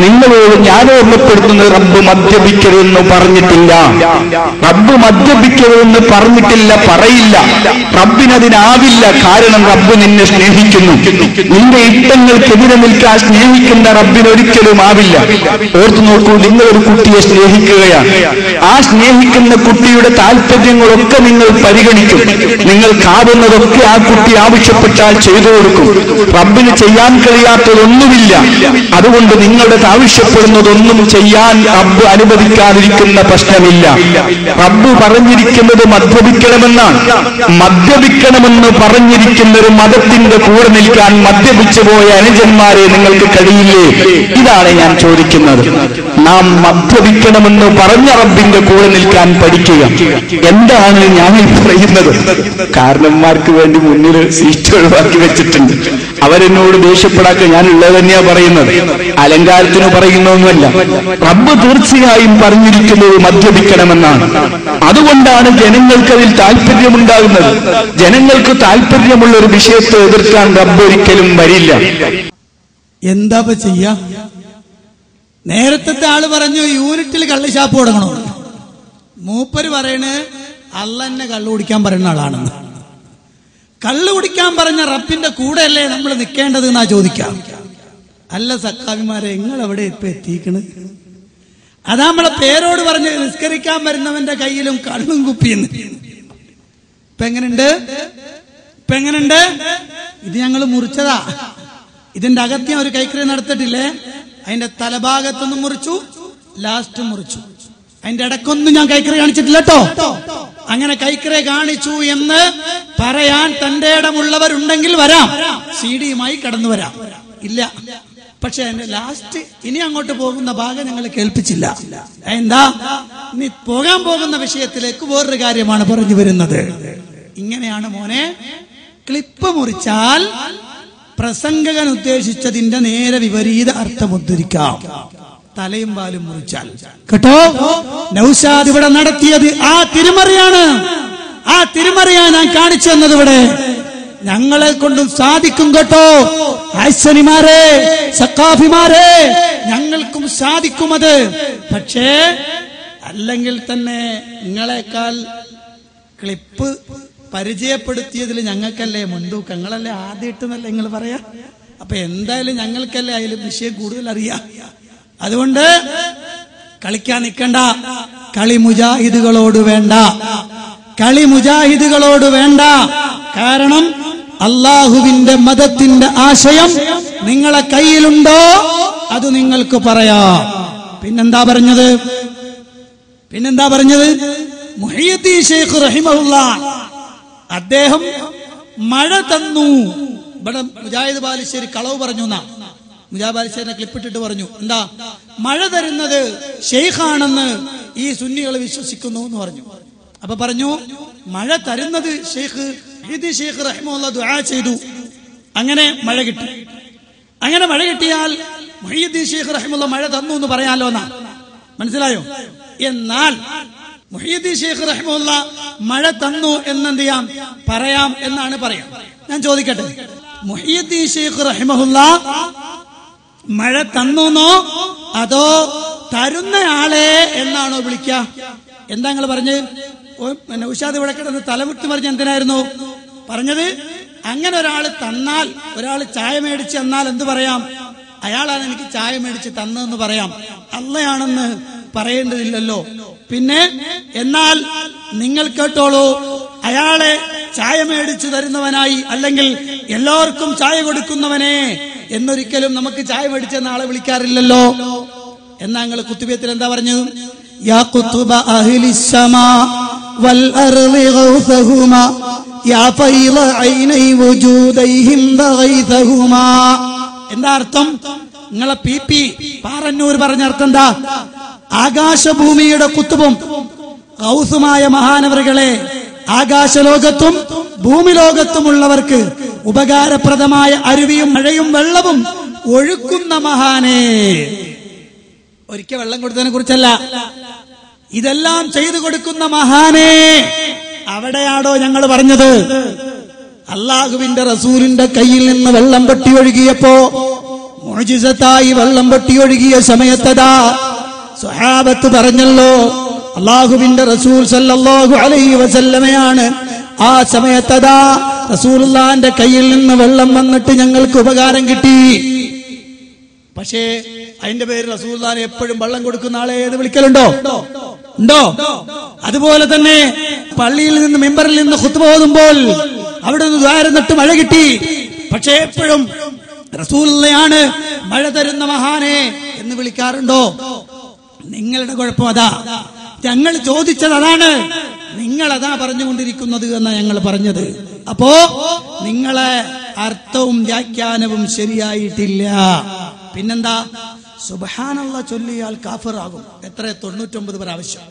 നിങ്ങളോട് ഞാൻ ഓർമ്മപ്പെടുത്തുന്നത്, റബ്ബ് മദ്യപിക്കരുതെന്ന് പറഞ്ഞിട്ടില്ല, റബ്ബ് മദ്യപിക്കരുതെന്ന് പറഞ്ഞിട്ടില്ല, പറയില്ല. റബ്ബിനതിനാവില്ല. കാരണം റബ്ബ് നിന്നെ സ്നേഹിക്കുന്നു. നിന്റെ ഇഷ്ടങ്ങൾക്കെതിരെ നിൽക്കാൻ സ്നേഹിക്കുന്ന റബ്ബിനൊരിക്കലും ആവില്ല. ഓർത്തു നോക്കൂ, നിങ്ങളൊരു കുട്ടിയെ സ്നേഹിക്കുകയാണ്. ആ സ്നേഹിക്കുന്ന കുട്ടിയുടെ താല്പര്യങ്ങളൊക്കെ നിങ്ങൾ പരിഗണിക്കും. നിങ്ങൾക്കാവുന്നതൊക്കെ ആ കുട്ടി ആവശ്യപ്പെട്ടാൽ ചെയ്തു കൊടുക്കും. റബ്ബിന് ചെയ്യാൻ കഴിയാത്തതൊന്നുമില്ല. അതുകൊണ്ട് നിങ്ങളുടെ ആവശ്യപ്പെടുന്നതൊന്നും ചെയ്യാൻ റബ്ബ് അനുവദിക്കാതിരിക്കുന്ന പ്രശ്നമില്ല. റബ്ബ് പറഞ്ഞിരിക്കുന്നത് മദ്യപിക്കണമെന്നാണ്. മദ്യപിക്കണമെന്ന് പറഞ്ഞിരിക്കുന്ന ഒരു മതത്തിന്റെ കൂടെ നിൽക്കാൻ മദ്യപിച്ചു പോയ അനുജന്മാരെ നിങ്ങൾക്ക് കഴിയില്ലേ? ഇതാണ് ഞാൻ ചോദിക്കുന്നത്. നാം മദ്യപിക്കണമെന്ന് പറഞ്ഞ റബ്ബിന്റെ കൂടെ നിൽക്കാൻ പഠിക്കുക. എന്താണ് ഞാൻ പറയുന്നത്? കാരണന്മാർക്ക് വേണ്ടി മുന്നിൽ സീറ്റ് ഒഴിവാക്കി വെച്ചിട്ടുണ്ട്. അവരെന്നോട് ദേഷ്യപ്പെടാക്ക, ഞാൻ ഉള്ളത് തന്നെയാ പറയുന്നത്, അലങ്കാരത്തിന് പറയുന്നൊന്നുമല്ല. റബ്ബ് തീർച്ചയായും പറഞ്ഞിരിക്കുന്നത് മദ്യപിക്കണമെന്നാണ്. അതുകൊണ്ടാണ് ജനങ്ങൾക്കതിൽ താല്പര്യമുണ്ടാകുന്നത്. ജനങ്ങൾക്ക് താല്പര്യമുള്ള ഒരു വിഷയത്തെ എതിർക്കാൻ റബ്ബ് ഒരിക്കലും വരില്ല. എന്താ ചെയ്യാ? നേരത്തെ ആള് പറഞ്ഞു യൂണിറ്റിൽ കള്ള് ഷാപ്പ് തുടങ്ങണോ. മൂപ്പര് പറയണ് അള്ളന്നെ കള്ളു കുടിക്കാൻ പറയുന്ന ആളാണെന്ന്. കള്ളു കുടിക്കാൻ പറഞ്ഞ റബ്ബിന്റെ കൂടെയല്ലേ നമ്മൾ നിൽക്കേണ്ടത് എന്നാ ചോദിക്കാം. അല്ല സഖാവിമാരെ, നിങ്ങൾ എവിടെ ഇപ്പൊ എത്തിക്കണ്? അതാ നമ്മളെ പേരോട് പറഞ്ഞ് നിസ്കരിക്കാൻ വരുന്നവന്റെ കയ്യിലും കള്ളും കുപ്പിയെന്ന്. ഇപ്പൊ എങ്ങനെയുണ്ട്? ഇത് ഞങ്ങൾ മുറിച്ചതാ. ഇതിന്റെ അകത്യം ഒരു കൈക്കറി നടത്തിട്ടില്ലേ? അതിന്റെ തലഭാഗത്തൊന്നും മുറിച്ചു, ലാസ്റ്റ് മുറിച്ചു. അതിന്റെ ഇടക്കൊന്നും ഞാൻ കൈക്കറി കാണിച്ചിട്ടില്ല കേട്ടോ. അങ്ങനെ കൈക്കറി കാണിച്ചു എന്ന് പറയാൻ തന്റെ ഇടമുള്ളവരുണ്ടെങ്കിൽ വരാം, CD-യുമായി കടന്നു വരാം. ഇല്ല, പക്ഷെ എന്റെ ലാസ്റ്റ് ഇനി അങ്ങോട്ട് പോകുന്ന ഭാഗം ഞങ്ങൾ കേൾപ്പിച്ചില്ല. എന്താ, നീ പോകാൻ പോകുന്ന വിഷയത്തിലേക്ക് വേറൊരു കാര്യമാണ് പറഞ്ഞു വരുന്നത്. ഇങ്ങനെയാണ് മോനെ, ക്ലിപ്പ് മുറിച്ചാൽ പ്രസംഗകൻ ഉദ്ദേശിച്ചതിന്റെ നേരെ വിപരീത അർത്ഥം ഉദ്ധരിക്കാം. തലയും പാലും മുറിച്ചാൽ കേട്ടോ. നൗഷാദ് ഇവിടെ നടത്തിയത് ആ തിരുമറിയാണ്. ആ തിരുമറിയാ ഞാൻ കാണിച്ചു തന്നത്. ഇവിടെ ഞങ്ങളെ കൊണ്ടും സാധിക്കും കേട്ടോ. ഹാസ്യനിമാരെ, സക്കാഫിമാരെ, ഞങ്ങൾക്കും സാധിക്കുമത്. പക്ഷേ അല്ലെങ്കിൽ തന്നെ നിങ്ങളെക്കാൾ ക്ലിപ്പ് പരിചയപ്പെടുത്തിയതിൽ ഞങ്ങൾക്കല്ലേ മുൻതൂക്കം. ഞങ്ങളല്ലേ ആദ്യമായിട്ടെന്നല്ലേ നിങ്ങൾ പറയാ. അപ്പൊ എന്തായാലും ഞങ്ങൾക്കല്ലേ അതിൽ വിഷയം കൂടുതൽ അറിയാം. അതുകൊണ്ട് കളിക്കാൻ നിൽക്കണ്ട. കളി മുജാഹിദുകളോട് വേണ്ട, കളി മുജാഹിദുകളോട് വേണ്ട. കാരണം അള്ളാഹുവിന്റെ മതത്തിന്റെ ആശയം നിങ്ങളെ കയ്യിലുണ്ടോ അത് നിങ്ങൾക്ക് പറയാം. പിന്നെന്താ പറഞ്ഞത്? മുഹയ്യിദ്ദീൻ ശൈഖ് റഹിമഹുല്ലാഹ് അദ്ദേഹം മഴ തന്നു. ഇവിടെ മുജാഹിദ് ബാലുശ്ശേരി കളവ് പറഞ്ഞു എന്നാ. മുജാഹിദ് ബാലുശ്ശേരിനെ ക്ലിപ്പിട്ടിട്ട് പറഞ്ഞു, എന്താ മഴ തരുന്നത് ഷെയ്ഖാണെന്ന് ഈ സുന്നികൾ വിശ്വസിക്കുന്നു എന്ന് പറഞ്ഞു. അപ്പൊ പറഞ്ഞു മഴ തരുന്നത് ഷെയ്ഖ് മുഹയ്യിദ്ദീൻ ശൈഖ് റഹിമഹുല്ലാഹ് ദുആ ചെയ്തു, അങ്ങനെ മഴ കിട്ടി. അങ്ങനെ മഴ കിട്ടിയാൽ മുഹയ്യിദ്ദീൻ ശൈഖ് റഹിമഹുല്ലാഹ് മഴ തന്നു എന്ന് പറയാലോ എന്നാ. മനസ്സിലായോ? എന്നാൽ മുഹയ്യിദ്ദീൻ ശൈഖ് റഹിമഹുല്ലാഹ് മഴ തന്നു എന്നെന്ത് ചെയ്യാം, പറയാം എന്നാണ് പറയാം. ഞാൻ ചോദിക്കട്ടെ, മുഹയ്യിദ്ദീൻ ശൈഖ് റഹിമഹുല്ലാഹ് മഴ തന്നോ അതോ തരുന്നയാളെ എന്നാണോ വിളിക്കുക? എന്താ നിങ്ങൾ പറഞ്ഞ്? നൗഷാദ് ഇവിടെ കിടന്ന് തലമുട്ടി പറഞ്ഞ് എന്തിനായിരുന്നു പറഞ്ഞത്? അങ്ങനെ ഒരാൾ തന്നാൽ, ഒരാൾ ചായ മേടിച്ച് തന്നാൽ എന്ത് പറയാം? അയാളാണ് എനിക്ക് ചായ മേടിച്ച് തന്നതെന്ന് പറയാം. അള്ളയാണെന്ന് പറയേണ്ടതില്ലല്ലോ. പിന്നെ എന്നാൽ നിങ്ങൾ കേട്ടോളൂ, അയാളെ ചായ മേടിച്ചു തരുന്നവനായി അല്ലെങ്കിൽ എല്ലാവർക്കും ചായ കൊടുക്കുന്നവനെ എന്നൊരിക്കലും നമുക്ക് ചായ മേടിച്ച നാളെ വിളിക്കാറില്ലല്ലോ. എന്നാ നിങ്ങൾ കുത്തുബിയത്തിൽ എന്താ പറഞ്ഞത്? യാ ഖുതുബ അഹ്ലിസ് സമാ വൽ അർളി ഗൗസഹുമാ യാ ഫൈള ഐനൈ വജൂദൈഹിം ബഗൈസഹുമാ. എന്താ അർത്ഥം? നിങ്ങളെ PP പാറന്നൂർ പറഞ്ഞ അർത്ഥം എന്താ? ആകാശഭൂമിയുടെ കുത്തുബും ഗൗസുമായ മഹാനവറുകളെ, ആകാശലോകത്തും ഭൂമി ലോകത്തുമുള്ളവർക്ക് ഉപകാരപ്രദമായ അരുവിയും മഴയും വെള്ളവും ഒഴുക്കുന്ന മഹാനെ. ഒരിക്കൽ വെള്ളം കൊടുത്തതിനെ കുറിച്ചല്ല, ഇതെല്ലാം ചെയ്തു കൊടുക്കുന്ന മഹാനെ. അവിടെയാണോ ഞങ്ങൾ പറഞ്ഞത്? അള്ളാഹുവിന്റെ റസൂലിന്റെ കയ്യിൽ നിന്ന് വെള്ളം പൊട്ടി ഒഴുകിയപ്പോ, മുഅ്ജിസത്തായി വെള്ളം പൊട്ടി ഒഴുകിയ സമയത്തതാ സ്വഹാബത്ത് പറഞ്ഞല്ലോ, അള്ളാഹുവിന്റെ റസൂൽ സല്ലല്ലാഹു അലൈഹി വസല്ലമയാണ്. ആ സമയത്തതാ റസൂലുള്ളാഹിന്റെ കയ്യിൽ നിന്ന് വെള്ളം വന്നിട്ട് ഞങ്ങൾക്ക് ഉപകാരം കിട്ടി. പക്ഷേ അതിന്റെ പേര് റസൂലുള്ളാഹിനെ എപ്പോഴും വെള്ളം കൊടുക്കുന്ന ആളെ ഏത് വിളിക്കലുണ്ടോ? ഉണ്ടോ? അതുപോലെ തന്നെ പള്ളിയിൽ നിന്ന് മിമ്പറിൽ നിന്ന് ഖുത്ബ ഓതുമ്പോൾ അവിടെ നിന്ന് ദ്വാരന്നിട്ട് മഴ കിട്ടി. പക്ഷേ എപ്പോഴും റസൂലുള്ളാഹിയാണ് മഴ തരുന്ന മഹാനെ എന്ന് വിളിക്കാറുണ്ടോ? നിങ്ങളുടെ കുഴപ്പം അതാ. ഞങ്ങൾ ചോദിച്ചത് അതാണ്, നിങ്ങളതാ പറഞ്ഞുകൊണ്ടിരിക്കുന്നത് എന്നാ ഞങ്ങൾ പറഞ്ഞത്. അപ്പോ നിങ്ങളെ അർത്ഥവും വ്യാഖ്യാനവും ശരിയായിട്ടില്ല. പിന്നെന്താ? സുബ്ഹാനല്ലാഹ് ചൊല്ലിയാൽ കാഫിറാകും. എത്ര? 99 പ്രാവശ്യം.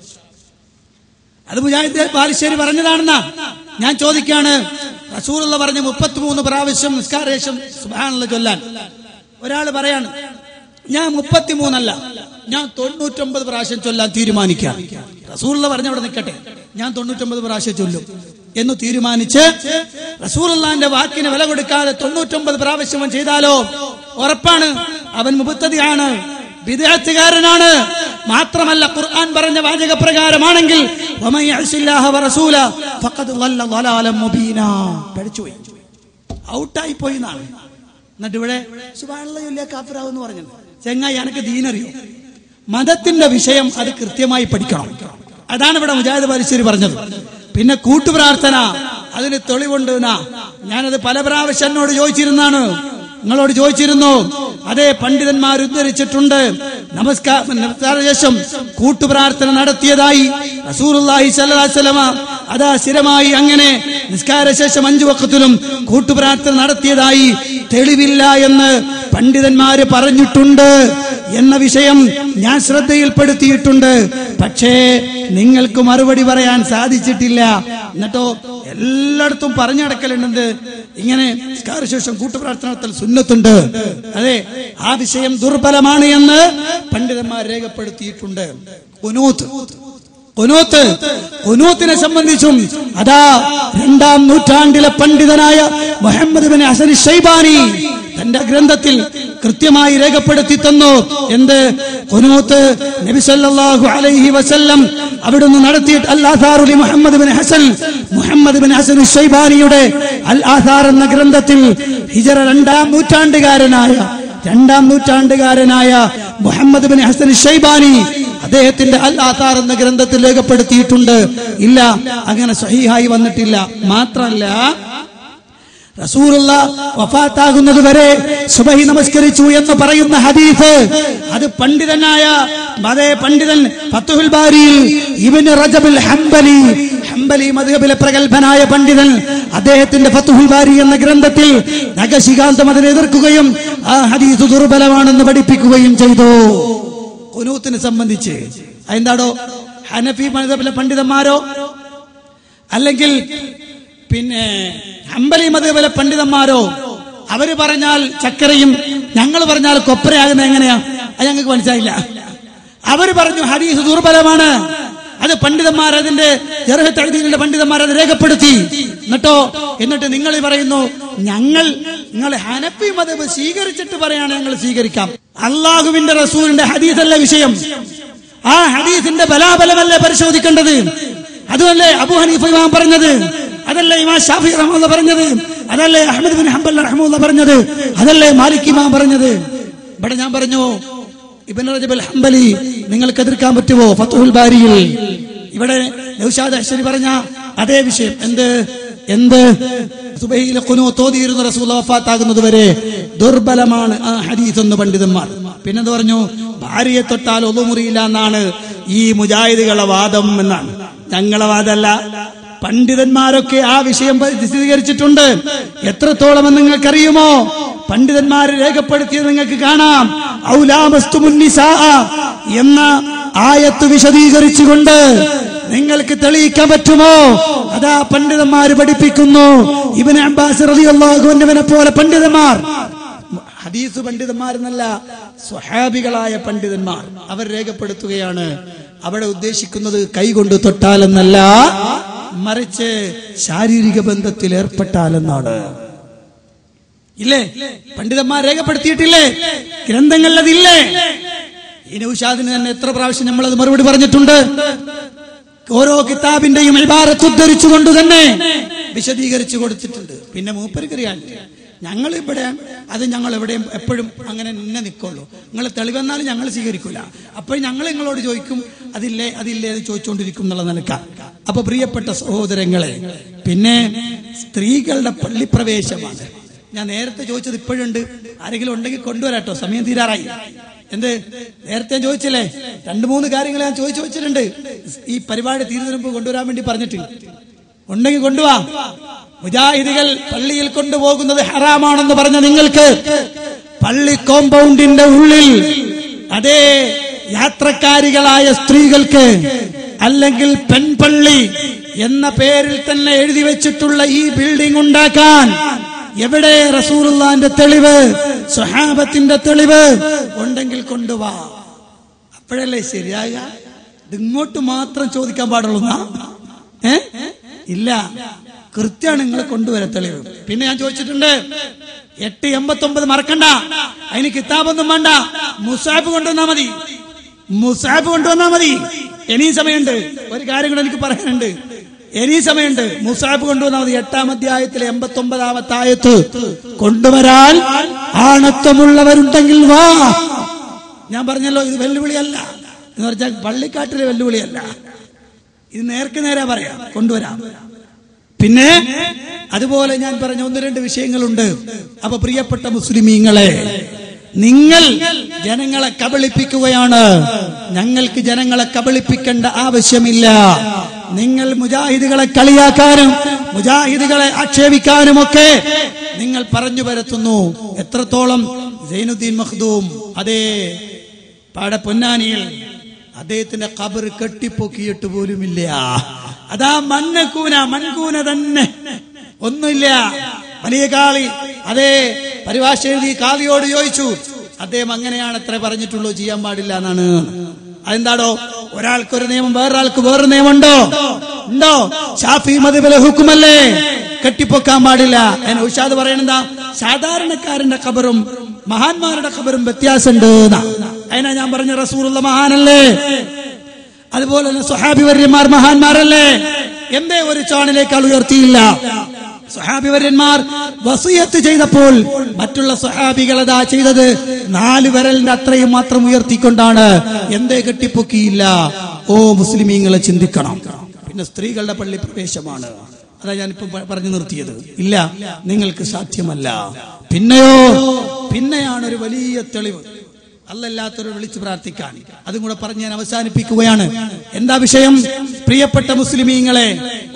അത് മുജാഹിദ് ബാലുശ്ശേരി പറഞ്ഞതാണെന്നാ ഞാൻ ചോദിക്കാണ്. റസൂലുള്ള പറഞ്ഞ 33 പ്രാവശ്യം നിസ്കാരശേഷം സുബ്ഹാനല്ലാഹ് ചൊല്ലാൻ. ഒരാൾ പറയാണ് ഞാൻ 33 അല്ല, ഞാൻ 99 പ്രാവശ്യം ചൊല്ലാൻ തീരുമാനിക്കാം. റസൂലുള്ള പറഞ്ഞ അവിടെ നിൽക്കട്ടെ, ഞാൻ 99 പ്രാവശ്യം ചൊല്ലും എന്ന് തീരുമാനിച്ച് റസൂലുള്ളാഹിന്റെ വാക്കിന് വില കൊടുക്കാതെ 99 പ്രാവശ്യം ചെയ്താലോ ഉറപ്പാണ് അവൻ മുബ്തദിയാണ്, ബിദ്അത്തുകാരനാണ്. മാത്രമല്ല ഖുർആൻ പറഞ്ഞ വാചകപ്രകാരമാണെങ്കിൽ വമൻ യഅസില്ലാഹ വറസൂല ഫഖദ് ളല്ല ളലാലൻ മുബീനാ, പഠിച്ചുപോയി, ഔട്ടായി പോയി എന്നാണ്. എന്നിട്ട് ഇവിടെ സുബ്ഹാനല്ലാഹ് ചൊല്ലിയ കാഫിറാവെന്ന് പറഞ്ഞു. ചെങ്ങായി എനക്ക് ദീനറിയോ? മതത്തിന്റെ വിഷയം അത് കൃത്യമായി പഠിക്കണം. അതാണ് ഇവിടെ മുജാഹിദ് ബാലുശ്ശേരി പറഞ്ഞത്. പിന്നെ കൂട്ടുപ്രാർത്ഥന അതിന് തെളിവുണ്ട്. ഞാനത് പല പ്രാവശ്യം എന്നോട് ചോദിച്ചിരുന്നാണ്, നിങ്ങളോട് ചോദിച്ചിരുന്നു. അതേ പണ്ഡിതന്മാർ ഉദ്ധരിച്ചിട്ടുണ്ട്. നമസ്കാര ശേഷം കൂട്ടുപ്രാർത്ഥന നടത്തിയതായി റസൂലുള്ളാഹി സ്വല്ലല്ലാഹു അലൈഹി വസല്ലമ അതാ സ്ഥിരമായി അങ്ങനെ നിസ്കാരശേഷം 5 വഖത്തിലും കൂട്ടുപ്രാർത്ഥന നടത്തിയതായി തെളിവില്ല എന്ന് പണ്ഡിതന്മാര് പറഞ്ഞിട്ടുണ്ട് എന്ന വിഷയം ഞാൻ ശ്രദ്ധയിൽപ്പെടുത്തിയിട്ടുണ്ട്. പക്ഷേ നിങ്ങൾക്ക് മറുപടി പറയാൻ സാധിച്ചിട്ടില്ല. എന്നിട്ടോ എല്ലായിടത്തും പറഞ്ഞു നടക്കലുണ്ട് ഇങ്ങനെ നിസ്കാരശേഷം കൂട്ടുപ്രാർത്ഥന നടത്തൽ സുന്നത്തുണ്ട്. അതെ, ആ വിഷയം ദുർബലമാണ് എന്ന് പണ്ഡിതന്മാർ രേഖപ്പെടുത്തിയിട്ടുണ്ട്. ഖുനൂത്തിനെ സംബന്ധിച്ചും അതാ 2-ാം നൂറ്റാണ്ടിലെ പണ്ഡിതനായ മുഹമ്മദ് ബിൻ ഹസൻ ശൈബാനി തന്റെ ഗ്രന്ഥത്തിൽ കൃത്യമായി രേഖപ്പെടുത്തി തന്നു. എന്ത് ഖുനൂത്ത് നബി സല്ലല്ലാഹു അലൈഹി വസല്ലം അവിടുന്ന് നടത്തിയിട്ട് അൽ ആഥാറു ലി മുഹമ്മദ് ബിൻ ഹസൻ ശൈബാനിയുടെ അൽ ആഥാർ എന്ന ഗ്രന്ഥത്തിൽ ഹിജറ 2-ാം നൂറ്റാണ്ടുകാരനായ മുഹമ്മദ് ബിൻ ഹസൻ ശൈബാനി അദ്ദേഹത്തിന്റെ അൽ ആഥാർ എന്ന ഗ്രന്ഥത്തിൽ രേഖപ്പെടുത്തിയിട്ടുണ്ട്. ഇല്ല, അങ്ങനെ സ്വഹീഹായി വന്നിട്ടില്ല. മാത്രമല്ല റസൂലുള്ളാഹ് വഫാത്താകുന്നത് വരെ സുബഹി നമസ്കരിച്ചു എന്ന് പറയുന്ന ഹദീസ് അത് പണ്ഡിതൻ ഫത്ഹുൽ ബാരിയിൽ ഇബ്നു റജബ് ഹംബലി മദ്ഹബിലെ പ്രഗൽഭനായ പണ്ഡിതൻ അദ്ദേഹത്തിന്റെ ഫത്ഹുൽ ബാരി എന്ന ഗ്രന്ഥത്തിൽ നഖശികാന്തം അതിനെ എതിർക്കുകയും ആ ഹദീസ് ദുർബലമാണെന്ന് പഠിപ്പിക്കുകയും ചെയ്തു. ഖുനൂത്തിനെ സംബന്ധിച്ച് എന്താടോ ഹനഫി മദ്ഹബിലെ പണ്ഡിതന്മാരോ അല്ലെങ്കിൽ പിന്നെ ഹംബലി മദ്ഹബിലെ പണ്ഡിതന്മാരോ അവര് പറഞ്ഞാൽ ചക്കരയും ഞങ്ങൾ പറഞ്ഞാൽ കൊപ്രയാകുന്ന എങ്ങനെയാ? അത് ഞങ്ങൾക്ക് മനസ്സിലായില്ല. അവര് പറഞ്ഞു ഹദീസ് ദുർബലമാണ്. അത് പണ്ഡിതന്മാർ അതിന്റെ ജർഹ് തഅദീലിന്റെ പണ്ഡിതന്മാർ അത് രേഖപ്പെടുത്തി. എന്നിട്ട് നിങ്ങൾ പറയുന്നു നിങ്ങൾ ഹനഫി മദ്ഹബ് സ്വീകരിച്ചിട്ട് പറയാണ് ഞങ്ങൾ സ്വീകരിക്കാം. അള്ളാഹുവിന്റെ റസൂലിന്റെ ഹദീസല്ല വിഷയം. ആ ഹദീസിന്റെ ബലാബലമല്ലേ പരിശോധിക്കേണ്ടത്. അതുമല്ലേ അബൂ ഹനീഫ ഇമാം പറഞ്ഞത്, അതല്ലേ ഇമാം ഷാഫി റഹ്മത്തുള്ളാഹി പറഞ്ഞത്, അതല്ലേ അഹ്മദ് ബിൻ ഹംബൽ റഹ്മത്തുള്ളാഹി പറഞ്ഞത്, അതല്ലേ മാലിക് ഇമാം പറഞ്ഞത്. ഇവിടെ ഞാൻ പറഞ്ഞു ഇബ്നു റജബ് അൽ ഹംബലി നിങ്ങൾക്ക് എതിർക്കാൻ പറ്റുമോ? ഫത്ഹുൽ ബാരിയിൽ ഇവിടെ നൗഷാദ് അശ്ശരി പറഞ്ഞ അതേ വിഷയം. എന്ത് സുബഹിയിലെ ഖുനൂത്ത് ഓതിയിരുന്ന റസൂലുള്ളാഹി വഫാത്താകുന്നത് വരെ ദുർബലമാണ് ആ ഹദീസ് എന്ന് പണ്ഡിതന്മാർ. പിന്നെന്ത് പറഞ്ഞു? ഭാര്യയെ തൊട്ടാൽ ഒളു മുറിയില്ല എന്നാണ് ഈ മുജാഹിദുകളുടെ വാദം എന്നാണ്. ഞങ്ങളെ വാദമല്ല. പണ്ഡിതന്മാരൊക്കെ ആ വിഷയം വിശദീകരിച്ചിട്ടുണ്ട്. എത്രത്തോളം എന്ന് നിങ്ങൾക്കറിയുമോ? പണ്ഡിതന്മാർ രേഖപ്പെടുത്തിയത് നിങ്ങൾക്ക് കാണാം. ഔലാമസ്തുമുൻ നിസാ എന്ന ആയത്ത് വിശദീകരിച്ചുകൊണ്ട് നിങ്ങൾക്ക് തെളിയിക്കാൻ പറ്റുമോ? അതാ പണ്ഡിതന്മാര് പഠിപ്പിക്കുന്നു. ഇബ്നു അബ്ബാസ് റളിയല്ലാഹു അൻഹുവിനെ പോലെ പണ്ഡിതന്മാർ, ഹദീസ് പണ്ഡിതന്മാരെന്നല്ല സ്വഹാബികളായ പണ്ഡിതന്മാർ അവർ രേഖപ്പെടുത്തുകയാണ്. അവിടെ ഉദ്ദേശിക്കുന്നത് കൈകൊണ്ട് തൊട്ടാലെന്നല്ല, മറിച്ച് ശാരീരിക ബന്ധത്തിൽ ഏർപ്പെട്ടാലെന്നാണ്. ഇല്ലേ? പണ്ഡിതന്മാർ രേഖപ്പെടുത്തിയിട്ടില്ലേ? ഗ്രന്ഥങ്ങളിൽ അതില്ലേ? ഈ നൗഷാദിന് തന്നെ എത്ര പ്രാവശ്യം നമ്മളത് മറുപടി പറഞ്ഞിട്ടുണ്ട്. ഓരോ കിതാബിന്റെയും ഇബാറത്ത് ഉദ്ധരിച്ചുകൊണ്ട് തന്നെ വിശദീകരിച്ചു കൊടുത്തിട്ടുണ്ട്. പിന്നെ മൂപ്പർക്കറിയാനില്ല. ഞങ്ങൾ എവിടെയും എപ്പോഴും അങ്ങനെ തന്നെ നിൽക്കുള്ളൂ. നിങ്ങൾ തെളിവെന്നാലും ഞങ്ങൾ സ്വീകരിക്കൂല. അപ്പോൾ ഞങ്ങൾ നിങ്ങളോട് ചോദിക്കും അതില്ലേ അത് ചോദിച്ചുകൊണ്ടിരിക്കും എന്നുള്ള നിലക്ക. അപ്പൊ പ്രിയപ്പെട്ട സഹോദരങ്ങളെ, പിന്നെ സ്ത്രീകളുടെ പള്ളിപ്രവേശമാണ്. ഞാൻ നേരത്തെ ചോദിച്ചത് ഇപ്പോഴുണ്ട്. ആരെങ്കിലും ഉണ്ടെങ്കിൽ കൊണ്ടുവരാട്ടോ, സമയം തീരാറായി. നേരത്തെ ചോദിച്ചില്ലേ? 2-3 കാര്യങ്ങൾ ഞാൻ ചോദിച്ചു വെച്ചിട്ടുണ്ട്. ഈ പരിപാടി തീരുന്നതിന് മുമ്പ് കൊണ്ടുവരാൻ വേണ്ടി പറഞ്ഞിട്ട് ഉണ്ടെങ്കിൽ കൊണ്ടുപോവാ. മുജാഹിദികൾ പള്ളിയിൽ കൊണ്ടുപോകുന്നത് ഹറാമാണെന്ന് പറഞ്ഞ നിങ്ങൾക്ക് പള്ളി കോമ്പൗണ്ടിന്റെ ഉള്ളിൽ അതേ യാത്രക്കാരികളായ സ്ത്രീകൾക്ക് അല്ലെങ്കിൽ പെൺപള്ളി എന്ന പേരിൽ തന്നെ എഴുതി വെച്ചിട്ടുള്ള ഈ ബിൽഡിംഗ് ഉണ്ടാക്കാൻ എവിടെ റസൂലുള്ളാഹിന്റെ തെളിവ്, സ്വഹാബത്തിന്റെ തെളിവ് ഉണ്ടെങ്കിൽ കൊണ്ടുവാ. അപ്പോഴല്ലേ ശരിയായ. ഇതിങ്ങോട്ട് മാത്രം ചോദിക്കാൻ പാടുള്ളൂ. ഇല്ല, കൃത്യമാണ് നിങ്ങൾ കൊണ്ടുവരാൻ തെളിവ്. പിന്നെ ഞാൻ ചോദിച്ചിട്ടുണ്ട് 889 മറക്കണ്ട. അതിന് കിതാബൊന്നും വേണ്ട, മുസാഫ് കൊണ്ടുവന്നാ മതി. ഇനിയും സമയമുണ്ട്. ഒരു കാര്യം കൂടെ എനിക്ക് പറയാനുണ്ട്. ഇനിയും സമയമുണ്ട്. മുസാഫ് കൊണ്ടുവന്നാൽ മതി. 8-ാം അധ്യായത്തിലെ 89-ാമത്തെ ആയത്ത് കൊണ്ടുവരാൻ ആണത്വമുള്ളവരുണ്ടെങ്കിൽ വാ. ഞാൻ പറഞ്ഞല്ലോ, ഇത് വെല്ലുവിളിയല്ല എന്ന് പറഞ്ഞാൽ പള്ളിക്കാട്ടിലെ വെല്ലുവിളിയല്ല. ഇത് നേരെ പറയാം, കൊണ്ടുവരാം. പിന്നെ അതുപോലെ ഞാൻ പറഞ്ഞ 1-2 വിഷയങ്ങളുണ്ട്. അപ്പൊ പ്രിയപ്പെട്ട മുസ്ലിമീങ്ങളെ, നിങ്ങൾ ജനങ്ങളെ കബളിപ്പിക്കുകയാണ്. ഞങ്ങൾക്ക് ജനങ്ങളെ കബളിപ്പിക്കേണ്ട ആവശ്യമില്ല. നിങ്ങൾ മുജാഹിദുകളെ കളിയാക്കാനും മുജാഹിദുകളെ ആക്ഷേപിക്കാനുമൊക്കെ നിങ്ങൾ പറഞ്ഞു പരത്തുന്നു. എത്രത്തോളം സൈനുദ്ദീൻ മഖ്ദൂം അതേ പാടെ പൊന്നാനിയിൽ അദ്ദേഹത്തിന്റെ ഖബർ കെട്ടിപ്പൊക്കിയിട്ട് പോലുമില്ല. അതാ മൺകൂന തന്നെ, ഒന്നുമില്ല. വലിയ കാളി അതേ പരിഭാഷ എഴുതി കാളിയോട് ചോദിച്ചു. അദ്ദേഹം അങ്ങനെയാണ് അത്ര പറഞ്ഞിട്ടുള്ളൂ, ചെയ്യാൻ പാടില്ല എന്നാണ്. അതെന്താടോ, ഒരാൾക്കൊരു നിയമം വേറൊരാൾക്ക് വേറൊരു നിയമമുണ്ടോ? ഉണ്ടോ? ഷാഫി മദ്ഹബിലെ ഹുക്കുമല്ലേ കെട്ടിപ്പൊക്കാൻ പാടില്ല. ഉഷാദ് പറയണെന്താ, സാധാരണക്കാരന്റെ ഖബറും മഹാന്മാരുടെ ഖബറും വ്യത്യാസമുണ്ട്. അതിനാ ഞാൻ പറഞ്ഞ റസൂലുള്ള മഹാനല്ലേ, അതുപോലെ തന്നെ സ്വഹാബി വര്യന്മാർ മഹാന്മാരല്ലേ, എന്തേ ഒരു ചാണിനേക്കാൾ ഉയർത്തിയില്ല? സ്വഹാബി വര്യന്മാർ വസിയത്ത് ചെയ്തപ്പോൾ മറ്റുള്ള സ്വഹാബികൾ അതാ ചെയ്തത് 4 വിരലിന്റെ അത്രയും മാത്രം ഉയർത്തിക്കൊണ്ടാണ്. എന്തേ കെട്ടിപ്പൊക്കിയില്ല? ഓ മുസ്ലിമീങ്ങളെ ചിന്തിക്കണം. പിന്നെ സ്ത്രീകളുടെ പള്ളി പ്രവേശമാണ്, അതാ ഞാനിപ്പോ പറഞ്ഞു നിർത്തിയത്. ഇല്ല, നിങ്ങൾക്ക് സാധ്യമല്ല. പിന്നെയാണ് ഒരു വലിയ തെളിവ്, അല്ലല്ലാത്തവരെ വിളിച്ചു പ്രാർത്ഥിക്കാൻ. അതും കൂടെ പറഞ്ഞ് ഞാൻ അവസാനിപ്പിക്കുകയാണ്. എന്താ വിഷയം? പ്രിയപ്പെട്ട മുസ്ലിമീങ്ങളെ,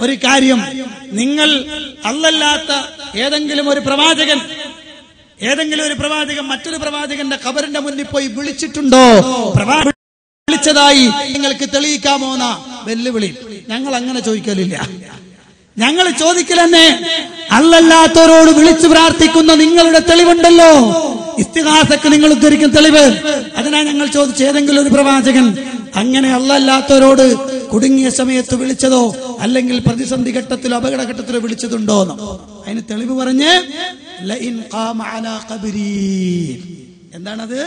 ഒരു കാര്യം, നിങ്ങൾ അല്ലല്ലാത്ത ഏതെങ്കിലും ഒരു പ്രവാചകൻ മറ്റൊരു പ്രവാചകന്റെ ഖബറിന്റെ മുന്നിൽ പോയി വിളിച്ചിട്ടുണ്ടോ? വിളിച്ചതായി നിങ്ങൾക്ക് തെളിയിക്കാമോ എന്ന വെല്ലുവിളി ഞങ്ങൾ അങ്ങനെ ചോദിക്കലില്ല. ഞങ്ങൾ ചോദിക്കലെന്നെ അല്ലല്ലാത്തവരോട് വിളിച്ചു പ്രാർത്ഥിക്കുന്ന നിങ്ങളുടെ തെളിവുണ്ടല്ലോ, ഇസ്തിഗാസക്ക് നിങ്ങൾ ഉദ്ധരിക്കുന്ന തെളിവ്. അതിനാ ഞങ്ങൾ ചോദിച്ചു, ഏതെങ്കിലും ഒരു പ്രവാചകൻ അങ്ങനെ അല്ലല്ലാത്തവരോട് കുടുങ്ങിയ സമയത്ത് വിളിച്ചതോ അല്ലെങ്കിൽ പ്രതിസന്ധി ഘട്ടത്തിലോ അപകടഘട്ടത്തിലോ വിളിച്ചതുണ്ടോ? അതിന് തെളിവ് പറഞ്ഞ് ലഇൻ ഖാമ അലാ ഖബ്രി. എന്താണത്?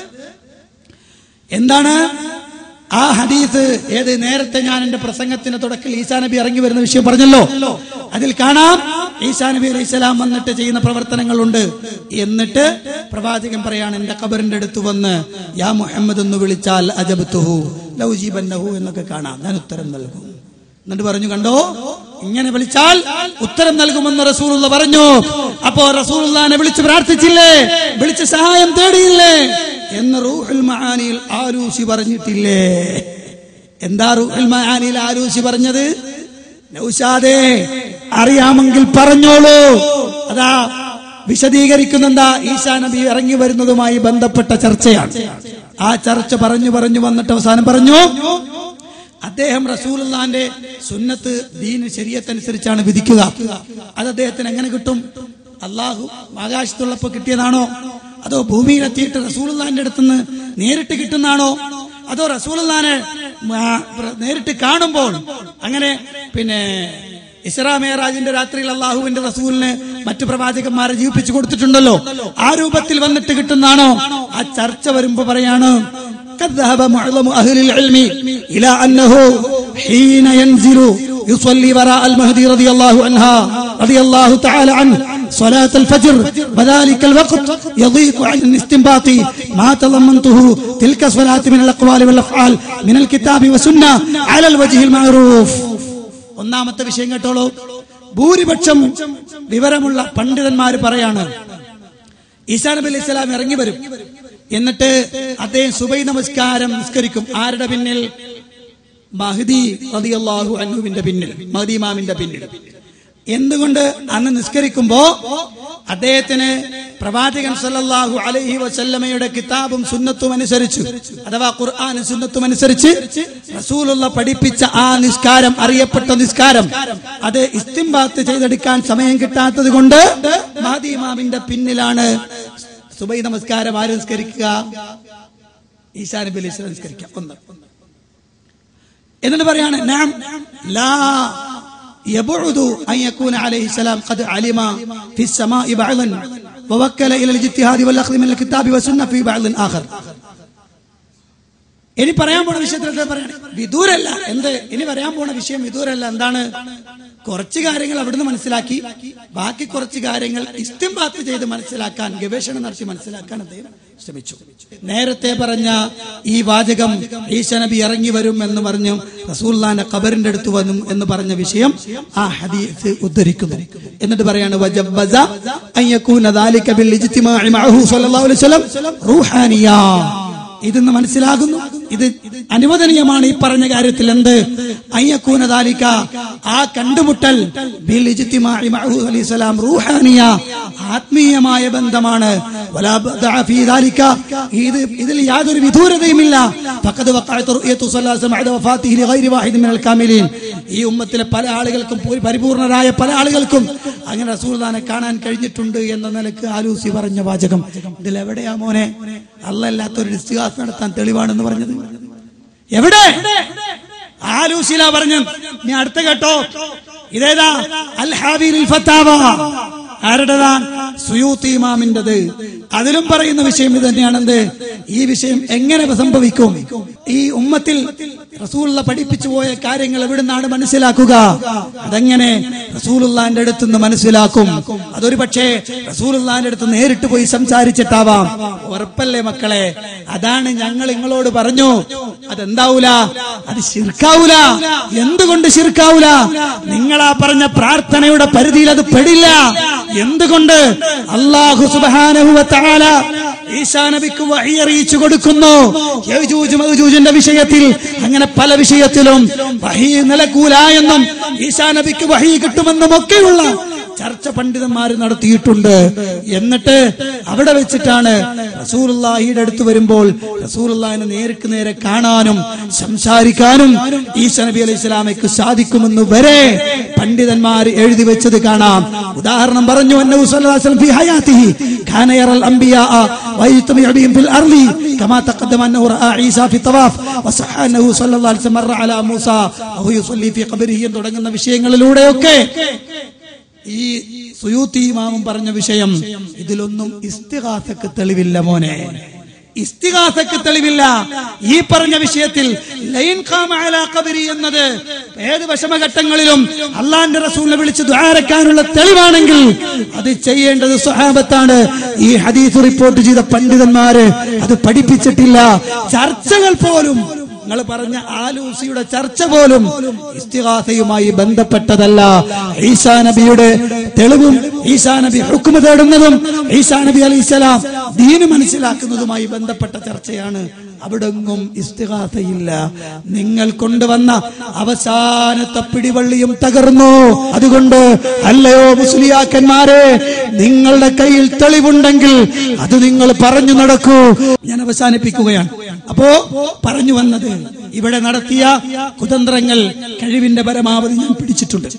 എന്താണ് ആ ഹദീസ്? ഏത്? നേരത്തെ ഞാൻ എന്റെ പ്രസംഗത്തിന് തുടക്കത്തിൽ ഈസാ നബി ഇറങ്ങി വരുന്ന വിഷയം പറഞ്ഞല്ലോ. അതിൽ കാണാം ഈസാ നബി അലൈഹിസ്സലാം വന്നിട്ട് ചെയ്യുന്ന പ്രവർത്തനങ്ങളുണ്ട്. എന്നിട്ട് പ്രവാചകൻ പറയാണ്, എന്റെ ഖബറിന്റെ അടുത്ത് വന്ന് യാ മുഹമ്മദ് എന്ന് വിളിച്ചാൽ അജബ്തുഹു ലൗ ജീബന്നഹു എന്നൊക്കെ കാണാം, ഞാൻ ഉത്തരം നൽകും. എന്നിട്ട് പറഞ്ഞു, കണ്ടോ, ഇങ്ങനെ വിളിച്ചാൽ ഉത്തരം നൽകുമെന്ന് റസൂലുള്ള പറഞ്ഞു. അപ്പോ റസൂലുള്ളാഹിനെ വിളിച്ച് പ്രാർത്ഥിച്ചില്ലേ? വിളിച്ച് സഹായം തേടിയില്ലേ എന്ന് റൂഹുൽ മആനിയിൽ ആലൂസി പറഞ്ഞിട്ടില്ലേ? എന്താ റൂഹുൽ മആനിയിൽ ആലൂസി പറഞ്ഞത്? നൗഷാദേ, അറിയാമെങ്കിൽ പറഞ്ഞോളൂ. അതാ വിശദീകരിക്കുന്നെന്താ? ഈസാ നബി ഇറങ്ങി വരുന്നതുമായി ബന്ധപ്പെട്ട ചർച്ചയാണ്. ആ ചർച്ച പറഞ്ഞു വന്നിട്ട് അവസാനം പറഞ്ഞു, അദ്ദേഹം റസൂലുള്ളാഹിന്റെ സുന്നത്ത് ദീൻ ശരീഅത്തനുസരിച്ചാണ് വിധിക്കുക. അത് അദ്ദേഹത്തിന് എങ്ങനെ കിട്ടും? അള്ളാഹു ആകാശത്തുള്ളപ്പോ കിട്ടിയതാണോ? അതോ ഭൂമിയിലെത്തിയിട്ട് റസൂലുള്ളാഹിന്റെ അടുത്തുനിന്ന് നേരിട്ട് കിട്ടുന്നതാണോ? അതോ റസൂലുള്ളാഹിനെ നേരിട്ട് കാണുമ്പോൾ അങ്ങനെ പിന്നെ ഇസ്രാ മേറാജിന്റെ രാത്രിയിൽ അള്ളാഹുവിന്റെ റസൂലിനെ മറ്റു പ്രവാചകന്മാരെ ജീവിപ്പിച്ചു കൊടുത്തിട്ടുണ്ടല്ലോ, ആ രൂപത്തിൽ വന്നിട്ട് കിട്ടുന്നതാണോ? ആ ചർച്ച വരുമ്പോ പറയാണ്, كذب معظم أهل العلم إلى أنه حين ينزل يصلي وراء المهدي رضي الله تعالى عنه صلاة الفجر وذلك الوقت يضيق عن الاستنباط ما تضمنته تلك الصلاة من الأقوال والأفعال من الكتاب والسنة على الوجه المعروف. ഒന്നാമത്തെ വിഷയം കേട്ടോളൂ. ഭൂരിപക്ഷം വിവരമുള്ള പണ്ഡിതന്മാർ പറയാണ്, ഈസാ നബി അലൈഹി സ്വലാം ഇറങ്ങി വരും. എന്നിട്ട് അദ്ദേഹം സുബൈ നമസ്കാരം നിസ്കരിക്കും. ആരുടെ പിന്നിൽ? മഹ്ദി റളിയല്ലാഹു അൻഹുവിന്റെ പിന്നിൽ, മഹ്ദി ഇമാമിന്റെ പിന്നിൽ. എന്തുകൊണ്ട്? അന്ന് നിസ്കരിക്കുമ്പോ അദ്ദേഹത്തിന് പ്രവാചകൻ സല്ലല്ലാഹു അലൈഹി വസല്ലമയുടെ കിതാബും സുന്നത്തും അനുസരിച്ച്, അഥവാ ഖുർആനും സുന്നത്തും അനുസരിച്ച് റസൂലുള്ള പഠിപ്പിച്ച ആ നിസ്കാരം, അറിയപ്പെട്ട നിസ്കാരം, അത് ഇസ്തിംബാത്ത് ചെയ്തെടുക്കാൻ സമയം കിട്ടാത്തത് കൊണ്ട് മഹ്ദി ഇമാമിന്റെ പിന്നിലാണ് സുബൈ നമസ്കാരം ആര് നിസ്കരിക്കുക? ഈസാ നബി അലൈഹി സ്വലാം നിസ്കരിക്കുക. ഒന്ന്. എന്നിട്ട് പറയാണ്, നഅം ലാ യബഉദു അൻ യകൂന അലൈഹി സലാം ഖദ് അലിമ ഫി السماء بعضا ووكل الى الاجتهاد والاخذ من الكتاب والسنه في بعض اخر. ഇനി പറയാൻ പോണ വിഷയത്തിൽ പറയാണ്, വിദൂരല്ല. എന്ത്? ഇനി പറയാൻ പോണ വിഷയം വിദൂരല്ല. എന്താണ്? കുറച്ച് കാര്യങ്ങൾ അവിടുന്ന് മനസ്സിലാക്കി, ബാക്കി കുറച്ച് കാര്യങ്ങൾ ഇസ്തിംബാത്ത് ചെയ്ത് മനസ്സിലാക്കാൻ, ഗവേഷണം നടത്തി മനസ്സിലാക്കാൻ അദ്ദേഹം ശ്രമിച്ചു. നേരത്തെ പറഞ്ഞ ഈ വാചകം, ഈസാ നബി ഇറങ്ങി വരും എന്ന് പറഞ്ഞു, റസൂലുള്ളാഹിന്റെ ഖബറിന്റെ അടുത്ത് വന്നു എന്ന് പറഞ്ഞ വിഷയം ആ ഹദീസ് ഉദ്ധരിക്കുന്നു. എന്നിട്ട് പറയാണ്, വജബ്ബസ അൻ യകൂന ദാലിക ബിൽ ഇജ്തിമാഇ മഅഹു സ്വല്ലല്ലാഹു അലൈഹി വസല്ലം റൂഹാനിയ. ഇതെന്ന് മനസ്സിലാകുന്നു ഇത് അനുവദനീയമാണ് ഈ പറഞ്ഞ കാര്യത്തിൽ. എന്ത് അയ്യക്കൂന ദാലിക, ആ കണ്ടുമുട്ടൽ ബിൽ ഇജ്തിമാഇ മഅഹു അലൈഹിസ്സലാം റൂഹാനിയ, ആത്മീയമായ ബന്ധമാണ്. വലാ ബദഅ ഫീ ദാലിക, ഇതിൽ യാതൊരു വിദൂരതയുമില്ല. ഫഖദ് വഖഅത റുഅയതു സ്വല്ലല്ലാഹു അലൈഹി വസല്ലം ബഅദ വഫാത്തിഹി ലിഗൈരി വാഹിദ് മിനൽ കാമിലീൻ, ഈ ഉമ്മത്തിലെ പല ആളുകൾക്കും, പരിപൂർണരായ പല ആളുകൾക്കും അങ്ങനെ റസൂലുള്ളാഹിനെ കാണാൻ കഴിഞ്ഞിട്ടുണ്ട് എന്ന നിലക്ക് ആലൂസി പറഞ്ഞ വാചകം ഇതിലെവിടെയാ മോനെ അല്ലാത്തൊരു ഇസ്തിഗാസ നടത്താൻ തെളിവാണെന്ന് പറഞ്ഞത്? എവിടെ? ആലൂസില പറഞ്ഞു. നീ അടുത്ത കേട്ടോ, ഇതേതാ? അൽ ഹാബീൽ ഫത്താവ. ആരുടേതാ? സുയൂത്തി ഇമാമിന്റേത്. അതിലും പറയുന്ന വിഷയം ഇത് തന്നെയാണെന്ത്? ഈ വിഷയം എങ്ങനെ സംഭവിക്കും? ഈ ഉമ്മത്തിൽ റസൂലുള്ള പഠിപ്പിച്ചു പോയ കാര്യങ്ങൾ എവിടുന്നാണ് മനസ്സിലാക്കുക? അതെങ്ങനെ റസൂലുള്ളാന്റെ അടുത്ത് നിന്ന് മനസ്സിലാക്കും? അതൊരു പക്ഷേ റസൂലുള്ളാന്റെ അടുത്ത് നേരിട്ട് പോയി സംസാരിച്ചിട്ടാവാം. ഉറപ്പല്ലേ മക്കളെ? അതാണ് ഞങ്ങൾ നിങ്ങളോട് പറഞ്ഞു, അതെന്താവൂല, അത് ശിർക്കാവൂല. എന്തുകൊണ്ട് ശിർക്കാവൂല? നിങ്ങളാ പറഞ്ഞ പ്രാർത്ഥനയുടെ പരിധിയിൽ അത് പെടില്ല. എന്തുകൊണ്ട്? അല്ലാഹു സുബ്ഹാനഹു വ തആല ഈസാ നബിക്ക് വഹി അറിയിച്ചു കൊടുക്കുന്നു. യജൂജ് മഅജൂജിന്റെ വിഷയത്തിൽ, അങ്ങനെ പല വിഷയത്തിലും വഹി നിലക്കൂല എന്നും ഈസാ നബിക്ക് വഹി കിട്ടുമെന്നും ഒക്കെയുള്ള ചർച്ച പണ്ഡിതന്മാർ നടത്തിയിട്ടുണ്ട്. എന്നിട്ട് അവിടെ വെച്ചിട്ടാണ് റസൂലുള്ളാഹിയുടെ അടുത്ത് വരുമ്പോൾ റസൂലുള്ളാഹിനെ നേർക്ക് നേരെ കാണാനും സംസാരിക്കാനും ഈസാ നബി അലൈഹി സ്വലാമയ്ക്ക് സാധിക്കുമെന്ന് വരെ പണ്ഡിതന്മാർ എഴുതി വെച്ചത് കാണാം. ഉദാഹരണം പറഞ്ഞു, അന്നഹു സ്വല്ലല്ലാഹു അലൈഹി വസല്ലം ഫീ ഹയാതിഹി കാന യറൽ അംബിയാ വയജ്തമിഉ ബിഹിം ഫിൽ അർളി കമാ തഖദ്ദമ അന്നഹു റഅ ഈസാ ഫി തവാഫ് വസഹ അന്നഹു സ്വല്ലല്ലാഹു അലൈഹി വസല്ലം മറ അലാ മൂസാ വഹു യുസല്ലി ഫീ ഖബരിഹി തുടങ്ങുന്ന വിഷയങ്ങളിലൂടെയൊക്കെ ഈ സുയൂത്തി ഇമാമും പറഞ്ഞ വിഷയം, ഇതിലൊന്നും ഇസ്തിഗാസക്ക് തെളിവില്ല മോനെ, ഇസ്തിഗാസക്ക് തെളിവില്ല. ഈ പറഞ്ഞ വിഷയത്തിൽ ലൈൻ ഖാമ അലാ ഖബരി എന്നത് ഏത് വിഷമഘട്ടങ്ങളിലും അള്ളാന്റെ റസൂലിനെ വിളിച്ച് ദുആരക്കാനുള്ള തെളിവാണെങ്കിൽ അത് ചെയ്യേണ്ടത് സ്വഹാബത്താണ്. ഈ ഹദീസ് റിപ്പോർട്ട് ചെയ്ത പണ്ഡിതന്മാര് അത് പഠിപ്പിച്ചിട്ടില്ല. ചർച്ചകൾ പോലും, നിങ്ങൾ പറഞ്ഞ ആലൂസിയുടെ ചർച്ച പോലും ഇസ്തിഗാസയുമായി ബന്ധപ്പെട്ടതല്ല. ഈസാ നബിയുടെ തെളിവും ഈസാ നബി ഹുക്മ തേടുന്നതും ഈസാ നബി അലൈഹിസ്സലാം ദീന് മനസ്സിലാക്കുന്നതുമായി ബന്ധപ്പെട്ട ചർച്ചയാണ്. അവിടെങ്ങും ഇസ്തിഗാസയില്ല. നിങ്ങൾ കൊണ്ടുവന്ന അവസാനത്തെ പിടിവള്ളിയും തകർന്നു. അതുകൊണ്ട് അല്ലയോ മുസ്ലിയാക്കന്മാരെ, നിങ്ങളുടെ കയ്യിൽ തെളിവുണ്ടെങ്കിൽ അത് നിങ്ങൾ പറഞ്ഞു നടക്കൂ. ഞാൻ അവസാനിപ്പിക്കുകയാണ്. അപ്പോ പറഞ്ഞു വന്നത്, ഇവിടെ നടത്തിയ കുതന്ത്രങ്ങൾ കഴിവിന്റെ പരമാവധി ഞാൻ പിടിച്ചിട്ടുണ്ട്.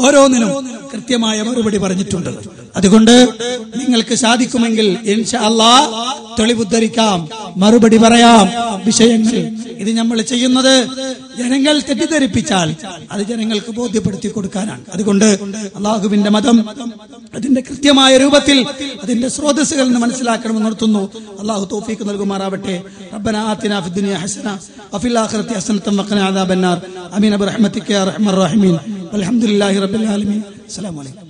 ഓരോന്നിനും കൃത്യമായ മറുപടി പറഞ്ഞിട്ടുണ്ട്. അതുകൊണ്ട് നിങ്ങൾക്ക് സാധിക്കുമെങ്കിൽ ഇൻഷാ അല്ലാഹ് തെളിവുദ്ധരിക്കാം, മറുപടി പറയാം വിഷയങ്ങൾ. ഇത് നമ്മൾ ചെയ്യുന്നത് ജനങ്ങൾ തെറ്റിദ്ധരിപ്പിച്ചാൽ അത് ജനങ്ങൾക്ക് ബോധ്യപ്പെടുത്തി കൊടുക്കാനാണ്. അതുകൊണ്ട് അള്ളാഹുവിന്റെ മതം അതിന്റെ കൃത്യമായ രൂപത്തിൽ അതിന്റെ സ്രോതസ്സുകളിൽ നിന്ന് മനസ്സിലാക്കണമെന്ന് നിർത്തുന്നു. അള്ളാഹു തൗഫീഖ് നൽകുമാറാവട്ടെ. റബ്ബനാ ആതിനാ ഫിദ്ദുനിയ ഹസന വഫിൽ ആഖിറതി ഹസനതൻ വഖിനാ അദാബന്നാർ. ആമീൻ ബിറഹ്മതിക യാ അർഹമർ റഹീമീൻ. വൽഹംദുലില്ലാഹി റബ്ബിൽ ആലമീൻ. അസ്സലാമു അലൈക്കും.